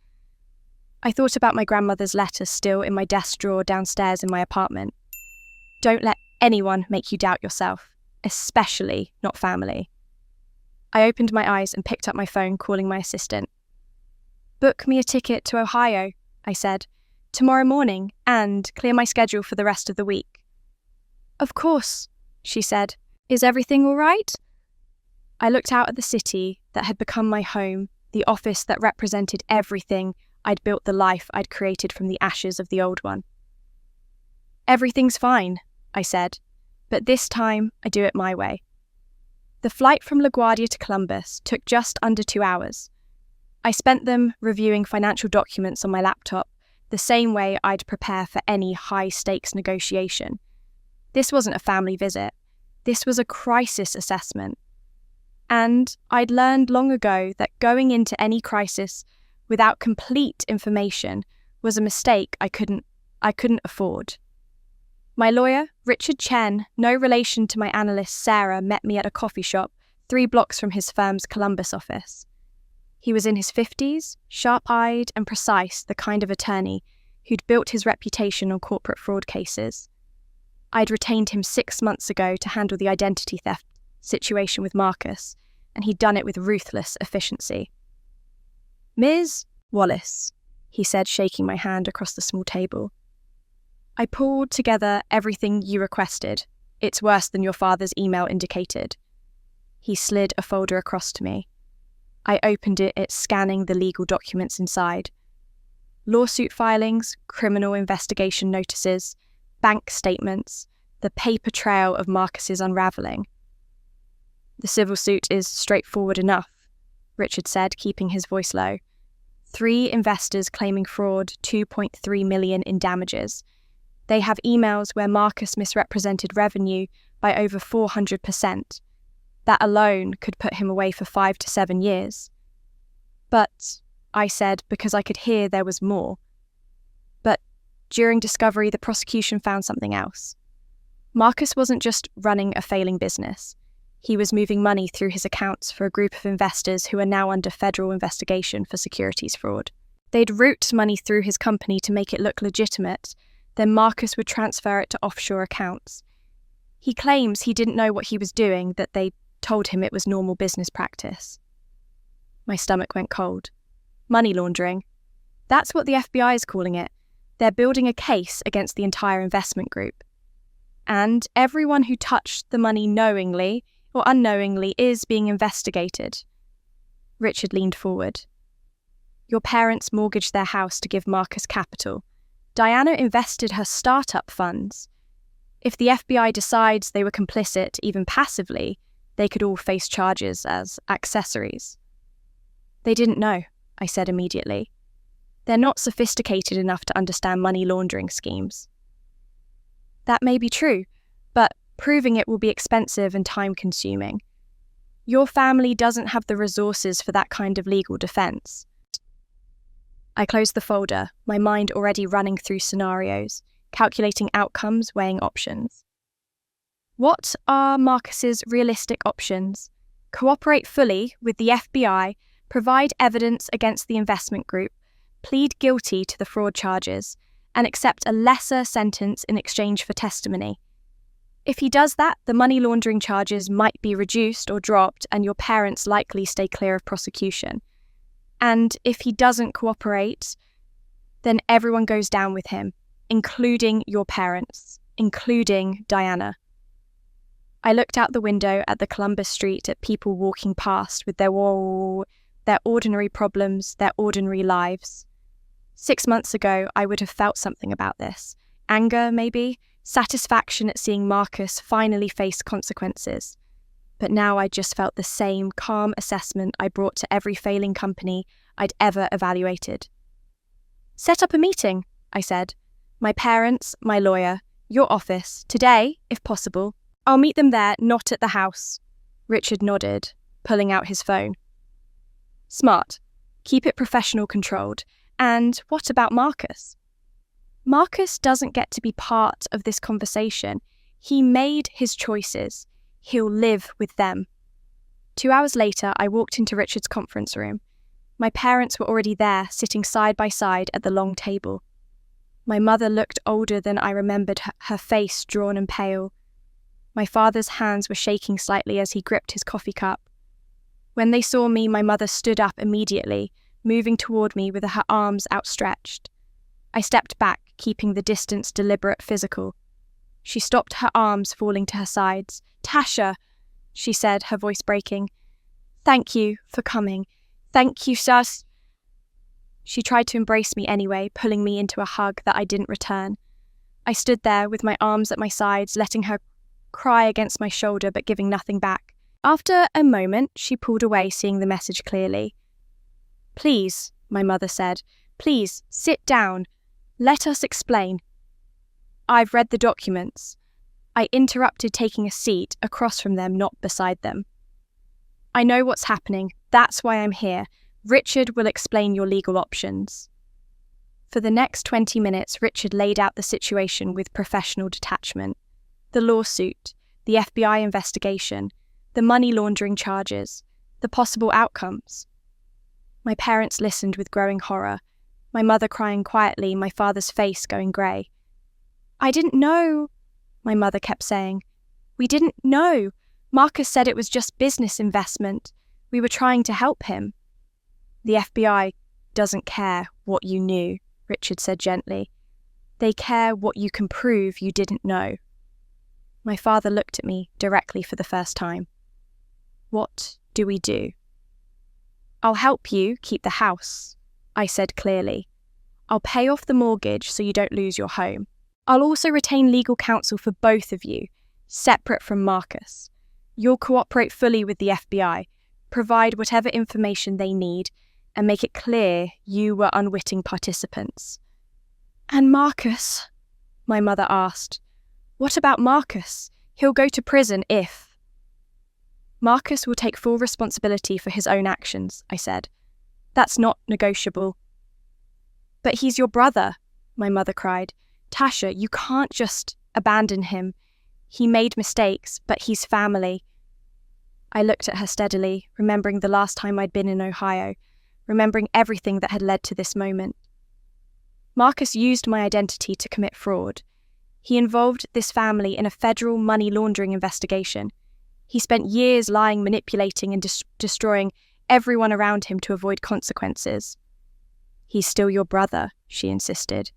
I thought about my grandmother's letter still in my desk drawer downstairs in my apartment. Don't let anyone make you doubt yourself, especially not family. I opened my eyes and picked up my phone, calling my assistant. Book me a ticket to Ohio, I said, tomorrow morning, and clear my schedule for the rest of the week. Of course, she said. Is everything all right? I looked out at the city that had become my home, the office that represented everything I'd built, the life I'd created from the ashes of the old one. Everything's fine, I said, but this time I do it my way. The flight from LaGuardia to Columbus took just under 2 hours. I spent them reviewing financial documents on my laptop, the same way I'd prepare for any high-stakes negotiation. This wasn't a family visit. This was a crisis assessment. And I'd learned long ago that going into any crisis without complete information was a mistake I couldn't afford. My lawyer, Richard Chen, no relation to my analyst Sarah, met me at a coffee shop 3 blocks from his firm's Columbus office. He was in his 50s, sharp-eyed and precise, the kind of attorney who'd built his reputation on corporate fraud cases. I'd retained him 6 months ago to handle the identity theft situation with Marcus, and he'd done it with ruthless efficiency. "Ms. Wallace," he said, shaking my hand across the small table. "I pulled together everything you requested. It's worse than your father's email indicated." He slid a folder across to me. I opened it, scanning the legal documents inside. Lawsuit filings, criminal investigation notices, bank statements, the paper trail of Marcus's unravelling. "The civil suit is straightforward enough," Richard said, keeping his voice low. 3 investors claiming fraud, 2.3 million in damages. They have emails where Marcus misrepresented revenue by over 400%. That alone could put him away for 5 to 7 years. "But," I said, because I could hear there was more. "But during discovery, the prosecution found something else. Marcus wasn't just running a failing business. He was moving money through his accounts for a group of investors who are now under federal investigation for securities fraud. They'd route money through his company to make it look legitimate, then Marcus would transfer it to offshore accounts. He claims he didn't know what he was doing, that they told him it was normal business practice." My stomach went cold. Money laundering. That's what the FBI is calling it. They're building a case against the entire investment group. And everyone who touched the money knowingly or unknowingly is being investigated. Richard leaned forward. "Your parents mortgaged their house to give Marcus capital. Diana invested her startup funds. If the FBI decides they were complicit, even passively, they could all face charges as accessories." "They didn't know," I said immediately. "They're not sophisticated enough to understand money laundering schemes." "That may be true, but proving it will be expensive and time-consuming. Your family doesn't have the resources for that kind of legal defense." I closed the folder, my mind already running through scenarios, calculating outcomes, weighing options. What are Marcus's realistic options? Cooperate fully with the FBI, provide evidence against the investment group, plead guilty to the fraud charges, and accept a lesser sentence in exchange for testimony. If he does that, the money laundering charges might be reduced or dropped, and your parents likely stay clear of prosecution. And if he doesn't cooperate, then everyone goes down with him, including your parents, including Diana. I looked out the window at the Columbus Street, at people walking past with their ordinary problems, their ordinary lives. 6 months ago, I would have felt something about this. Anger, maybe, satisfaction at seeing Marcus finally face consequences. But now I just felt the same calm assessment I brought to every failing company I'd ever evaluated. "Set up a meeting," I said. "My parents, my lawyer, your office, today, if possible. I'll meet them there, not at the house." Richard nodded, pulling out his phone. "Smart. Keep it professional controlled. And what about Marcus?" "Marcus doesn't get to be part of this conversation. He made his choices. He'll live with them." 2 hours later, I walked into Richard's conference room. My parents were already there, sitting side by side at the long table. My mother looked older than I remembered, her face drawn and pale. My father's hands were shaking slightly as he gripped his coffee cup. When they saw me, my mother stood up immediately, moving toward me with her arms outstretched. I stepped back, keeping the distance deliberate, physical. She stopped, her arms falling to her sides. "Tasha," she said, her voice breaking. "Thank you for coming. Thank you, sus." She tried to embrace me anyway, pulling me into a hug that I didn't return. I stood there with my arms at my sides, letting her cry against my shoulder but giving nothing back. After a moment, she pulled away, seeing the message clearly. "Please," my mother said, "please, sit down. Let us explain." "I've read the documents." I interrupted, taking a seat across from them, not beside them. "I know what's happening. That's why I'm here. Richard will explain your legal options." For the next 20 minutes, Richard laid out the situation with professional detachment. The lawsuit, the FBI investigation, the money laundering charges, the possible outcomes. My parents listened with growing horror, my mother crying quietly, my father's face going grey. "I didn't know," my mother kept saying. "We didn't know. Marcus said it was just business investment. We were trying to help him." "The FBI doesn't care what you knew," Richard said gently. "They care what you can prove you didn't know." My father looked at me directly for the first time. "What do we do?" "I'll help you keep the house," I said clearly. "I'll pay off the mortgage so you don't lose your home. I'll also retain legal counsel for both of you, separate from Marcus. You'll cooperate fully with the FBI, provide whatever information they need, and make it clear you were unwitting participants." "And Marcus?" my mother asked. "What about Marcus? He'll go to prison if..." "Marcus will take full responsibility for his own actions," I said. "That's not negotiable." "But he's your brother," my mother cried. "Tasha, you can't just abandon him. He made mistakes, but he's family." I looked at her steadily, remembering the last time I'd been in Ohio, remembering everything that had led to this moment. Marcus used my identity to commit fraud. He involved this family in a federal money laundering investigation. He spent years lying, manipulating, and destroying everyone around him to avoid consequences. "He's still your brother," she insisted.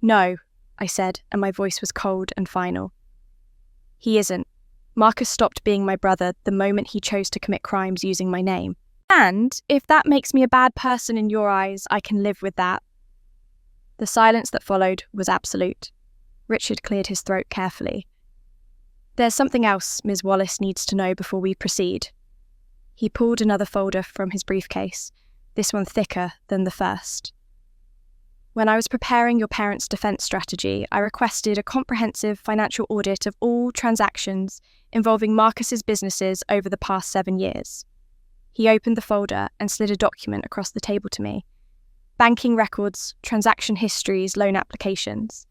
"No," I said, and my voice was cold and final. "He isn't. Marcus stopped being my brother the moment he chose to commit crimes using my name. And if that makes me a bad person in your eyes, I can live with that." The silence that followed was absolute. Richard cleared his throat carefully. "There's something else Ms. Wallace needs to know before we proceed." He pulled another folder from his briefcase, this one thicker than the first. "When I was preparing your parents' defense strategy, I requested a comprehensive financial audit of all transactions involving Marcus's businesses over the past 7 years. He opened the folder and slid a document across the table to me. Banking records, transaction histories, loan applications.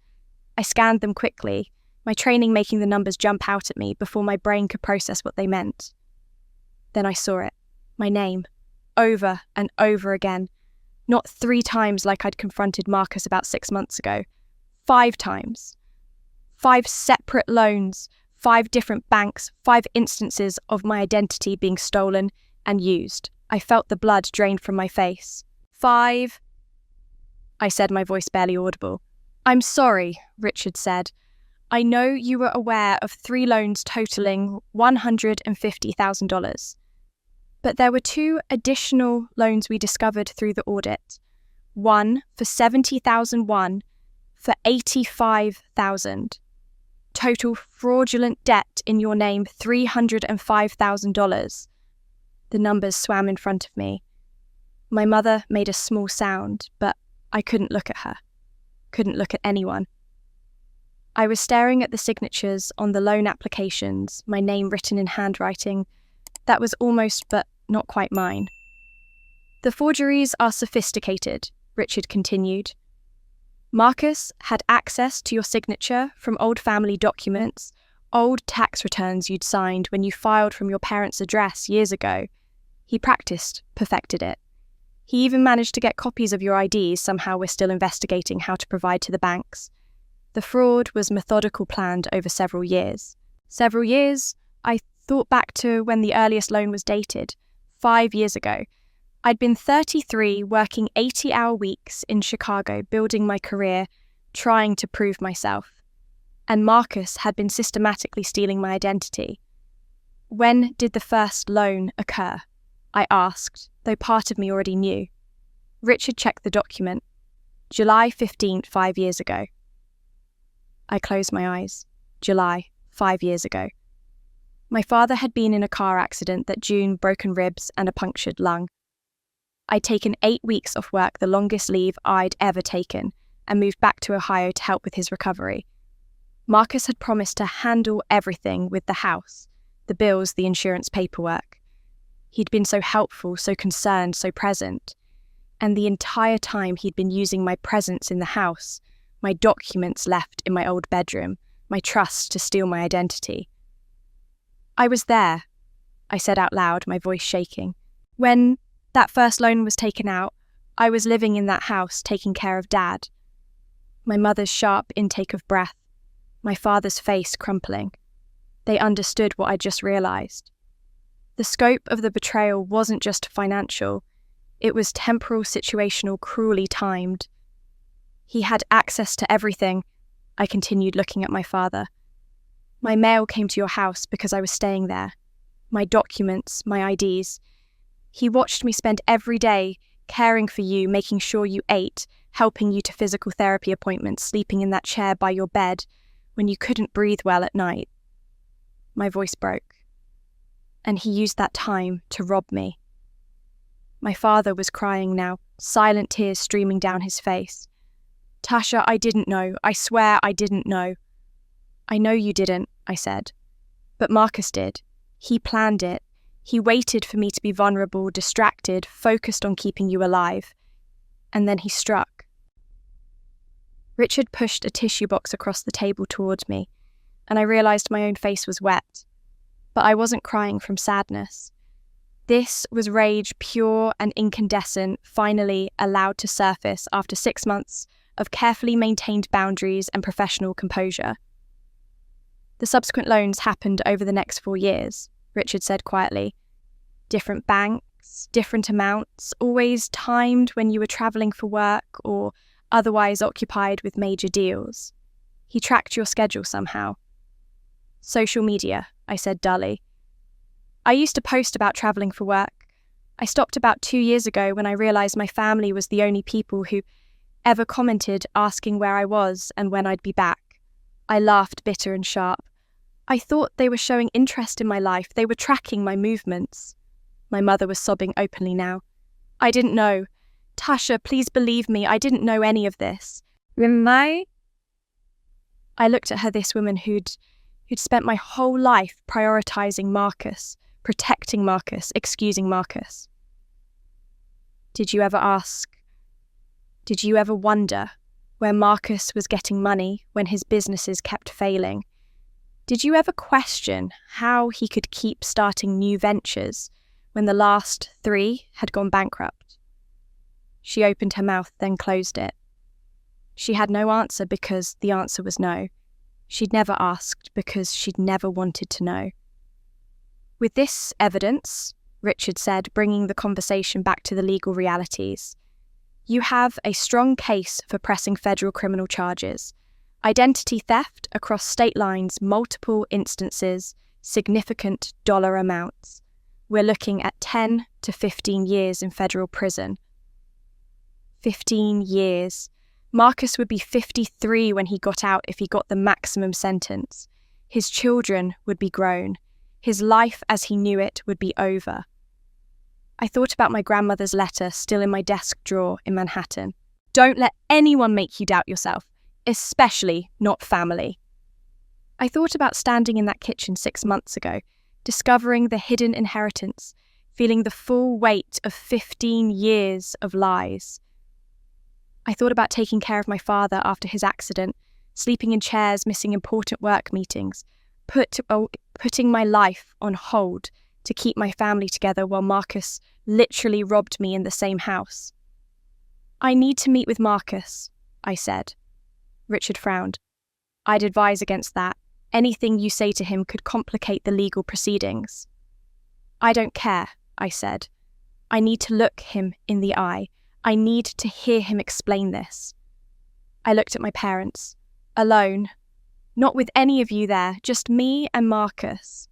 I scanned them quickly, my training making the numbers jump out at me before my brain could process what they meant. Then I saw it, my name, over and over again. Not 3 times like I'd confronted Marcus about 6 months ago. 5 times. 5 separate loans, 5 different banks, 5 instances of my identity being stolen and used. I felt the blood drain from my face. 5, I said, my voice barely audible. "I'm sorry," Richard said. "I know you were aware of 3 loans totaling $150,000. But there were 2 additional loans we discovered through the audit. One for $70,000, one for $85,000. Total fraudulent debt in your name, $305,000. The numbers swam in front of me. My mother made a small sound, but I couldn't look at her. Couldn't look at anyone. I was staring at the signatures on the loan applications, my name written in handwriting that was almost but not quite mine. "The forgeries are sophisticated," Richard continued. "Marcus had access to your signature from old family documents, old tax returns you'd signed when you filed from your parents' address years ago. He practiced, perfected it. He even managed to get copies of your IDs somehow we're still investigating how to provide to the banks. The fraud was methodical, planned over several years. Several years? I thought back to when the earliest loan was dated, 5 years ago. I'd been 33, working 80-hour weeks in Chicago, building my career, trying to prove myself. And Marcus had been systematically stealing my identity. When did the first loan occur? I asked, though part of me already knew. Richard checked the document. July 15th, 5 years ago. I closed my eyes. July, 5 years ago. My father had been in a car accident that June, broken ribs and a punctured lung. I'd taken 8 weeks off work, the longest leave I'd ever taken, and moved back to Ohio to help with his recovery. Marcus had promised to handle everything with the house, the bills, the insurance paperwork. He'd been so helpful, so concerned, so present. And the entire time he'd been using my presence in the house, my documents left in my old bedroom, my trust to steal my identity. I was there, I said out loud, my voice shaking. When that first loan was taken out, I was living in that house taking care of Dad. My mother's sharp intake of breath, my father's face crumpling. They understood what I'd just realised. The scope of the betrayal wasn't just financial, it was temporal, situational, cruelly timed. He had access to everything, I continued, looking at my father. My mail came to your house because I was staying there. My documents, my IDs. He watched me spend every day caring for you, making sure you ate, helping you to physical therapy appointments, sleeping in that chair by your bed when you couldn't breathe well at night. My voice broke. And he used that time to rob me. My father was crying now, silent tears streaming down his face. Tasha, I didn't know. I swear I didn't know. I know you didn't, I said. But Marcus did. He planned it. He waited for me to be vulnerable, distracted, focused on keeping you alive. And then he struck. Richard pushed a tissue box across the table towards me, and I realised my own face was wet. But I wasn't crying from sadness. This was rage, pure and incandescent, finally allowed to surface after 6 months of carefully maintained boundaries and professional composure. The subsequent loans happened over the next 4 years, Richard said quietly. Different banks, different amounts, always timed when you were travelling for work or otherwise occupied with major deals. He tracked your schedule somehow. Social media, I said dully. I used to post about travelling for work. I stopped about 2 years ago when I realised my family was the only people who ever commented asking where I was and when I'd be back. I laughed bitter and sharp. I thought they were showing interest in my life. They were tracking my movements. My mother was sobbing openly now. I didn't know. Tasha, please believe me, I didn't know any of this. I looked at her, this woman who'd spent my whole life prioritising Marcus, protecting Marcus, excusing Marcus. Did you ever wonder where Marcus was getting money when his businesses kept failing? Did you ever question how he could keep starting new ventures when the last 3 had gone bankrupt? She opened her mouth, then closed it. She had no answer because the answer was no. She'd never asked because she'd never wanted to know. With this evidence, Richard said, bringing the conversation back to the legal realities, you have a strong case for pressing federal criminal charges. Identity theft across state lines, multiple instances, significant dollar amounts. We're looking at 10 to 15 years in federal prison. 15 years. Marcus would be 53 when he got out if he got the maximum sentence. His children would be grown. His life as he knew it would be over. I thought about my grandmother's letter still in my desk drawer in Manhattan. Don't let anyone make you doubt yourself, especially not family. I thought about standing in that kitchen 6 months ago, discovering the hidden inheritance, feeling the full weight of 15 years of lies. I thought about taking care of my father after his accident, sleeping in chairs, missing important work meetings, putting my life on hold to keep my family together while Marcus literally robbed me in the same house. I need to meet with Marcus, I said. Richard frowned. I'd advise against that. Anything you say to him could complicate the legal proceedings. I don't care, I said. I need to look him in the eye. I need to hear him explain this. I looked at my parents. Alone. Not with any of you there, just me and Marcus.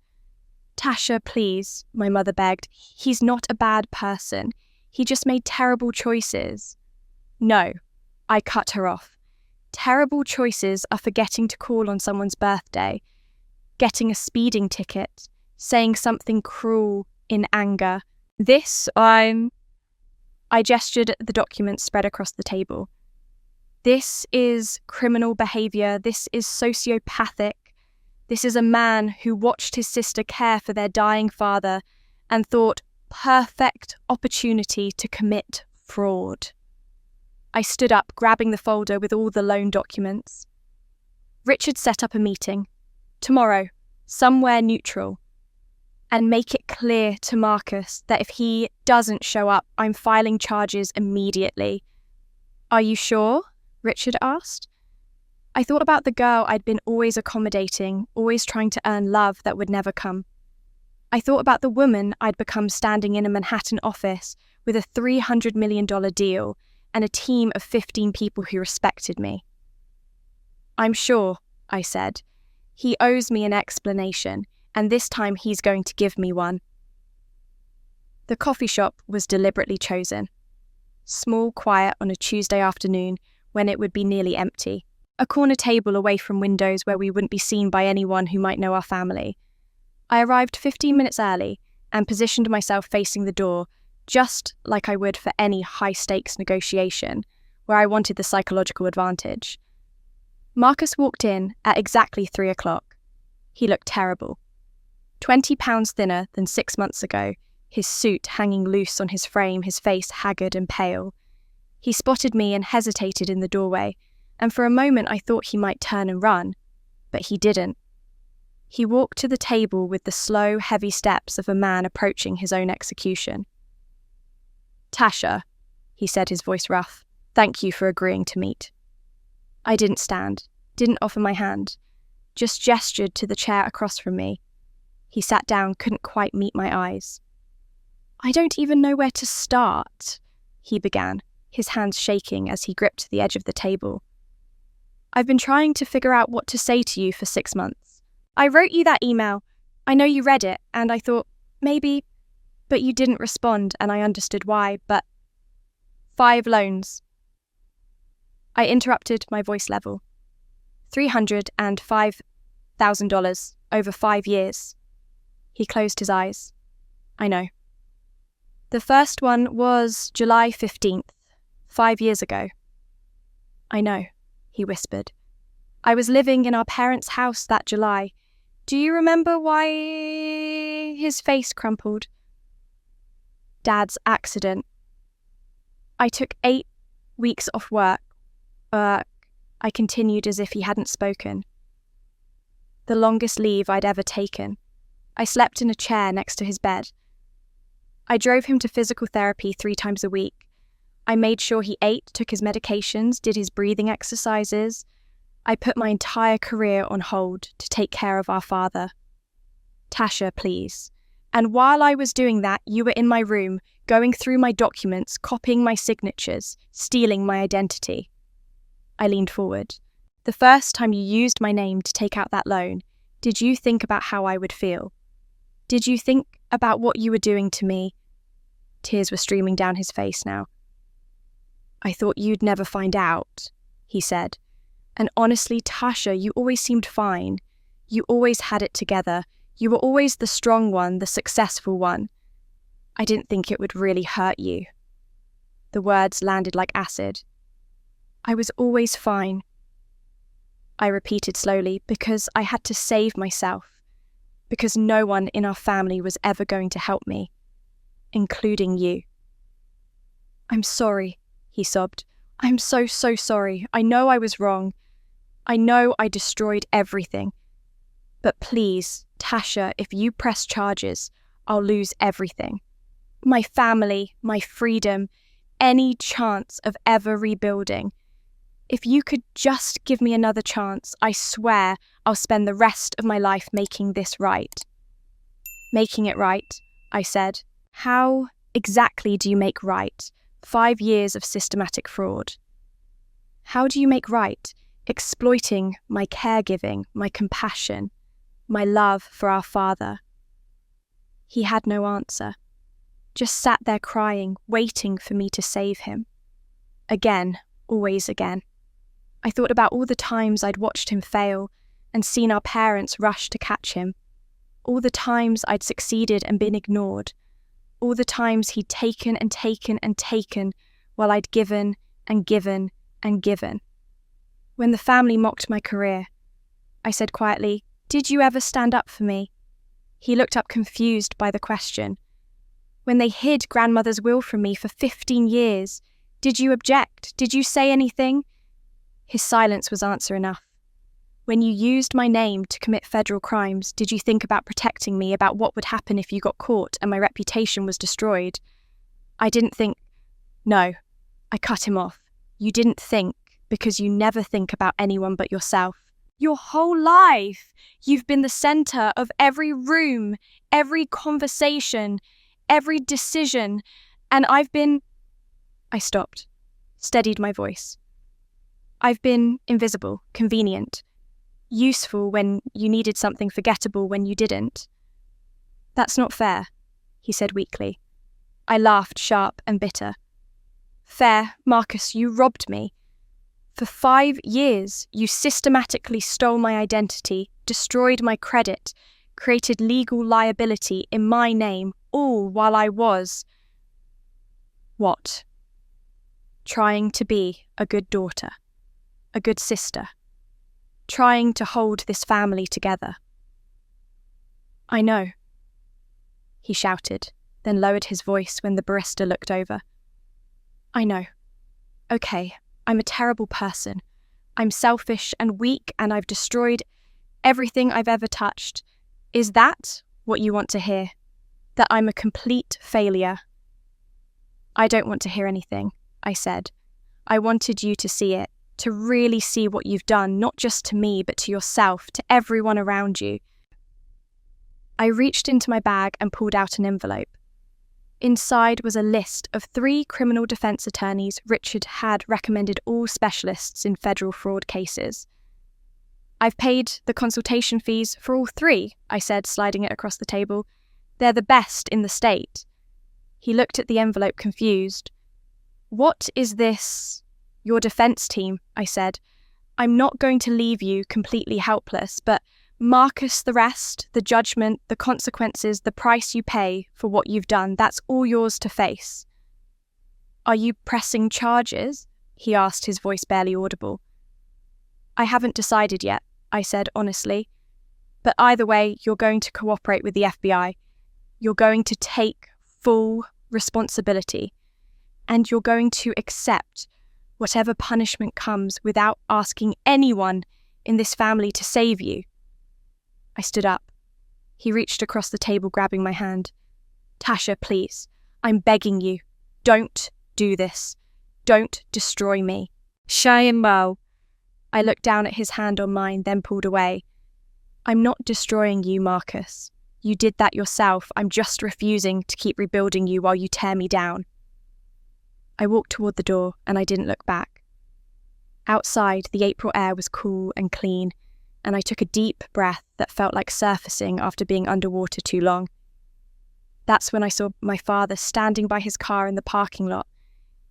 Tasha, please, my mother begged. He's not a bad person. He just made terrible choices. No, I cut her off. Terrible choices are forgetting to call on someone's birthday, getting a speeding ticket, saying something cruel in anger. I gestured at the documents spread across the table. This is criminal behaviour. This is sociopathic. This is a man who watched his sister care for their dying father and thought, perfect opportunity to commit fraud. I stood up, grabbing the folder with all the loan documents. Richard set up a meeting. Tomorrow, somewhere neutral. And make it clear to Marcus that if he doesn't show up, I'm filing charges immediately. Are you sure? Richard asked. I thought about the girl I'd been always accommodating, always trying to earn love that would never come. I thought about the woman I'd become standing in a Manhattan office with a $300 million deal and a team of 15 people who respected me. I'm sure, I said. He owes me an explanation, and this time he's going to give me one. The coffee shop was deliberately chosen. Small, quiet on a Tuesday afternoon when it would be nearly empty. A corner table away from windows where we wouldn't be seen by anyone who might know our family. I arrived 15 minutes early and positioned myself facing the door, just like I would for any high-stakes negotiation, where I wanted the psychological advantage. Marcus walked in at exactly 3 o'clock. He looked terrible. 20 pounds thinner than 6 months ago, his suit hanging loose on his frame, his face haggard and pale. He spotted me and hesitated in the doorway, and for a moment I thought he might turn and run, but he didn't. He walked to the table with the slow, heavy steps of a man approaching his own execution. Tasha, he said, his voice rough, thank you for agreeing to meet. I didn't stand, didn't offer my hand, just gestured to the chair across from me. He sat down, couldn't quite meet my eyes. I don't even know where to start, he began, his hands shaking as he gripped the edge of the table. I've been trying to figure out what to say to you for 6 months. I wrote you that email. I know you read it, and I thought, maybe, but you didn't respond, and I understood why, but 5 loans. I interrupted, my voice level. $305,000 over 5 years. He closed his eyes. I know. The first one was July 15th, 5 years ago. I know, he whispered. I was living in our parents' house that July. Do you remember why? His face crumpled. Dad's accident. I took 8 weeks off work. I continued as if he hadn't spoken. The longest leave I'd ever taken. I slept in a chair next to his bed. I drove him to physical therapy 3 times a week. I made sure he ate, took his medications, did his breathing exercises. I put my entire career on hold to take care of our father. Tasha, please. And while I was doing that, you were in my room, going through my documents, copying my signatures, stealing my identity. I leaned forward. The first time you used my name to take out that loan, did you think about how I would feel? Did you think about what you were doing to me? Tears were streaming down his face now. I thought you'd never find out, he said. And honestly, Tasha, you always seemed fine. You always had it together. You were always the strong one, the successful one. I didn't think it would really hurt you. The words landed like acid. I was always fine. I repeated slowly, because I had to save myself. Because no one in our family was ever going to help me, including you. I'm sorry, he sobbed. I'm so sorry. I know I was wrong. I know I destroyed everything. But please, Tasha, if you press charges, I'll lose everything. My family, my freedom, any chance of ever rebuilding. If you could just give me another chance, I swear I'll spend the rest of my life making this right. Making it right, I said. How exactly do you make right? 5 years of systematic fraud. How do you make right? Exploiting my caregiving, my compassion, my love for our father. He had no answer. Just sat there crying, waiting for me to save him. Again, always again. I thought about all the times I'd watched him fail and seen our parents rush to catch him. All the times I'd succeeded and been ignored. All the times he'd taken and taken and taken while I'd given and given and given. When the family mocked my career, I said quietly, "Did you ever stand up for me?" He looked up confused by the question. When they hid grandmother's will from me for 15 years, did you object? Did you say anything? His silence was answer enough. When you used my name to commit federal crimes, did you think about protecting me, about what would happen if you got caught and my reputation was destroyed? I didn't think. No, I cut him off. You didn't think because you never think about anyone but yourself. Your whole life, you've been the center of every room, every conversation, every decision, and I've been... I stopped, steadied my voice. I've been invisible, convenient, useful when you needed something, forgettable when you didn't. That's not fair, he said weakly. I laughed, sharp and bitter. Fair, Marcus, you robbed me. For 5 years, you systematically stole my identity, destroyed my credit, created legal liability in my name, all while I was... What? Trying to be a good daughter, a good sister, trying to hold this family together. I know, he shouted, then lowered his voice when the barista looked over. I know. Okay, I'm a terrible person. I'm selfish and weak, and I've destroyed everything I've ever touched. Is that what you want to hear? That I'm a complete failure? I don't want to hear anything, I said. I wanted you to see it, to really see what you've done, not just to me, but to yourself, to everyone around you. I reached into my bag and pulled out an envelope. Inside was a list of 3 criminal defense attorneys Richard had recommended, all specialists in federal fraud cases. I've paid the consultation fees for all 3, I said, sliding it across the table. They're the best in the state. He looked at the envelope, confused. What is this? Your defense team, I said. I'm not going to leave you completely helpless, but Marcus, the rest, the judgment, the consequences, the price you pay for what you've done, that's all yours to face. Are you pressing charges? He asked, his voice barely audible. I haven't decided yet, I said honestly. But either way, you're going to cooperate with the FBI. You're going to take full responsibility. And you're going to accept whatever punishment comes without asking anyone in this family to save you. I stood up. He reached across the table, grabbing my hand. Tasha, please, I'm begging you. Don't do this. Don't destroy me. Shayimbo. I looked down at his hand on mine, then pulled away. I'm not destroying you, Marcus. You did that yourself. I'm just refusing to keep rebuilding you while you tear me down. I walked toward the door, and I didn't look back. Outside, the April air was cool and clean, and I took a deep breath that felt like surfacing after being underwater too long. That's when I saw my father standing by his car in the parking lot,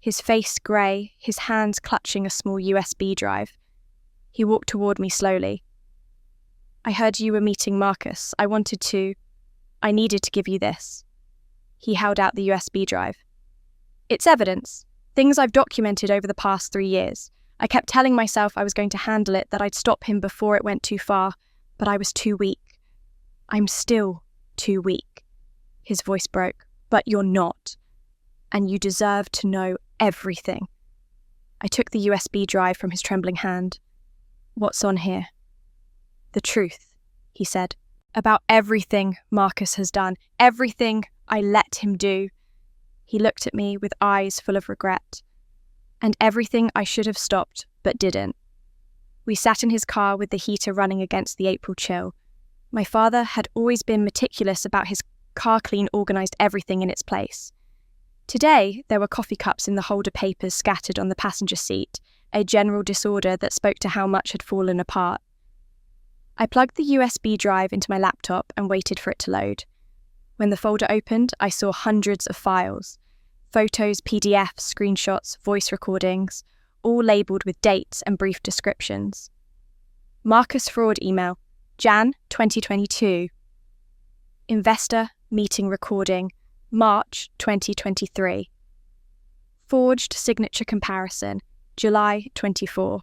his face grey, his hands clutching a small USB drive. He walked toward me slowly. I heard you were meeting Marcus. I needed to give you this. He held out the USB drive. It's evidence, things I've documented over the past 3 years. I kept telling myself I was going to handle it, that I'd stop him before it went too far, but I was too weak. I'm still too weak. His voice broke. But you're not. And you deserve to know everything. I took the USB drive from his trembling hand. What's on here? The truth, he said, about everything Marcus has done, everything I let him do. He looked at me with eyes full of regret. And everything I should have stopped, but didn't. We sat in his car with the heater running against the April chill. My father had always been meticulous about his car, clean, organised everything in its place. Today, there were coffee cups in the holder papers scattered on the passenger seat, a general disorder that spoke to how much had fallen apart. I plugged the USB drive into my laptop and waited for it to load. When the folder opened, I saw hundreds of files. Photos, PDFs, screenshots, voice recordings, all labelled with dates and brief descriptions. Marcus fraud email, Jan 2022. Investor meeting recording, March 2023. Forged signature comparison, July 24.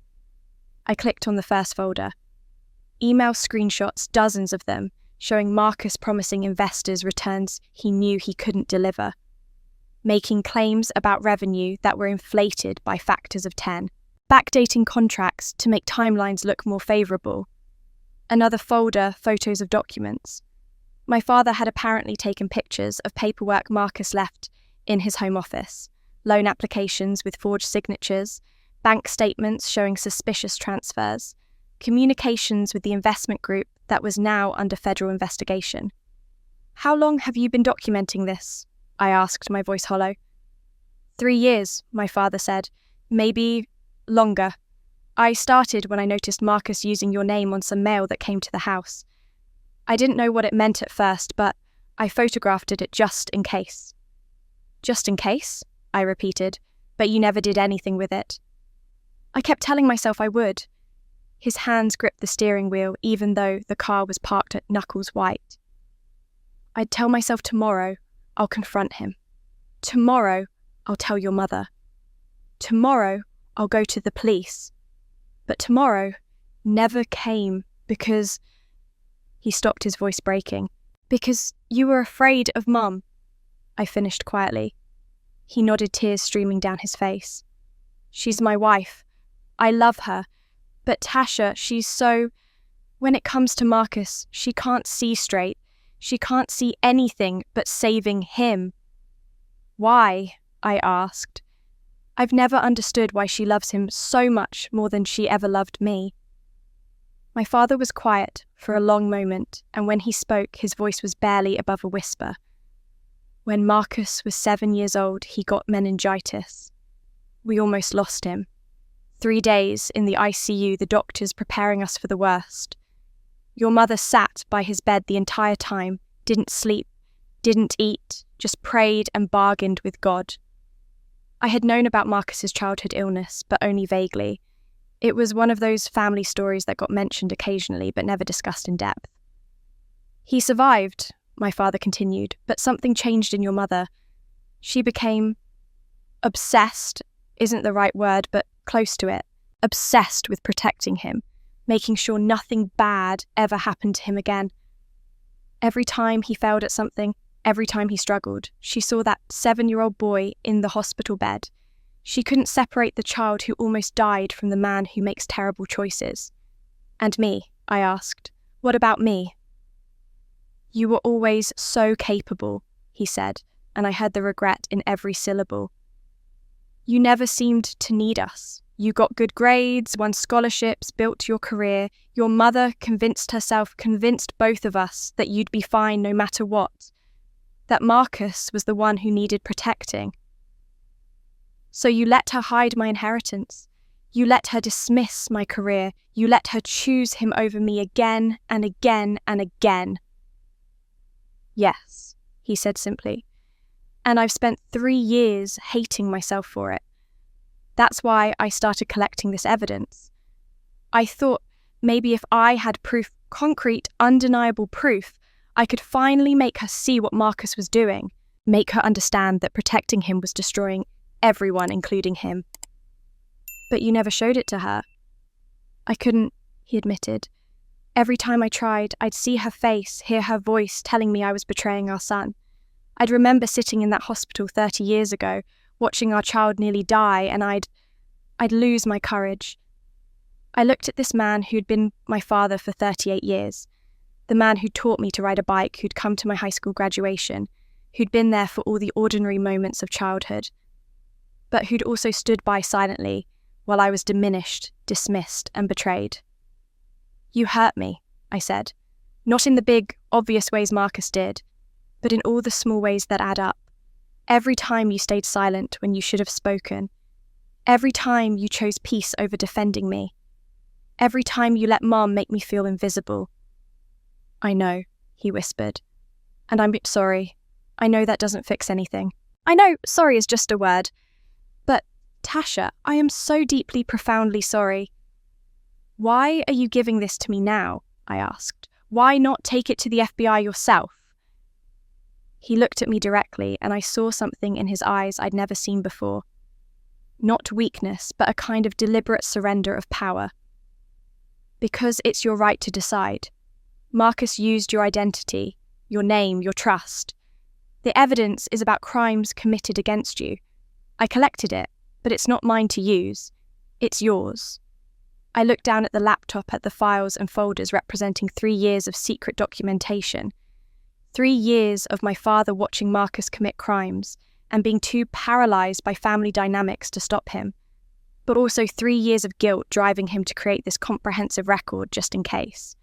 I clicked on the first folder. Email screenshots, dozens of them, showing Marcus promising investors returns he knew he couldn't deliver, making claims about revenue that were inflated by factors of 10, backdating contracts to make timelines look more favourable. Another folder, photos of documents. My father had apparently taken pictures of paperwork Marcus left in his home office, loan applications with forged signatures, bank statements showing suspicious transfers, communications with the investment group that was now under federal investigation. "How long have you been documenting this?" I asked, my voice hollow. 3 years, my father said. "Maybe longer. I started when I noticed Marcus using your name on some mail that came to the house. I didn't know what it meant at first, but I photographed it just in case." "Just in case?" I repeated, "but you never did anything with it." "I kept telling myself I would." His hands gripped the steering wheel even though the car was parked at knuckles white. "I'd tell myself tomorrow I'll confront him. Tomorrow I'll tell your mother. Tomorrow I'll go to the police." But tomorrow never came because... He stopped, his voice breaking. "Because you were afraid of Mum," I finished quietly. He nodded, tears streaming down his face. "She's my wife. I love her. But Tasha, she's so... When it comes to Marcus, she can't see straight. She can't see anything but saving him." "Why?" I asked. I've never understood why she loves him so much more than she ever loved me. My father was quiet for a long moment, and when he spoke, his voice was barely above a whisper. "When Marcus was 7 years old, he got meningitis. We almost lost him. 3 days in the ICU, the doctors preparing us for the worst. Your mother sat by his bed the entire time, didn't sleep, didn't eat, just prayed and bargained with God." I had known about Marcus's childhood illness, but only vaguely. It was one of those family stories that got mentioned occasionally, but never discussed in depth. "He survived," my father continued, "but something changed in your mother. She became obsessed, isn't the right word, but close to it, obsessed with protecting him, making sure nothing bad ever happened to him again. Every time he failed at something, every time he struggled, she saw that 7-year-old boy in the hospital bed. She couldn't separate the child who almost died from the man who makes terrible choices." "And me?" I asked. "What about me?" "You were always so capable," he said, and I heard the regret in every syllable. "You never seemed to need us. You got good grades, won scholarships, built your career. Your mother convinced both of us that you'd be fine no matter what. That Marcus was the one who needed protecting. So you let her hide my inheritance. You let her dismiss my career. You let her choose him over me again and again and again." "Yes," he said simply. "And I've spent 3 years hating myself for it. That's why I started collecting this evidence. I thought maybe if I had proof, concrete, undeniable proof, I could finally make her see what Marcus was doing, make her understand that protecting him was destroying everyone, including him. But you never showed it to her." "I couldn't," he admitted. "Every time I tried, I'd see her face, hear her voice telling me I was betraying our son. I'd remember sitting in that hospital 30 years ago, watching our child nearly die, and I'd lose my courage. I looked at this man who'd been my father for 38 years, the man who taught me to ride a bike, who'd come to my high school graduation, who'd been there for all the ordinary moments of childhood, but who'd also stood by silently while I was diminished, dismissed, and betrayed. "You hurt me," I said, "not in the big, obvious ways Marcus did, but in all the small ways that add up. Every time you stayed silent when you should have spoken. Every time you chose peace over defending me. Every time you let Mom make me feel invisible." "I know," he whispered. "And I'm sorry. I know that doesn't fix anything. I know sorry is just a word. But, Tasha, I am so deeply, profoundly sorry." "Why are you giving this to me now?" I asked. "Why not take it to the FBI yourself?" He looked at me directly, and I saw something in his eyes I'd never seen before. Not weakness, but a kind of deliberate surrender of power. "Because it's your right to decide. Marcus used your identity, your name, your trust. The evidence is about crimes committed against you. I collected it, but it's not mine to use. It's yours. I looked down at the laptop at the files and folders representing 3 years of secret documentation. 3 years of my father watching Marcus commit crimes and being too paralyzed by family dynamics to stop him. But also 3 years of guilt driving him to create this comprehensive record just in case.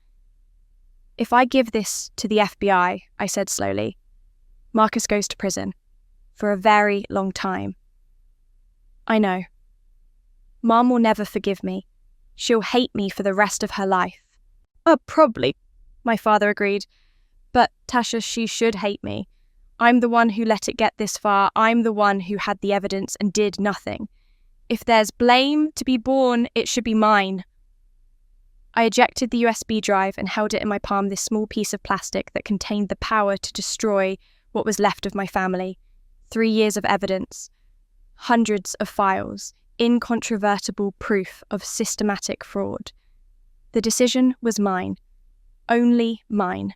If I give this to the FBI, I said slowly, Marcus goes to prison. For a very long time. I know. Mom will never forgive me. She'll hate me for the rest of her life. Probably, my father agreed. But, Tasha, she should hate me. I'm the one who let it get this far. I'm the one who had the evidence and did nothing. If there's blame to be borne, it should be mine. I ejected the USB drive and held it in my palm, this small piece of plastic that contained the power to destroy what was left of my family. 3 years of evidence, hundreds of files, incontrovertible proof of systematic fraud. The decision was mine, only mine,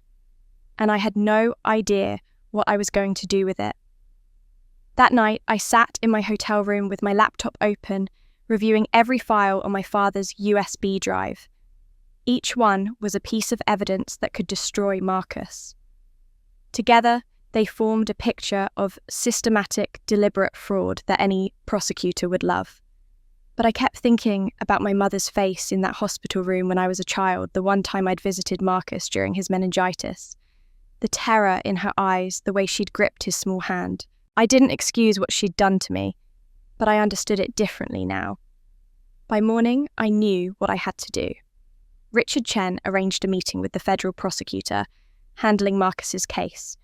and I had no idea what I was going to do with it. That night, I sat in my hotel room with my laptop open, reviewing every file on my father's USB drive. Each one was a piece of evidence that could destroy Marcus. Together, they formed a picture of systematic, deliberate fraud that any prosecutor would love. But I kept thinking about my mother's face in that hospital room when I was a child, the one time I'd visited Marcus during his meningitis. The terror in her eyes, the way she'd gripped his small hand. I didn't excuse what she'd done to me, but I understood it differently now. By morning, I knew what I had to do. Richard Chen arranged a meeting with the federal prosecutor, handling Marcus's case.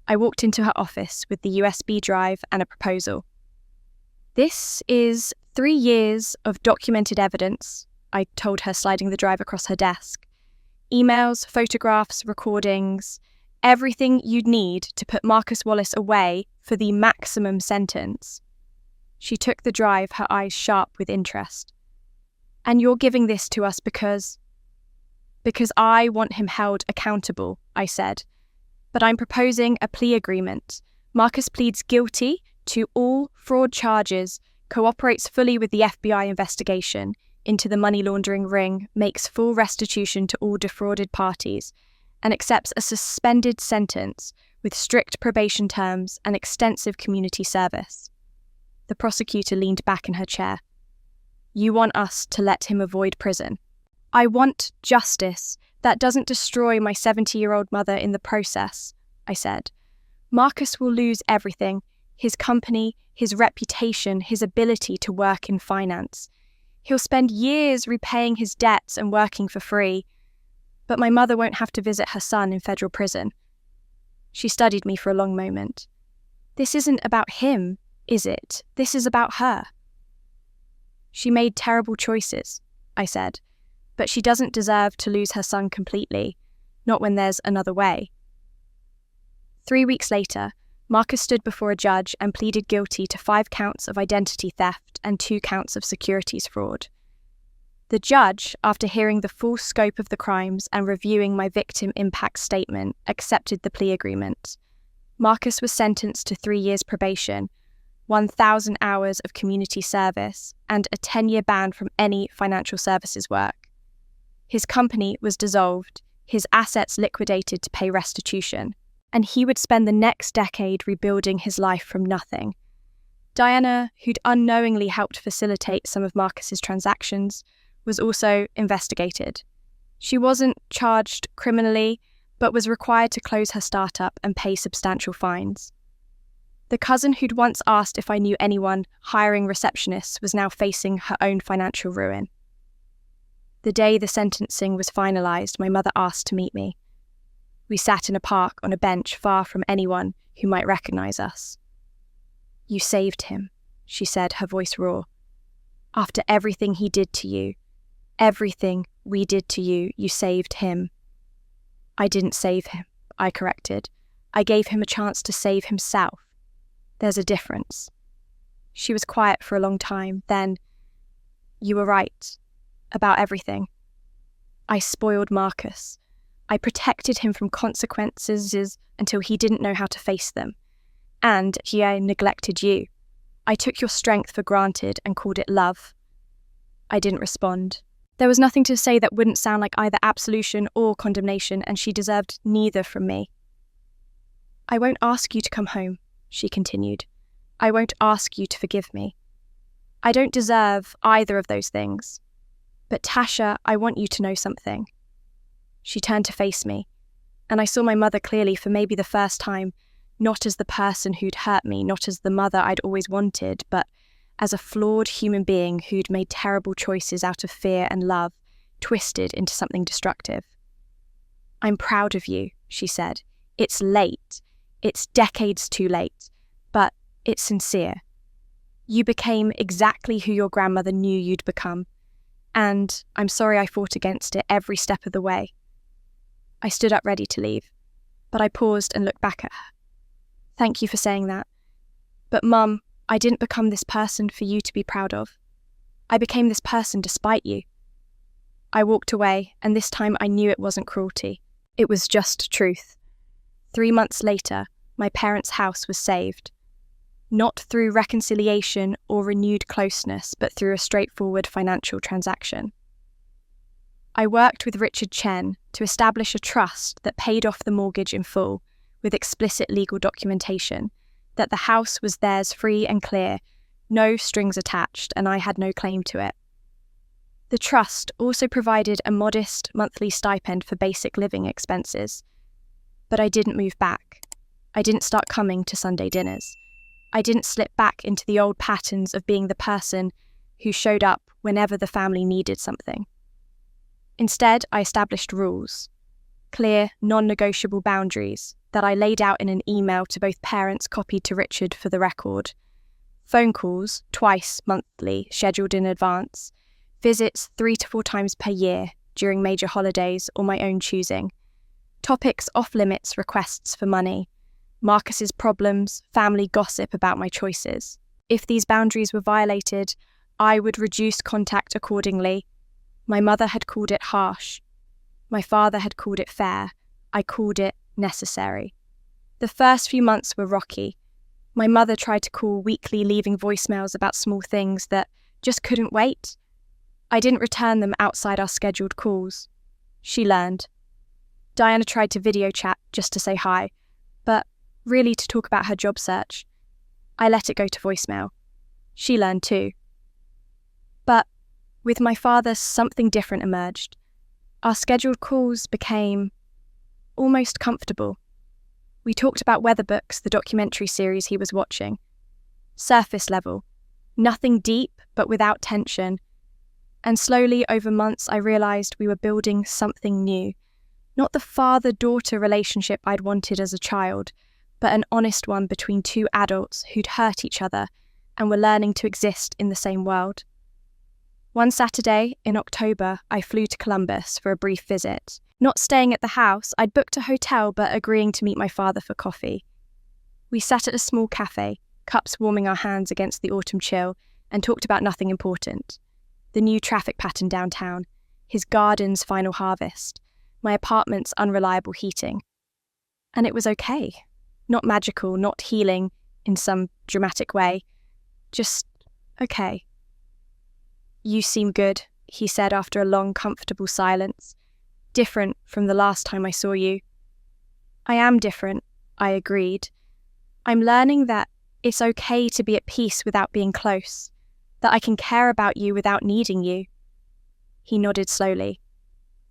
I walked into her office with the USB drive and a proposal. This is 3 years of documented evidence, I told her, sliding the drive across her desk. Emails, photographs, recordings, everything you'd need to put Marcus Wallace away for the maximum sentence. She took the drive, her eyes sharp with interest. And you're giving this to us because I want him held accountable, I said. But I'm proposing a plea agreement. Marcus pleads guilty to all fraud charges, cooperates fully with the FBI investigation into the money laundering ring, makes full restitution to all defrauded parties, and accepts a suspended sentence with strict probation terms and extensive community service. The prosecutor leaned back in her chair. You want us to let him avoid prison? I want justice that doesn't destroy my 70-year-old mother in the process, I said. Marcus will lose everything, his company, his reputation, his ability to work in finance. He'll spend years repaying his debts and working for free. But my mother won't have to visit her son in federal prison. She studied me for a long moment. This isn't about him, is it? This is about her. She made terrible choices, I said, but she doesn't deserve to lose her son completely, not when there's another way. 3 weeks later, Marcus stood before a judge and pleaded guilty to 5 counts of identity theft and 2 counts of securities fraud. The judge, after hearing the full scope of the crimes and reviewing my victim impact statement, accepted the plea agreement. Marcus was sentenced to 3 years probation, 1,000 hours of community service, and a 10-year ban from any financial services work. His company was dissolved, his assets liquidated to pay restitution, and he would spend the next decade rebuilding his life from nothing. Diana, who'd unknowingly helped facilitate some of Marcus's transactions, was also investigated. She wasn't charged criminally, but was required to close her startup and pay substantial fines. The cousin who'd once asked if I knew anyone hiring receptionists was now facing her own financial ruin. The day the sentencing was finalised, my mother asked to meet me. We sat in a park on a bench far from anyone who might recognise us. You saved him, she said, her voice raw. After everything he did to you, everything we did to you, you saved him. I didn't save him, I corrected. I gave him a chance to save himself. There's a difference. She was quiet for a long time. Then, you were right. About everything. I spoiled Marcus. I protected him from consequences until he didn't know how to face them. And I neglected you. I took your strength for granted and called it love. I didn't respond. There was nothing to say that wouldn't sound like either absolution or condemnation, and she deserved neither from me. I won't ask you to come home, she continued. I won't ask you to forgive me. I don't deserve either of those things. But Tasha, I want you to know something. She turned to face me, and I saw my mother clearly for maybe the first time, not as the person who'd hurt me, not as the mother I'd always wanted, but as a flawed human being who'd made terrible choices out of fear and love, twisted into something destructive. I'm proud of you, she said. It's late. It's decades too late, but it's sincere. You became exactly who your grandmother knew you'd become, and I'm sorry I fought against it every step of the way. I stood up ready to leave, but I paused and looked back at her. Thank you for saying that. But Mum, I didn't become this person for you to be proud of. I became this person despite you. I walked away, and this time I knew it wasn't cruelty. It was just truth. 3 months later, my parents' house was saved. Not through reconciliation or renewed closeness, but through a straightforward financial transaction. I worked with Richard Chen to establish a trust that paid off the mortgage in full, with explicit legal documentation, that the house was theirs free and clear, no strings attached, and I had no claim to it. The trust also provided a modest monthly stipend for basic living expenses. But I didn't move back. I didn't start coming to Sunday dinners. I didn't slip back into the old patterns of being the person who showed up whenever the family needed something. Instead, I established rules, clear, non-negotiable boundaries that I laid out in an email to both parents copied to Richard for the record. Phone calls, twice monthly, scheduled in advance. Visits 3 to 4 times per year during major holidays or my own choosing. Topics off-limits requests for money. Marcus's problems, family gossip about my choices. If these boundaries were violated, I would reduce contact accordingly. My mother had called it harsh. My father had called it fair. I called it necessary. The first few months were rocky. My mother tried to call weekly, leaving voicemails about small things that just couldn't wait. I didn't return them outside our scheduled calls. She learned. Diana tried to video chat just to say hi, but really to talk about her job search. I let it go to voicemail. She learned too. But with my father, something different emerged. Our scheduled calls became almost comfortable. We talked about Weather Books, the documentary series he was watching. Surface level. Nothing deep, but without tension. And slowly, over months, I realised we were building something new. Not the father-daughter relationship I'd wanted as a child, but an honest one between two adults who'd hurt each other and were learning to exist in the same world. One Saturday, in October, I flew to Columbus for a brief visit. Not staying at the house, I'd booked a hotel but agreeing to meet my father for coffee. We sat at a small cafe, cups warming our hands against the autumn chill, and talked about nothing important. The new traffic pattern downtown, his garden's final harvest, my apartment's unreliable heating. And it was okay. Not magical, not healing in some dramatic way. Just okay. You seem good, he said after a long, comfortable silence. Different from the last time I saw you. I am different, I agreed. I'm learning that it's okay to be at peace without being close, that I can care about you without needing you. He nodded slowly.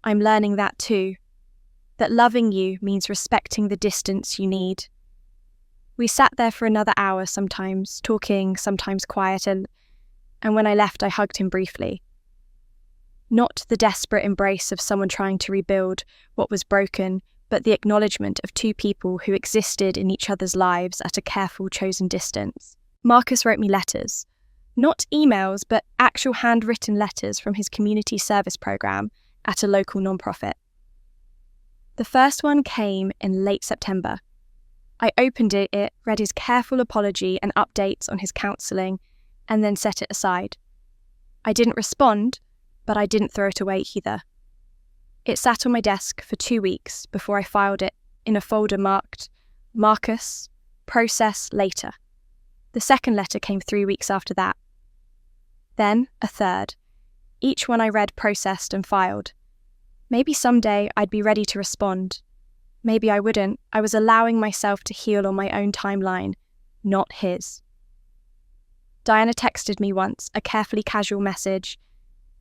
I'm learning that too, that loving you means respecting the distance you need. We sat there for another hour sometimes, talking, sometimes quiet, and when I left I hugged him briefly. Not the desperate embrace of someone trying to rebuild what was broken, but the acknowledgement of two people who existed in each other's lives at a careful chosen distance. Marcus wrote me letters. Not emails, but actual handwritten letters from his community service program at a local nonprofit. The first one came in late September. I opened it, read his careful apology and updates on his counselling, and then set it aside. I didn't respond, but I didn't throw it away either. It sat on my desk for 2 weeks before I filed it in a folder marked Marcus, process later. The second letter came 3 weeks after that. Then a third. Each one I read, processed and filed. Maybe someday I'd be ready to respond. Maybe I wouldn't. I was allowing myself to heal on my own timeline, not his. Diana texted me once, a carefully casual message.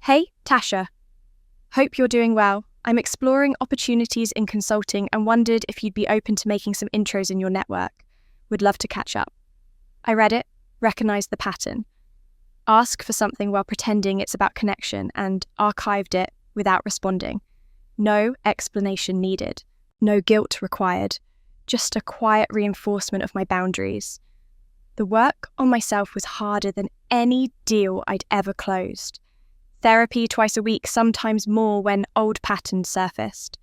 Hey, Tasha. Hope you're doing well. I'm exploring opportunities in consulting and wondered if you'd be open to making some intros in your network. Would love to catch up. I read it, recognized the pattern. Ask for something while pretending it's about connection and archived it without responding. No explanation needed. No guilt required. Just a quiet reinforcement of my boundaries. The work on myself was harder than any deal I'd ever closed. Therapy twice a week, sometimes more when old patterns surfaced.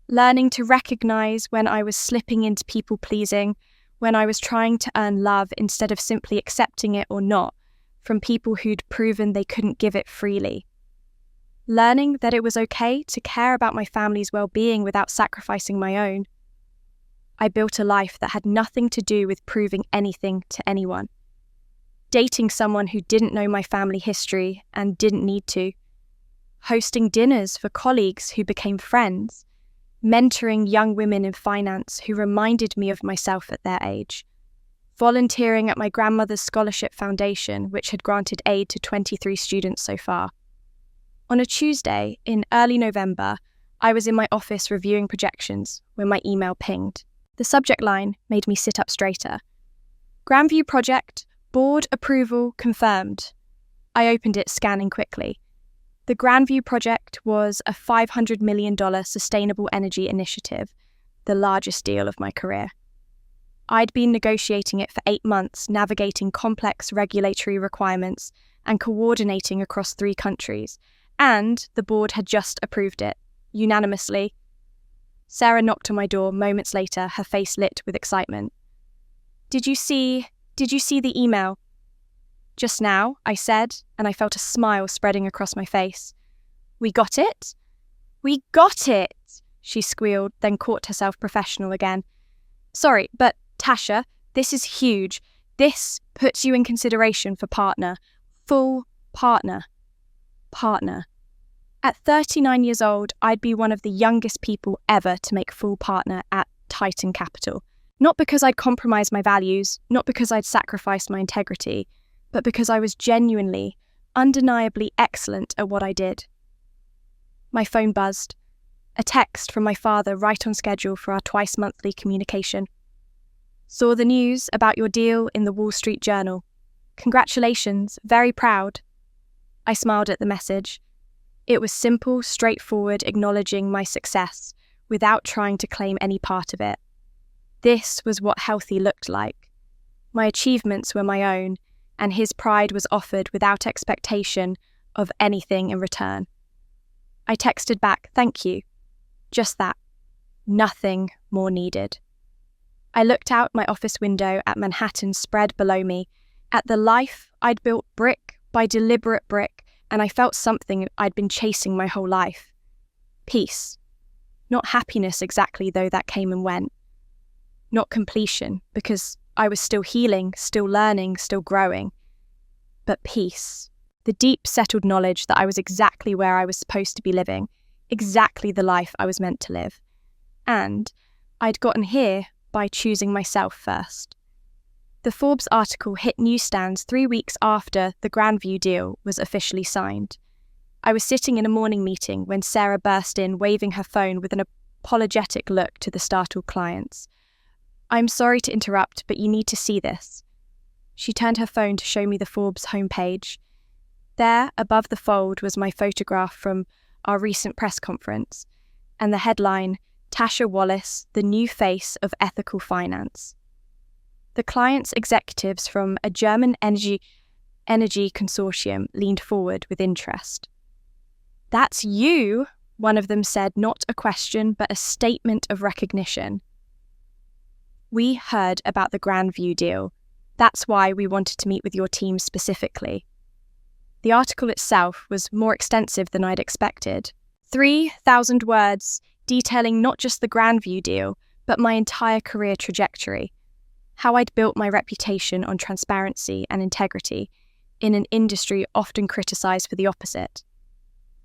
Learning to recognize when I was slipping into people-pleasing, when I was trying to earn love instead of simply accepting it or not, from people who'd proven they couldn't give it freely. Learning that it was okay to care about my family's well-being without sacrificing my own. I built a life that had nothing to do with proving anything to anyone. Dating someone who didn't know my family history and didn't need to. Hosting dinners for colleagues who became friends. Mentoring young women in finance who reminded me of myself at their age. Volunteering at my grandmother's scholarship foundation, which had granted aid to 23 students so far. On a Tuesday in early November, I was in my office reviewing projections when my email pinged. The subject line made me sit up straighter. Grandview project, board approval confirmed. I opened it, scanning quickly. The Grandview project was a $500 million sustainable energy initiative, the largest deal of my career. I'd been negotiating it for 8 months, navigating complex regulatory requirements and coordinating across 3 countries, and the board had just approved it, unanimously. Sarah knocked on my door moments later, her face lit with excitement. Did you see the email? Just now, I said, and I felt a smile spreading across my face. We got it? We got it, she squealed, then caught herself professional again. Sorry, but Tasha, this is huge. This puts you in consideration for partner. Full partner. Partner. At 39 years old, I'd be one of the youngest people ever to make full partner at Titan Capital. Not because I'd compromised my values, not because I'd sacrificed my integrity, but because I was genuinely, undeniably excellent at what I did. My phone buzzed. A text from my father right on schedule for our twice-monthly communication. Saw the news about your deal in the Wall Street Journal. Congratulations, very proud. I smiled at the message. It was simple, straightforward, acknowledging my success without trying to claim any part of it. This was what healthy looked like. My achievements were my own, and his pride was offered without expectation of anything in return. I texted back, thank you. Just that. Nothing more needed. I looked out my office window at Manhattan spread below me, at the life I'd built brick by deliberate brick, and I felt something I'd been chasing my whole life. Peace. Not happiness exactly, though that came and went. Not completion, because I was still healing, still learning, still growing. But peace. The deep settled knowledge that I was exactly where I was supposed to be living, exactly the life I was meant to live. And I'd gotten here by choosing myself first. The Forbes article hit newsstands 3 weeks after the Grandview deal was officially signed. I was sitting in a morning meeting when Sarah burst in, waving her phone with an apologetic look to the startled clients. I'm sorry to interrupt, but you need to see this. She turned her phone to show me the Forbes homepage. There, above the fold, was my photograph from our recent press conference, and the headline, Tasha Wallace, the new face of ethical finance. The client's executives from a German energy consortium leaned forward with interest. That's you, one of them said, not a question, but a statement of recognition. We heard about the Grandview deal. That's why we wanted to meet with your team specifically. The article itself was more extensive than I'd expected. 3,000 words detailing not just the Grandview deal, but my entire career trajectory. How I'd built my reputation on transparency and integrity in an industry often criticised for the opposite.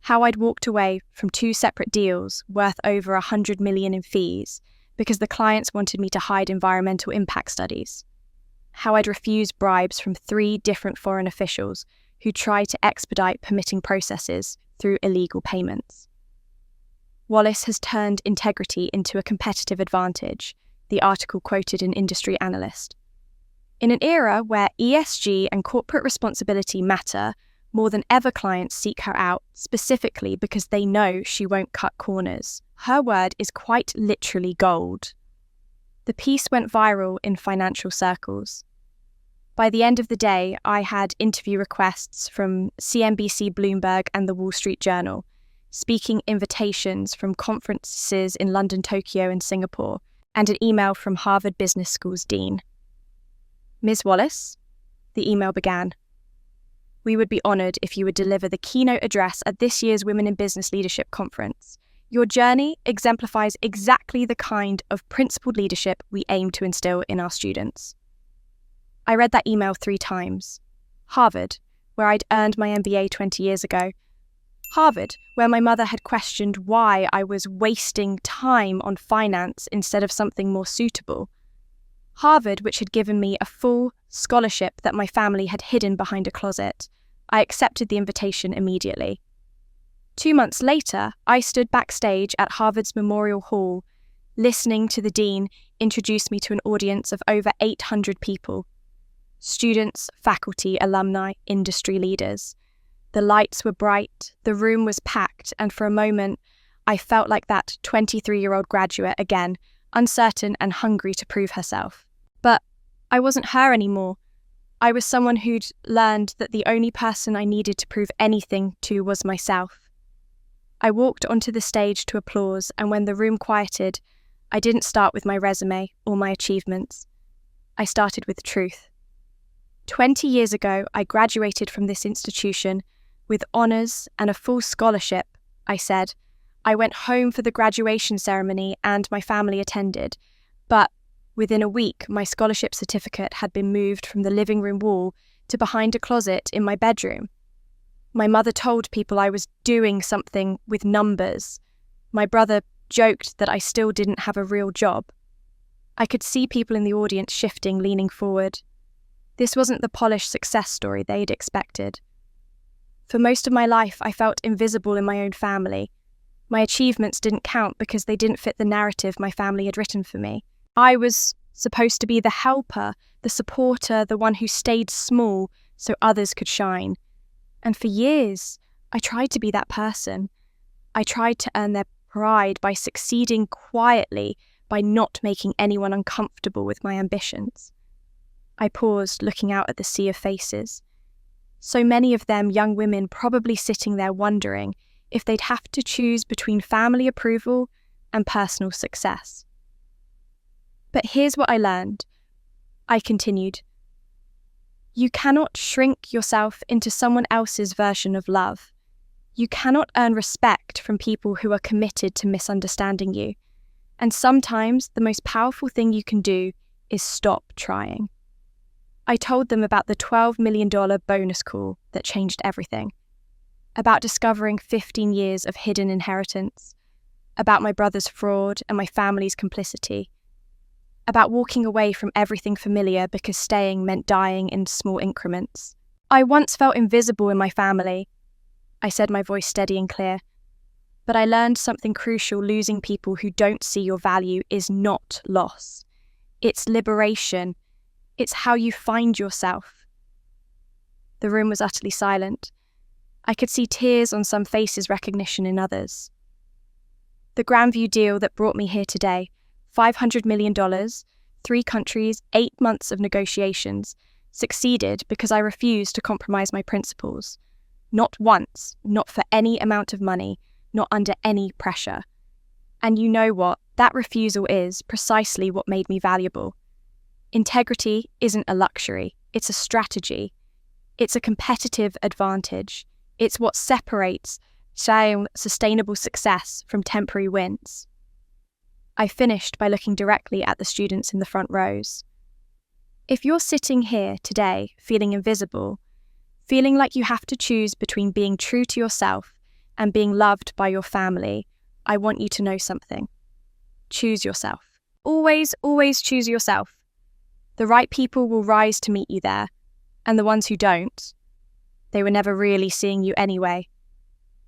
How I'd walked away from 2 separate deals worth over $100 million in fees because the clients wanted me to hide environmental impact studies. How I'd refused bribes from 3 different foreign officials who tried to expedite permitting processes through illegal payments. Wallace has turned integrity into a competitive advantage, the article quoted an industry analyst. In an era where ESG and corporate responsibility matter, more than ever clients seek her out specifically because they know she won't cut corners. Her word is quite literally gold. The piece went viral in financial circles. By the end of the day, I had interview requests from CNBC, Bloomberg, and the Wall Street Journal, speaking invitations from conferences in London, Tokyo, and Singapore, and an email from Harvard Business School's dean. Ms. Wallace, the email began, we would be honoured if you would deliver the keynote address at this year's Women in Business Leadership Conference. Your journey exemplifies exactly the kind of principled leadership we aim to instill in our students. I read that email 3 times. Harvard, where I'd earned my MBA 20 years ago. Harvard, where my mother had questioned why I was wasting time on finance instead of something more suitable. Harvard, which had given me a full scholarship that my family had hidden behind a closet. I accepted the invitation immediately. 2 months later, I stood backstage at Harvard's Memorial Hall, listening to the dean introduce me to an audience of over 800 people. Students, faculty, alumni, industry leaders. The lights were bright, the room was packed, and for a moment, I felt like that 23-year-old graduate again, uncertain and hungry to prove herself. But I wasn't her anymore. I was someone who'd learned that the only person I needed to prove anything to was myself. I walked onto the stage to applause, and when the room quieted, I didn't start with my resume or my achievements. I started with truth. 20 years ago, I graduated from this institution with honours and a full scholarship, I said. I went home for the graduation ceremony and my family attended, but within a week, my scholarship certificate had been moved from the living room wall to behind a closet in my bedroom. My mother told people I was doing something with numbers. My brother joked that I still didn't have a real job. I could see people in the audience shifting, leaning forward. This wasn't the polished success story they'd expected. For most of my life, I felt invisible in my own family. My achievements didn't count because they didn't fit the narrative my family had written for me. I was supposed to be the helper, the supporter, the one who stayed small so others could shine. And for years, I tried to be that person. I tried to earn their pride by succeeding quietly, by not making anyone uncomfortable with my ambitions. I paused, looking out at the sea of faces. So many of them young women probably sitting there wondering if they'd have to choose between family approval and personal success. But here's what I learned. I continued. You cannot shrink yourself into someone else's version of love. You cannot earn respect from people who are committed to misunderstanding you. And sometimes the most powerful thing you can do is stop trying. I told them about the $12 million bonus call that changed everything, about discovering 15 years of hidden inheritance, about my brother's fraud and my family's complicity, about walking away from everything familiar because staying meant dying in small increments. I once felt invisible in my family, I said, my voice steady and clear, but I learned something crucial. Losing people who don't see your value is not loss. It's liberation. It's how you find yourself. The room was utterly silent. I could see tears on some faces, recognition in others. The Grandview deal that brought me here today, $500 million, 3 countries, 8 months of negotiations, succeeded because I refused to compromise my principles. Not once, not for any amount of money, not under any pressure. And you know what? That refusal is precisely what made me valuable. Integrity isn't a luxury, it's a strategy. It's a competitive advantage. It's what separates sustainable success from temporary wins. I finished by looking directly at the students in the front rows. If you're sitting here today feeling invisible, feeling like you have to choose between being true to yourself and being loved by your family, I want you to know something. Choose yourself. Always, always choose yourself. The right people will rise to meet you there, and the ones who don't, they were never really seeing you anyway.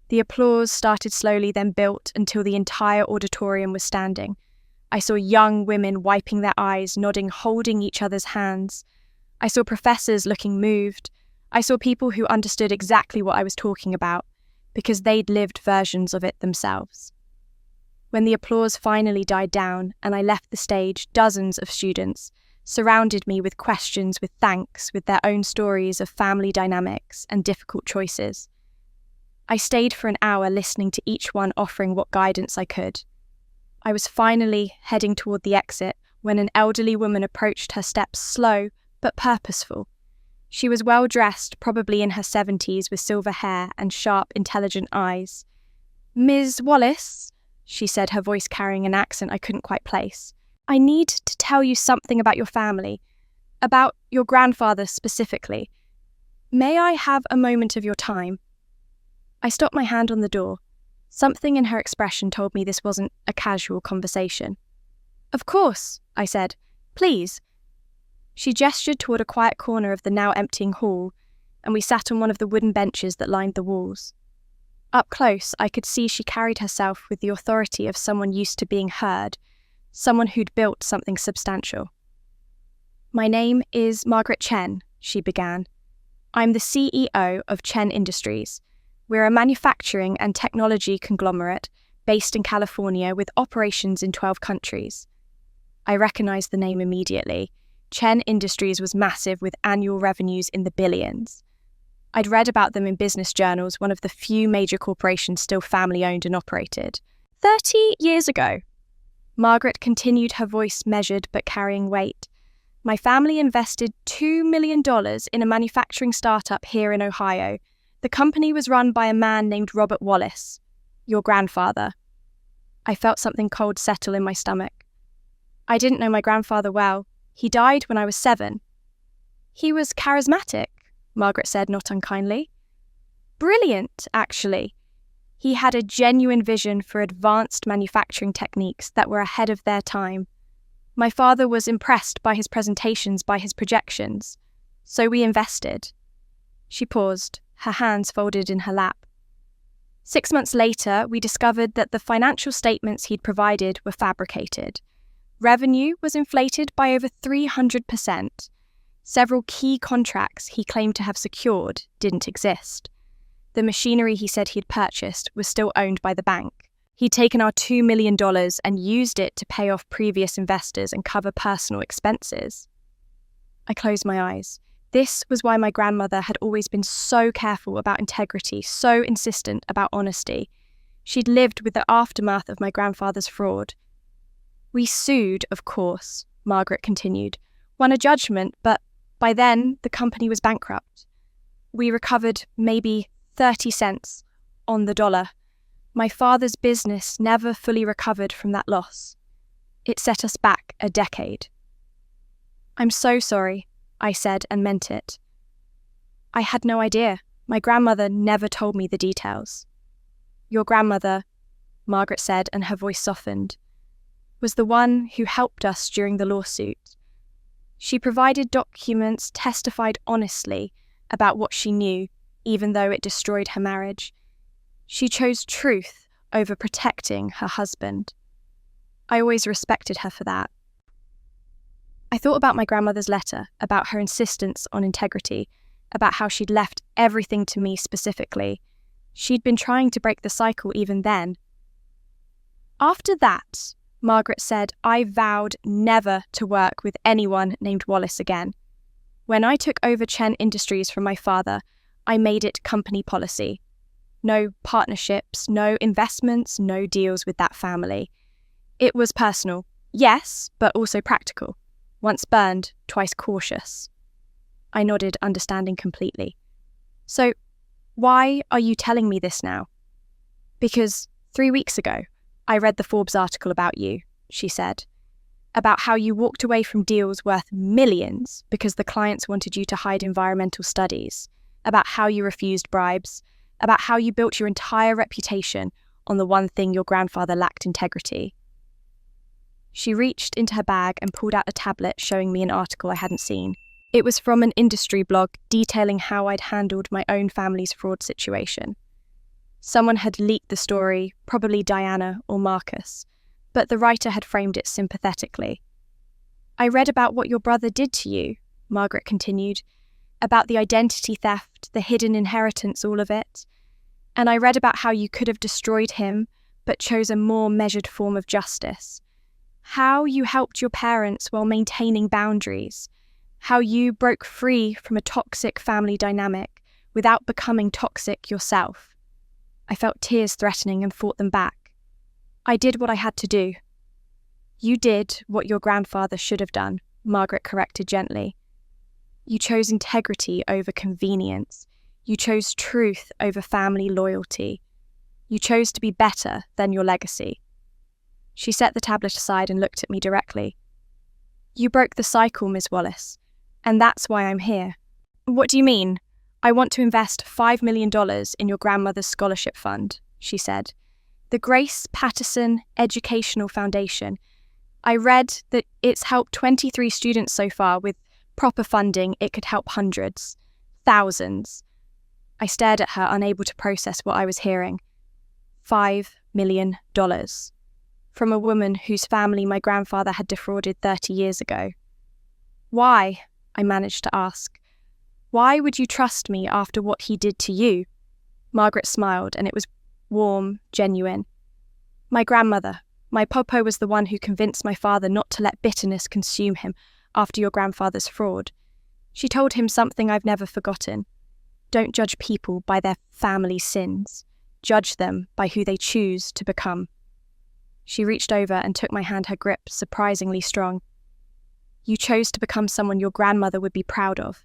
The applause started slowly, then built until the entire auditorium was standing. I saw young women wiping their eyes, nodding, holding each other's hands. I saw professors looking moved. I saw people who understood exactly what I was talking about, because they'd lived versions of it themselves. When the applause finally died down and I left the stage, dozens of students surrounded me with questions, with thanks, with their own stories of family dynamics and difficult choices. I stayed for an hour listening to each one offering what guidance I could. I was finally heading toward the exit when an elderly woman approached, her steps slow but purposeful. She was well dressed, probably in her 70s, with silver hair and sharp, intelligent eyes. "Ms. Wallace," she said, her voice carrying an accent I couldn't quite place, "I need to tell you something about your family, about your grandfather specifically. May I have a moment of your time?" I stopped my hand on the door. Something in her expression told me this wasn't a casual conversation. "Of course," I said. "Please." She gestured toward a quiet corner of the now emptying hall, and we sat on one of the wooden benches that lined the walls. Up close, I could see she carried herself with the authority of someone used to being heard, someone who'd built something substantial. "My name is Margaret Chen," she began. "I'm the CEO of Chen Industries. We're a manufacturing and technology conglomerate based in California with operations in 12 countries. I recognized the name immediately. Chen Industries was massive with annual revenues in the billions. I'd read about them in business journals, one of the few major corporations still family-owned and operated. 30 years ago, Margaret continued, her voice measured but carrying weight. My family invested $2 million in a manufacturing startup here in Ohio. The company was run by a man named Robert Wallace, your grandfather. I felt something cold settle in my stomach. I didn't know my grandfather well. He died when I was 7. "He was charismatic," Margaret said, not unkindly. "Brilliant, actually. He had a genuine vision for advanced manufacturing techniques that were ahead of their time. My father was impressed by his presentations, by his projections. So we invested." She paused, her hands folded in her lap. 6 months later, we discovered that the financial statements he'd provided were fabricated. Revenue was inflated by over 300%. Several key contracts he claimed to have secured didn't exist. The machinery he said he'd purchased was still owned by the bank. He'd taken our $2 million and used it to pay off previous investors and cover personal expenses. I closed my eyes. This was why my grandmother had always been so careful about integrity, so insistent about honesty. She'd lived with the aftermath of my grandfather's fraud. "We sued, of course," Margaret continued, "won a judgment, but by then the company was bankrupt. We recovered maybe 30 cents on the dollar. My father's business never fully recovered from that loss. It set us back a decade." "I'm so sorry," I said, and meant it. "I had no idea. My grandmother never told me the details." "Your grandmother," Margaret said, and her voice softened, "was the one who helped us during the lawsuit. She provided documents, testified honestly about what she knew, even though it destroyed her marriage. She chose truth over protecting her husband. I always respected her for that." I thought about my grandmother's letter, about her insistence on integrity, about how she'd left everything to me specifically. She'd been trying to break the cycle even then. "After that," Margaret said, "I vowed never to work with anyone named Wallace again. When I took over Chen Industries from my father, I made it company policy. No partnerships, no investments, no deals with that family. It was personal, yes, but also practical. Once burned, twice cautious." I nodded, understanding completely. "So, why are you telling me this now?" Because 3 weeks ago, I read the Forbes article about you, she said, about how you walked away from deals worth millions because the clients wanted you to hide environmental studies, about how you refused bribes, about how you built your entire reputation on the one thing your grandfather lacked integrity. She reached into her bag and pulled out a tablet showing me an article I hadn't seen. It was from an industry blog detailing how I'd handled my own family's fraud situation. Someone had leaked the story, probably Diana or Marcus, but the writer had framed it sympathetically. I read about what your brother did to you, Margaret continued, about the identity theft, the hidden inheritance, all of it. And I read about how you could have destroyed him, but chose a more measured form of justice. How you helped your parents while maintaining boundaries. How you broke free from a toxic family dynamic without becoming toxic yourself. I felt tears threatening and fought them back. I did what I had to do. You did what your grandfather should have done, Margaret corrected gently. You chose integrity over convenience. You chose truth over family loyalty. You chose to be better than your legacy. She set the tablet aside and looked at me directly. You broke the cycle, Ms. Wallace, and that's why I'm here. What do you mean? I want to invest $5 million in your grandmother's scholarship fund, she said. The Grace Patterson Educational Foundation. I read that it's helped 23 students so far. With proper funding, it could help hundreds, thousands. I stared at her, unable to process what I was hearing. $5 million. From a woman whose family my grandfather had defrauded 30 years ago. Why? I managed to ask. Why would you trust me after what he did to you? Margaret smiled, and it was warm, genuine. My grandmother, my popo, was the one who convinced my father not to let bitterness consume him after your grandfather's fraud. She told him something I've never forgotten. Don't judge people by their family sins. Judge them by who they choose to become. She reached over and took my hand, her grip surprisingly strong. You chose to become someone your grandmother would be proud of.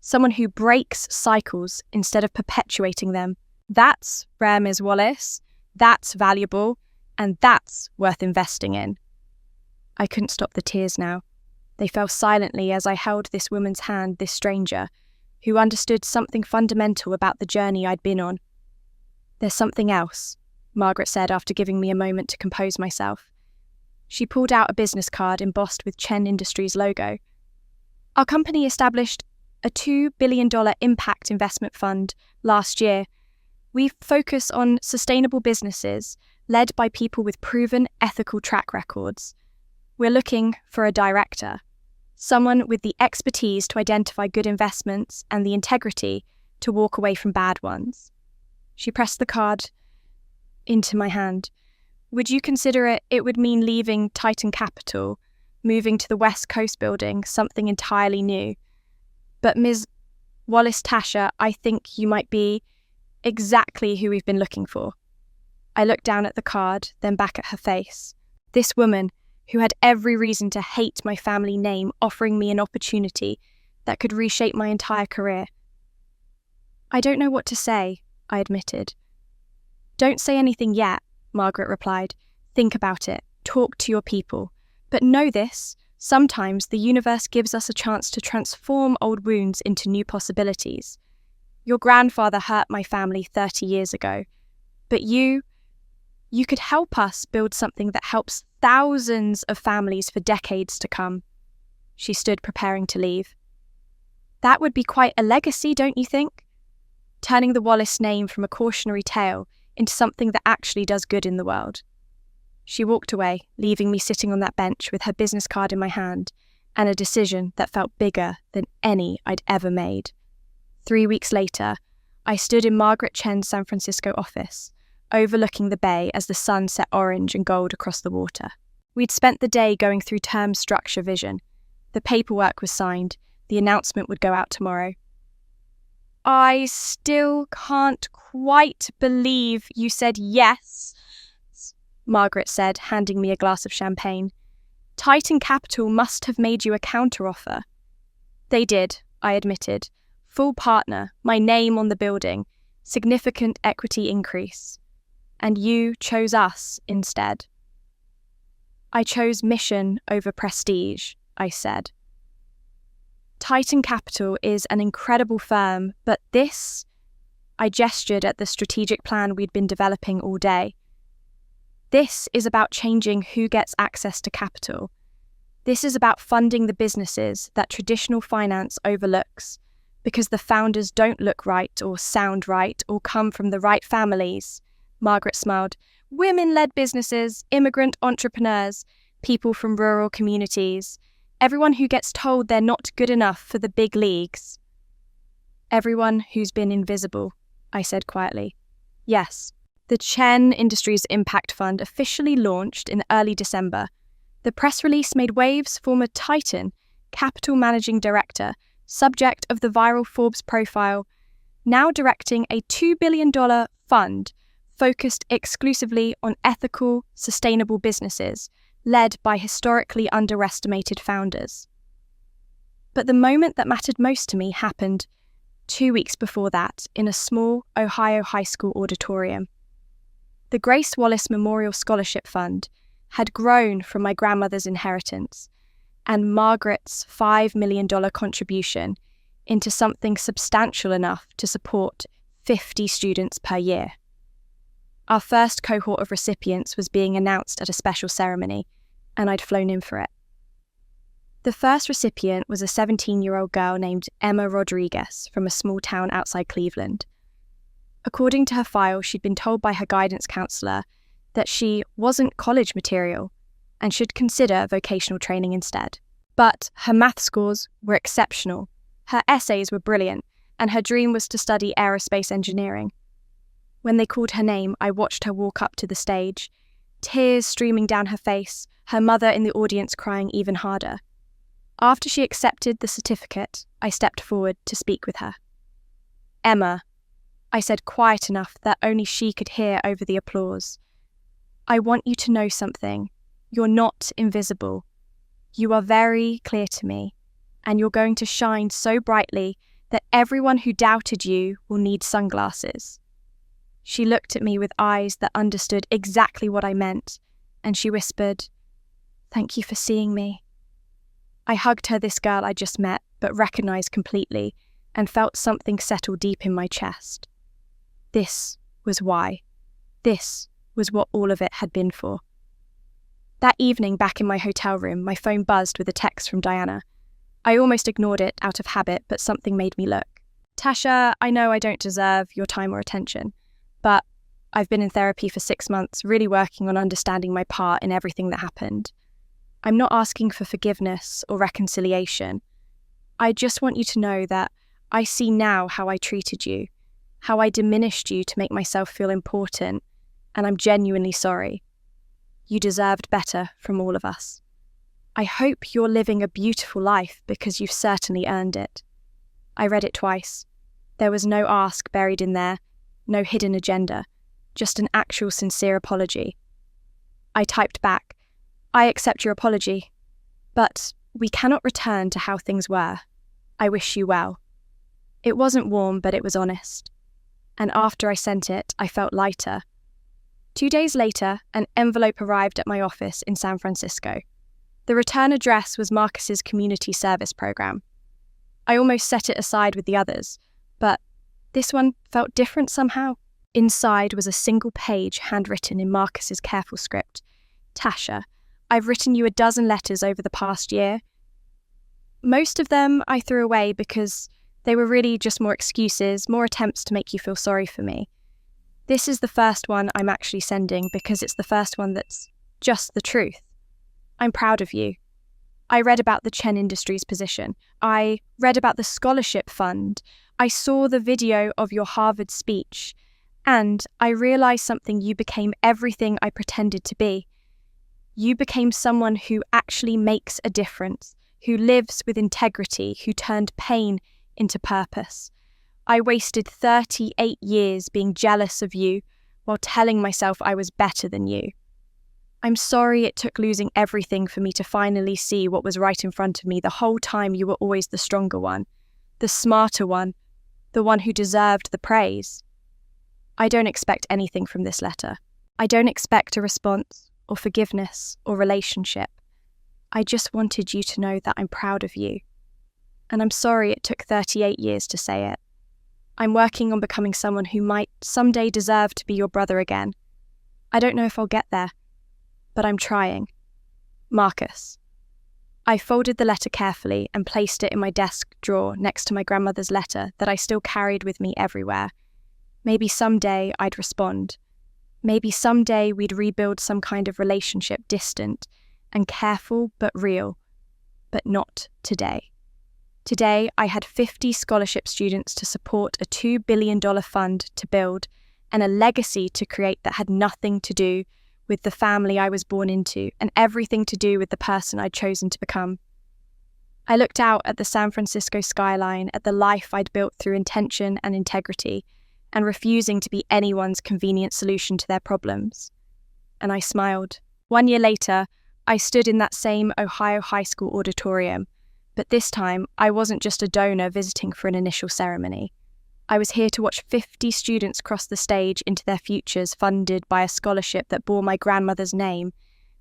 Someone who breaks cycles instead of perpetuating them. That's rare, Ms. Wallace. That's valuable. And that's worth investing in. I couldn't stop the tears now. They fell silently as I held this woman's hand, this stranger, who understood something fundamental about the journey I'd been on. There's something else, Margaret said after giving me a moment to compose myself. She pulled out a business card embossed with Chen Industries' logo. Our company established a $2 billion impact investment fund last year. We focus on sustainable businesses led by people with proven ethical track records. We're looking for a director, someone with the expertise to identify good investments and the integrity to walk away from bad ones. She pressed the card into my hand. Would you consider it would mean leaving Titan Capital, moving to the West Coast building, something entirely new? But Ms. Wallace Tasha, I think you might be exactly who we've been looking for. I looked down at the card, then back at her face. This woman, who had every reason to hate my family name, offering me an opportunity that could reshape my entire career. I don't know what to say, I admitted. Don't say anything yet, Margaret replied. Think about it. Talk to your people. But know this, sometimes the universe gives us a chance to transform old wounds into new possibilities. Your grandfather hurt my family 30 years ago, but you could help us build something that helps thousands of families for decades to come. She stood preparing to leave. That would be quite a legacy, don't you think? Turning the Wallace name from a cautionary tale into something that actually does good in the world. She walked away, leaving me sitting on that bench with her business card in my hand and a decision that felt bigger than any I'd ever made. 3 weeks later, I stood in Margaret Chen's San Francisco office, overlooking the bay as the sun set orange and gold across the water. We'd spent the day going through term structure vision. The paperwork was signed. The announcement would go out tomorrow. I still can't quite believe you said yes, Margaret said, handing me a glass of champagne. Titan Capital must have made you a counteroffer. They did, I admitted. Full partner, my name on the building, significant equity increase. and you chose us instead. I chose mission over prestige, I said. Titan Capital is an incredible firm, but this, I gestured at the strategic plan we'd been developing all day. This is about changing who gets access to capital. This is about funding the businesses that traditional finance overlooks because the founders don't look right or sound right or come from the right families. Margaret smiled. Women-led businesses, immigrant entrepreneurs, people from rural communities, everyone who gets told they're not good enough for the big leagues. Everyone who's been invisible, I said quietly. Yes, the Chen Industries Impact Fund officially launched in early December. The press release made waves. Former Titan Capital Managing Director, subject of the viral Forbes profile, now directing a $2 billion fund focused exclusively on ethical, sustainable businesses, led by historically underestimated founders. But the moment that mattered most to me happened 2 weeks before that in a small Ohio high school auditorium. The Grace Wallace Memorial Scholarship Fund had grown from my grandmother's inheritance and Margaret's $5 million contribution into something substantial enough to support 50 students per year. Our first cohort of recipients was being announced at a special ceremony, and I'd flown in for it. The first recipient was a 17-year-old girl named Emma Rodriguez from a small town outside Cleveland. According to her file, she'd been told by her guidance counselor that she wasn't college material and should consider vocational training instead. But her math scores were exceptional, her essays were brilliant, and her dream was to study aerospace engineering. When they called her name, I watched her walk up to the stage, tears streaming down her face, her mother in the audience crying even harder. After she accepted the certificate, I stepped forward to speak with her. Emma, I said quiet enough that only she could hear over the applause. I want you to know something. You're not invisible. You are very clear to me, and you're going to shine so brightly that everyone who doubted you will need sunglasses. She looked at me with eyes that understood exactly what I meant, and she whispered, "Thank you for seeing me." I hugged her, this girl I just met, but recognized completely, and felt something settle deep in my chest. This was why. This was what all of it had been for. That evening, back in my hotel room, my phone buzzed with a text from Diana. I almost ignored it out of habit, but something made me look. "Tasha, I know I don't deserve your time or attention, but I've been in therapy for 6 months, really working on understanding my part in everything that happened. I'm not asking for forgiveness or reconciliation. I just want you to know that I see now how I treated you, how I diminished you to make myself feel important, and I'm genuinely sorry. You deserved better from all of us. I hope you're living a beautiful life because you've certainly earned it." I read it twice. There was no ask buried in there, no hidden agenda, just an actual sincere apology. I typed back, "I accept your apology, but we cannot return to how things were. I wish you well." It wasn't warm, but it was honest. And after I sent it, I felt lighter. 2 days later, an envelope arrived at my office in San Francisco. The return address was Marcus's community service program. I almost set it aside with the others, but this one felt different somehow. Inside was a single page handwritten in Marcus's careful script. "Tasha, I've written you a dozen letters over the past year. Most of them I threw away because they were really just more excuses, more attempts to make you feel sorry for me. This is the first one I'm actually sending because it's the first one that's just the truth. I'm proud of you. I read about the Chen Industries position. I read about the scholarship fund. I saw the video of your Harvard speech. And I realized something: you became everything I pretended to be. You became someone who actually makes a difference, who lives with integrity, who turned pain into purpose. I wasted 38 years being jealous of you while telling myself I was better than you. I'm sorry it took losing everything for me to finally see what was right in front of me. The whole time you were always the stronger one, the smarter one, the one who deserved the praise. I don't expect anything from this letter. I don't expect a response or forgiveness or relationship. I just wanted you to know that I'm proud of you. And I'm sorry it took 38 years to say it. I'm working on becoming someone who might someday deserve to be your brother again. I don't know if I'll get there, but I'm trying. Marcus. I folded the letter carefully and placed it in my desk drawer next to my grandmother's letter that I still carried with me everywhere. Maybe someday I'd respond. Maybe someday we'd rebuild some kind of relationship, distant and careful but real. But not today. Today, I had 50 scholarship students to support a $2 billion fund to build and a legacy to create that had nothing to do with the family I was born into and everything to do with the person I'd chosen to become. I looked out at the San Francisco skyline, at the life I'd built through intention and integrity, and refusing to be anyone's convenient solution to their problems. And I smiled. 1 year later, I stood in that same Ohio high school auditorium, but this time I wasn't just a donor visiting for an initial ceremony. I was here to watch 50 students cross the stage into their futures funded by a scholarship that bore my grandmother's name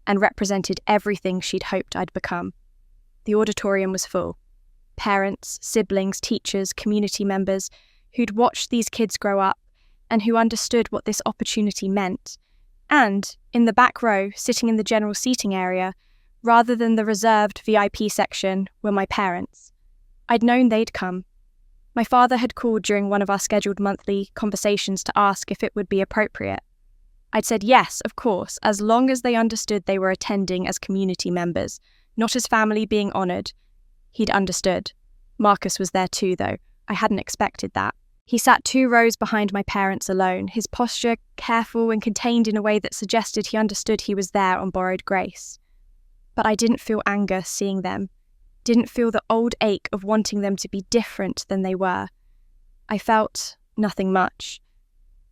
and represented everything she'd hoped I'd become. The auditorium was full. Parents, siblings, teachers, community members who'd watched these kids grow up and who understood what this opportunity meant. And, in the back row, sitting in the general seating area, rather than the reserved VIP section, were my parents. I'd known they'd come. My father had called during one of our scheduled monthly conversations to ask if it would be appropriate. I'd said yes, of course, as long as they understood they were attending as community members, not as family being honoured. He'd understood. Marcus was there too, though. I hadn't expected that. He sat 2 rows behind my parents alone, his posture careful and contained in a way that suggested he understood he was there on borrowed grace. But I didn't feel anger seeing them, didn't feel the old ache of wanting them to be different than they were. I felt nothing much.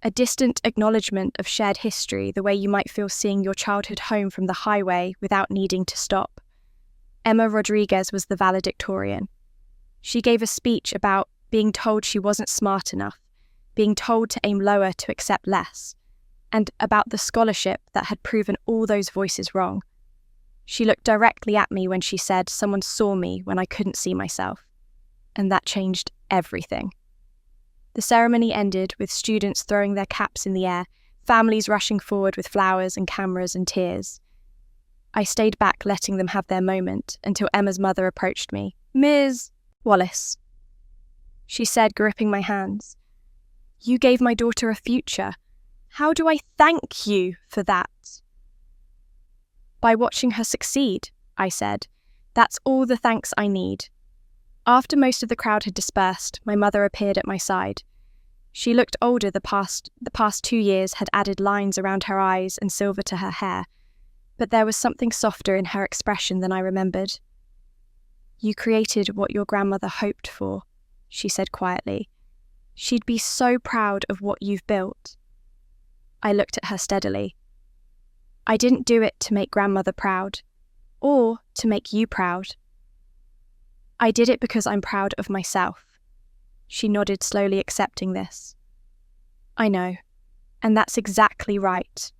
A distant acknowledgement of shared history, the way you might feel seeing your childhood home from the highway without needing to stop. Emma Rodriguez was the valedictorian. She gave a speech about being told she wasn't smart enough, being told to aim lower to accept less, and about the scholarship that had proven all those voices wrong. She looked directly at me when she said someone saw me when I couldn't see myself, and that changed everything. The ceremony ended with students throwing their caps in the air, families rushing forward with flowers and cameras and tears. I stayed back letting them have their moment until Emma's mother approached me. "Ms. Wallace," she said, gripping my hands. "You gave my daughter a future. How do I thank you for that?" "By watching her succeed," I said. "That's all the thanks I need." After most of the crowd had dispersed, my mother appeared at my side. She looked older. The past 2 years had added lines around her eyes and silver to her hair, but there was something softer in her expression than I remembered. "You created what your grandmother hoped for," she said quietly. "She'd be so proud of what you've built." I looked at her steadily. "I didn't do it to make grandmother proud, or to make you proud. I did it because I'm proud of myself." She nodded, slowly accepting this. "I know, and that's exactly right.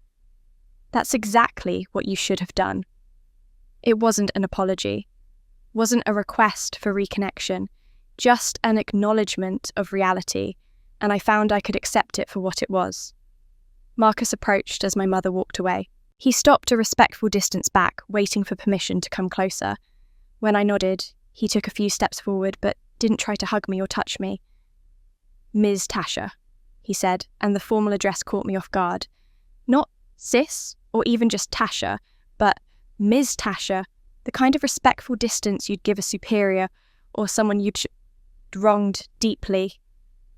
That's exactly what you should have done." It wasn't an apology, wasn't a request for reconnection, just an acknowledgement of reality, and I found I could accept it for what it was. Marcus approached as my mother walked away. He stopped a respectful distance back, waiting for permission to come closer. When I nodded, he took a few steps forward, but didn't try to hug me or touch me. "Ms. Tasha," he said, and the formal address caught me off guard. Not sis, or even just Tasha, but Ms. Tasha, the kind of respectful distance you'd give a superior or someone you'd wronged deeply.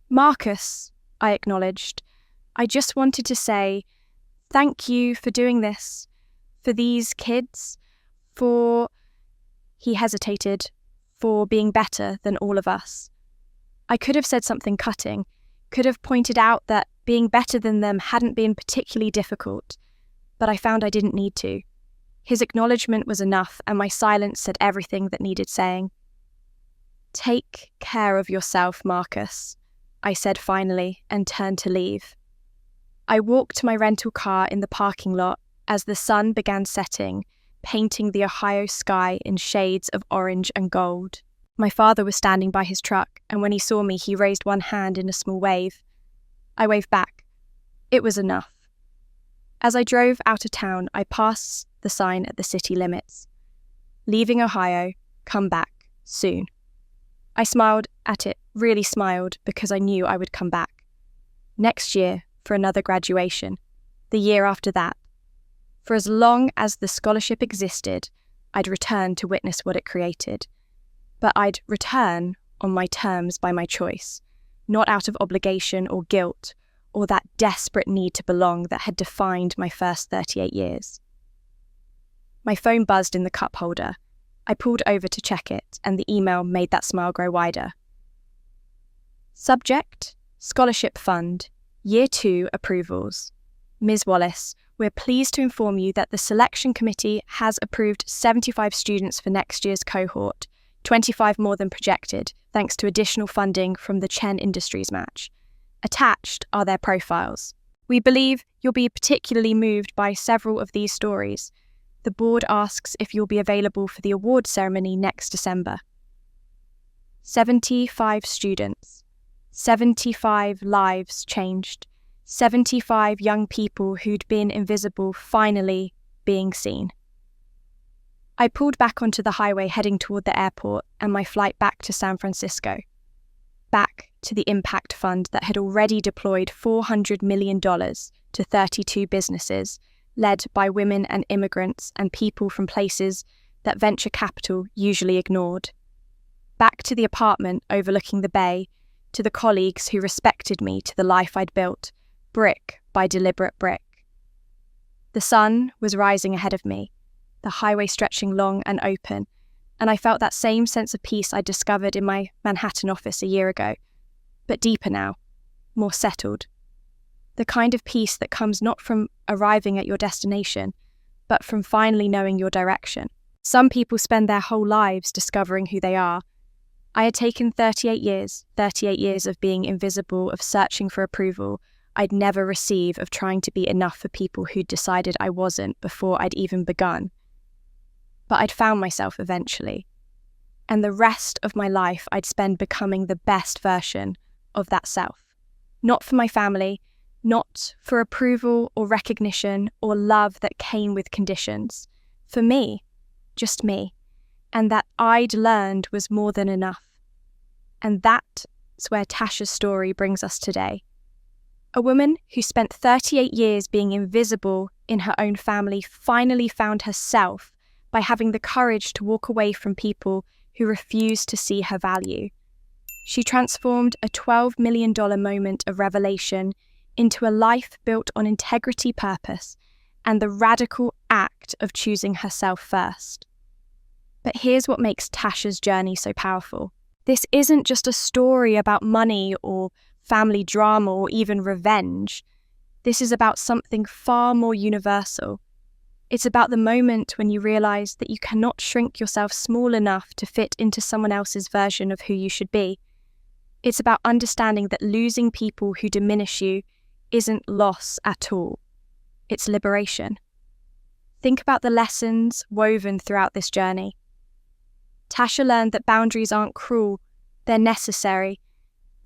"Marcus," I acknowledged. "I just wanted to say thank you for doing this, for these kids, for..." He hesitated, "for being better than all of us." I could have said something cutting, could have pointed out that being better than them hadn't been particularly difficult, but I found I didn't need to. His acknowledgement was enough, and my silence said everything that needed saying. "Take care of yourself, Marcus," I said finally, and turned to leave. I walked to my rental car in the parking lot as the sun began setting, painting the Ohio sky in shades of orange and gold. My father was standing by his truck, and when he saw me, he raised one hand in a small wave. I waved back. It was enough. As I drove out of town, I passed the sign at the city limits. Leaving Ohio, come back, soon. I smiled at it, really smiled, because I knew I would come back. Next year, for another graduation. The year after that. For as long as the scholarship existed, I'd return to witness what it created. But I'd return on my terms by my choice, not out of obligation or guilt, or that desperate need to belong that had defined my first 38 years. My phone buzzed in the cup holder. I pulled over to check it, and the email made that smile grow wider. Subject: Scholarship Fund, Year 2 approvals. Ms. Wallace, we're pleased to inform you that the selection committee has approved 75 students for next year's cohort, 25 more than projected, thanks to additional funding from the Chen Industries match. Attached are their profiles. We believe you'll be particularly moved by several of these stories. The board asks if you'll be available for the award ceremony next December. 75 students, 75 lives changed, 75 young people who'd been invisible finally being seen. I pulled back onto the highway heading toward the airport and my flight back to San Francisco. Back to the impact fund that had already deployed $400 million to 32 businesses, led by women and immigrants and people from places that venture capital usually ignored. Back to the apartment overlooking the bay, to the colleagues who respected me, to the life I'd built, brick by deliberate brick. The sun was rising ahead of me, the highway stretching long and open, and I felt that same sense of peace I'd discovered in my Manhattan office a year ago, but deeper now, more settled. The kind of peace that comes not from arriving at your destination, but from finally knowing your direction. Some people spend their whole lives discovering who they are. I had taken 38 years of being invisible, of searching for approval I'd never receive, of trying to be enough for people who'd decided I wasn't before I'd even begun. But I'd found myself eventually. And the rest of my life I'd spend becoming the best version of that self. Not for my family, not for approval or recognition or love that came with conditions. For me, just me. And that I'd learned was more than enough. And that's where Tasha's story brings us today. A woman who spent 38 years being invisible in her own family finally found herself by having the courage to walk away from people who refused to see her value. She transformed a $12 million moment of revelation into a life built on integrity, purpose, and the radical act of choosing herself first. But here's what makes Tasha's journey so powerful. This isn't just a story about money or family drama or even revenge. This is about something far more universal. It's about the moment when you realize that you cannot shrink yourself small enough to fit into someone else's version of who you should be. It's about understanding that losing people who diminish you isn't loss at all. It's liberation. Think about the lessons woven throughout this journey. Tasha learned that boundaries aren't cruel, they're necessary,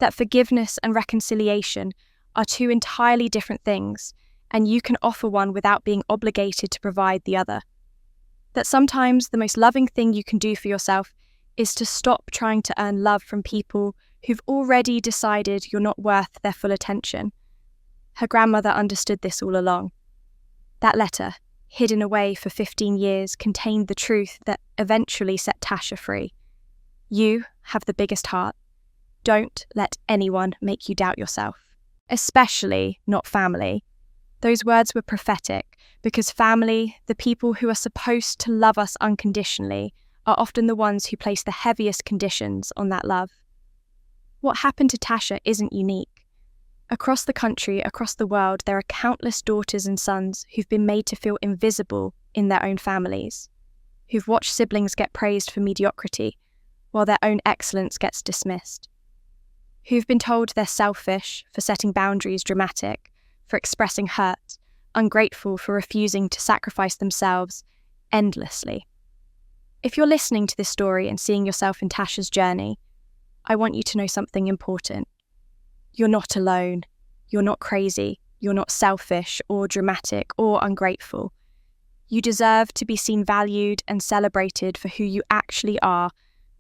that forgiveness and reconciliation are two entirely different things, and you can offer one without being obligated to provide the other. That sometimes the most loving thing you can do for yourself is to stop trying to earn love from people who've already decided you're not worth their full attention. Her grandmother understood this all along. That letter, hidden away for 15 years, contained the truth that eventually set Tasha free. You have the biggest heart. Don't let anyone make you doubt yourself. Especially not family. Those words were prophetic, because family, the people who are supposed to love us unconditionally, are often the ones who place the heaviest conditions on that love. What happened to Tasha isn't unique. Across the country, across the world, there are countless daughters and sons who've been made to feel invisible in their own families, who've watched siblings get praised for mediocrity, while their own excellence gets dismissed, who've been told they're selfish for setting boundaries dramatic, for expressing hurt, ungrateful for refusing to sacrifice themselves endlessly. If you're listening to this story and seeing yourself in Tasha's journey, I want you to know something important. You're not alone. You're not crazy. You're not selfish or dramatic or ungrateful. You deserve to be seen valued and celebrated for who you actually are,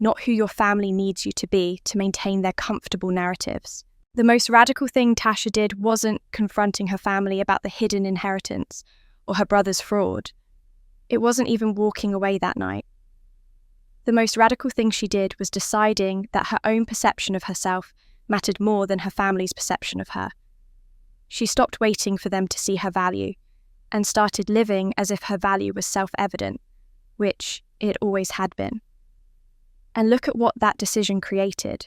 not who your family needs you to be to maintain their comfortable narratives. The most radical thing Tasha did wasn't confronting her family about the hidden inheritance or her brother's fraud. It wasn't even walking away that night. The most radical thing she did was deciding that her own perception of herself mattered more than her family's perception of her. She stopped waiting for them to see her value and started living as if her value was self-evident, which it always had been. And look at what that decision created.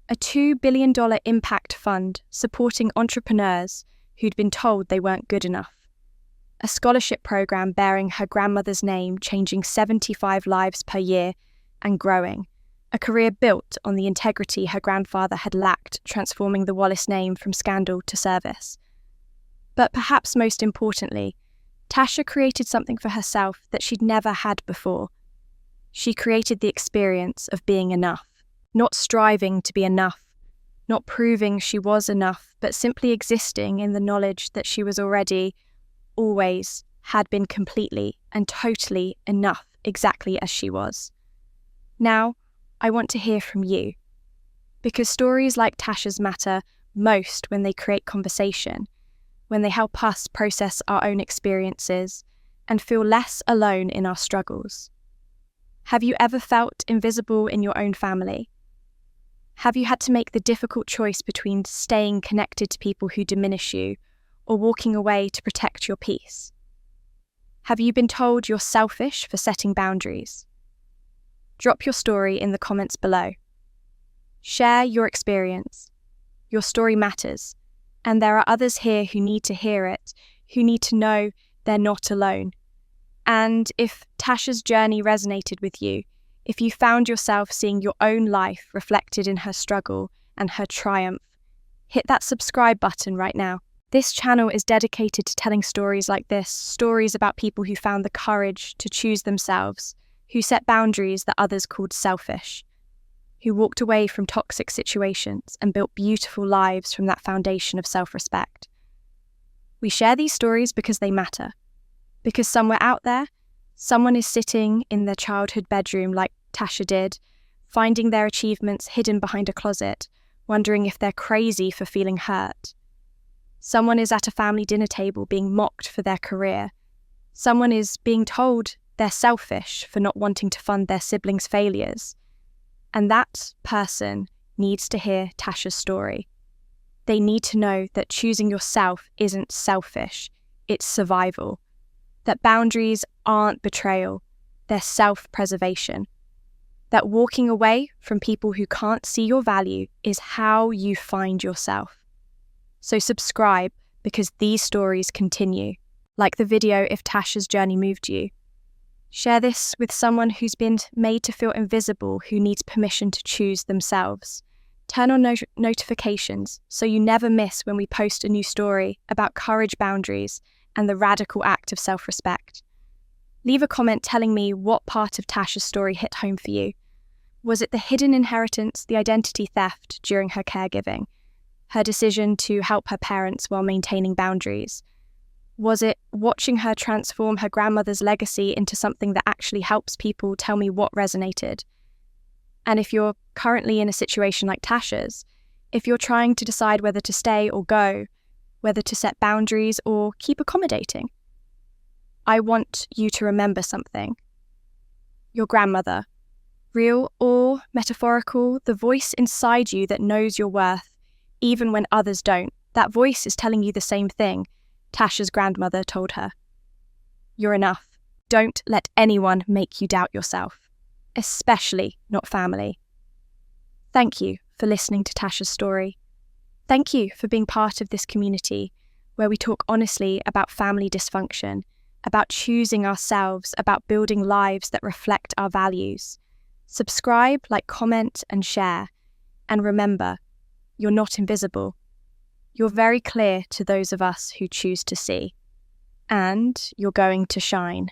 A $2 billion impact fund supporting entrepreneurs who'd been told they weren't good enough. A scholarship program bearing her grandmother's name, changing 75 lives per year and growing. A career built on the integrity her grandfather had lacked, transforming the Wallace name from scandal to service. But perhaps most importantly, Tasha created something for herself that she'd never had before. She created the experience of being enough, not striving to be enough, not proving she was enough, but simply existing in the knowledge that she was already, always, had been completely and totally enough exactly as she was. Now, I want to hear from you, because stories like Tasha's matter most when they create conversation, when they help us process our own experiences and feel less alone in our struggles. Have you ever felt invisible in your own family? Have you had to make the difficult choice between staying connected to people who diminish you or walking away to protect your peace? Have you been told you're selfish for setting boundaries? Drop your story in the comments below. Share your experience. Your story matters, and there are others here who need to hear it, who need to know they're not alone. And if Tasha's journey resonated with you, if you found yourself seeing your own life reflected in her struggle and her triumph, hit that subscribe button right now. This channel is dedicated to telling stories like this, stories about people who found the courage to choose themselves, who set boundaries that others called selfish, who walked away from toxic situations and built beautiful lives from that foundation of self-respect. We share these stories because they matter, because somewhere out there, someone is sitting in their childhood bedroom like Tasha did, finding their achievements hidden behind a closet, wondering if they're crazy for feeling hurt. Someone is at a family dinner table being mocked for their career. Someone is being told they're selfish for not wanting to fund their siblings' failures. And that person needs to hear Tasha's story. They need to know that choosing yourself isn't selfish, it's survival. That boundaries aren't betrayal, they're self-preservation. That walking away from people who can't see your value is how you find yourself. So subscribe, because these stories continue. Like the video if Tasha's journey moved you. Share this with someone who's been made to feel invisible, who needs permission to choose themselves. Turn on notifications so you never miss when we post a new story about courage, boundaries, and the radical act of self-respect. Leave a comment telling me what part of Tasha's story hit home for you. Was it the hidden inheritance, the identity theft during her caregiving, her decision to help her parents while maintaining boundaries? Was it watching her transform her grandmother's legacy into something that actually helps people? Tell me what resonated. And if you're currently in a situation like Tasha's, if you're trying to decide whether to stay or go, whether to set boundaries or keep accommodating, I want you to remember something. Your grandmother, real or metaphorical, the voice inside you that knows your worth, even when others don't, that voice is telling you the same thing Tasha's grandmother told her. You're enough. Don't let anyone make you doubt yourself, especially not family. Thank you for listening to Tasha's story. Thank you for being part of this community where we talk honestly about family dysfunction, about choosing ourselves, about building lives that reflect our values. Subscribe, like, comment, and share. And remember, you're not invisible. You're very clear to those of us who choose to see. And you're going to shine.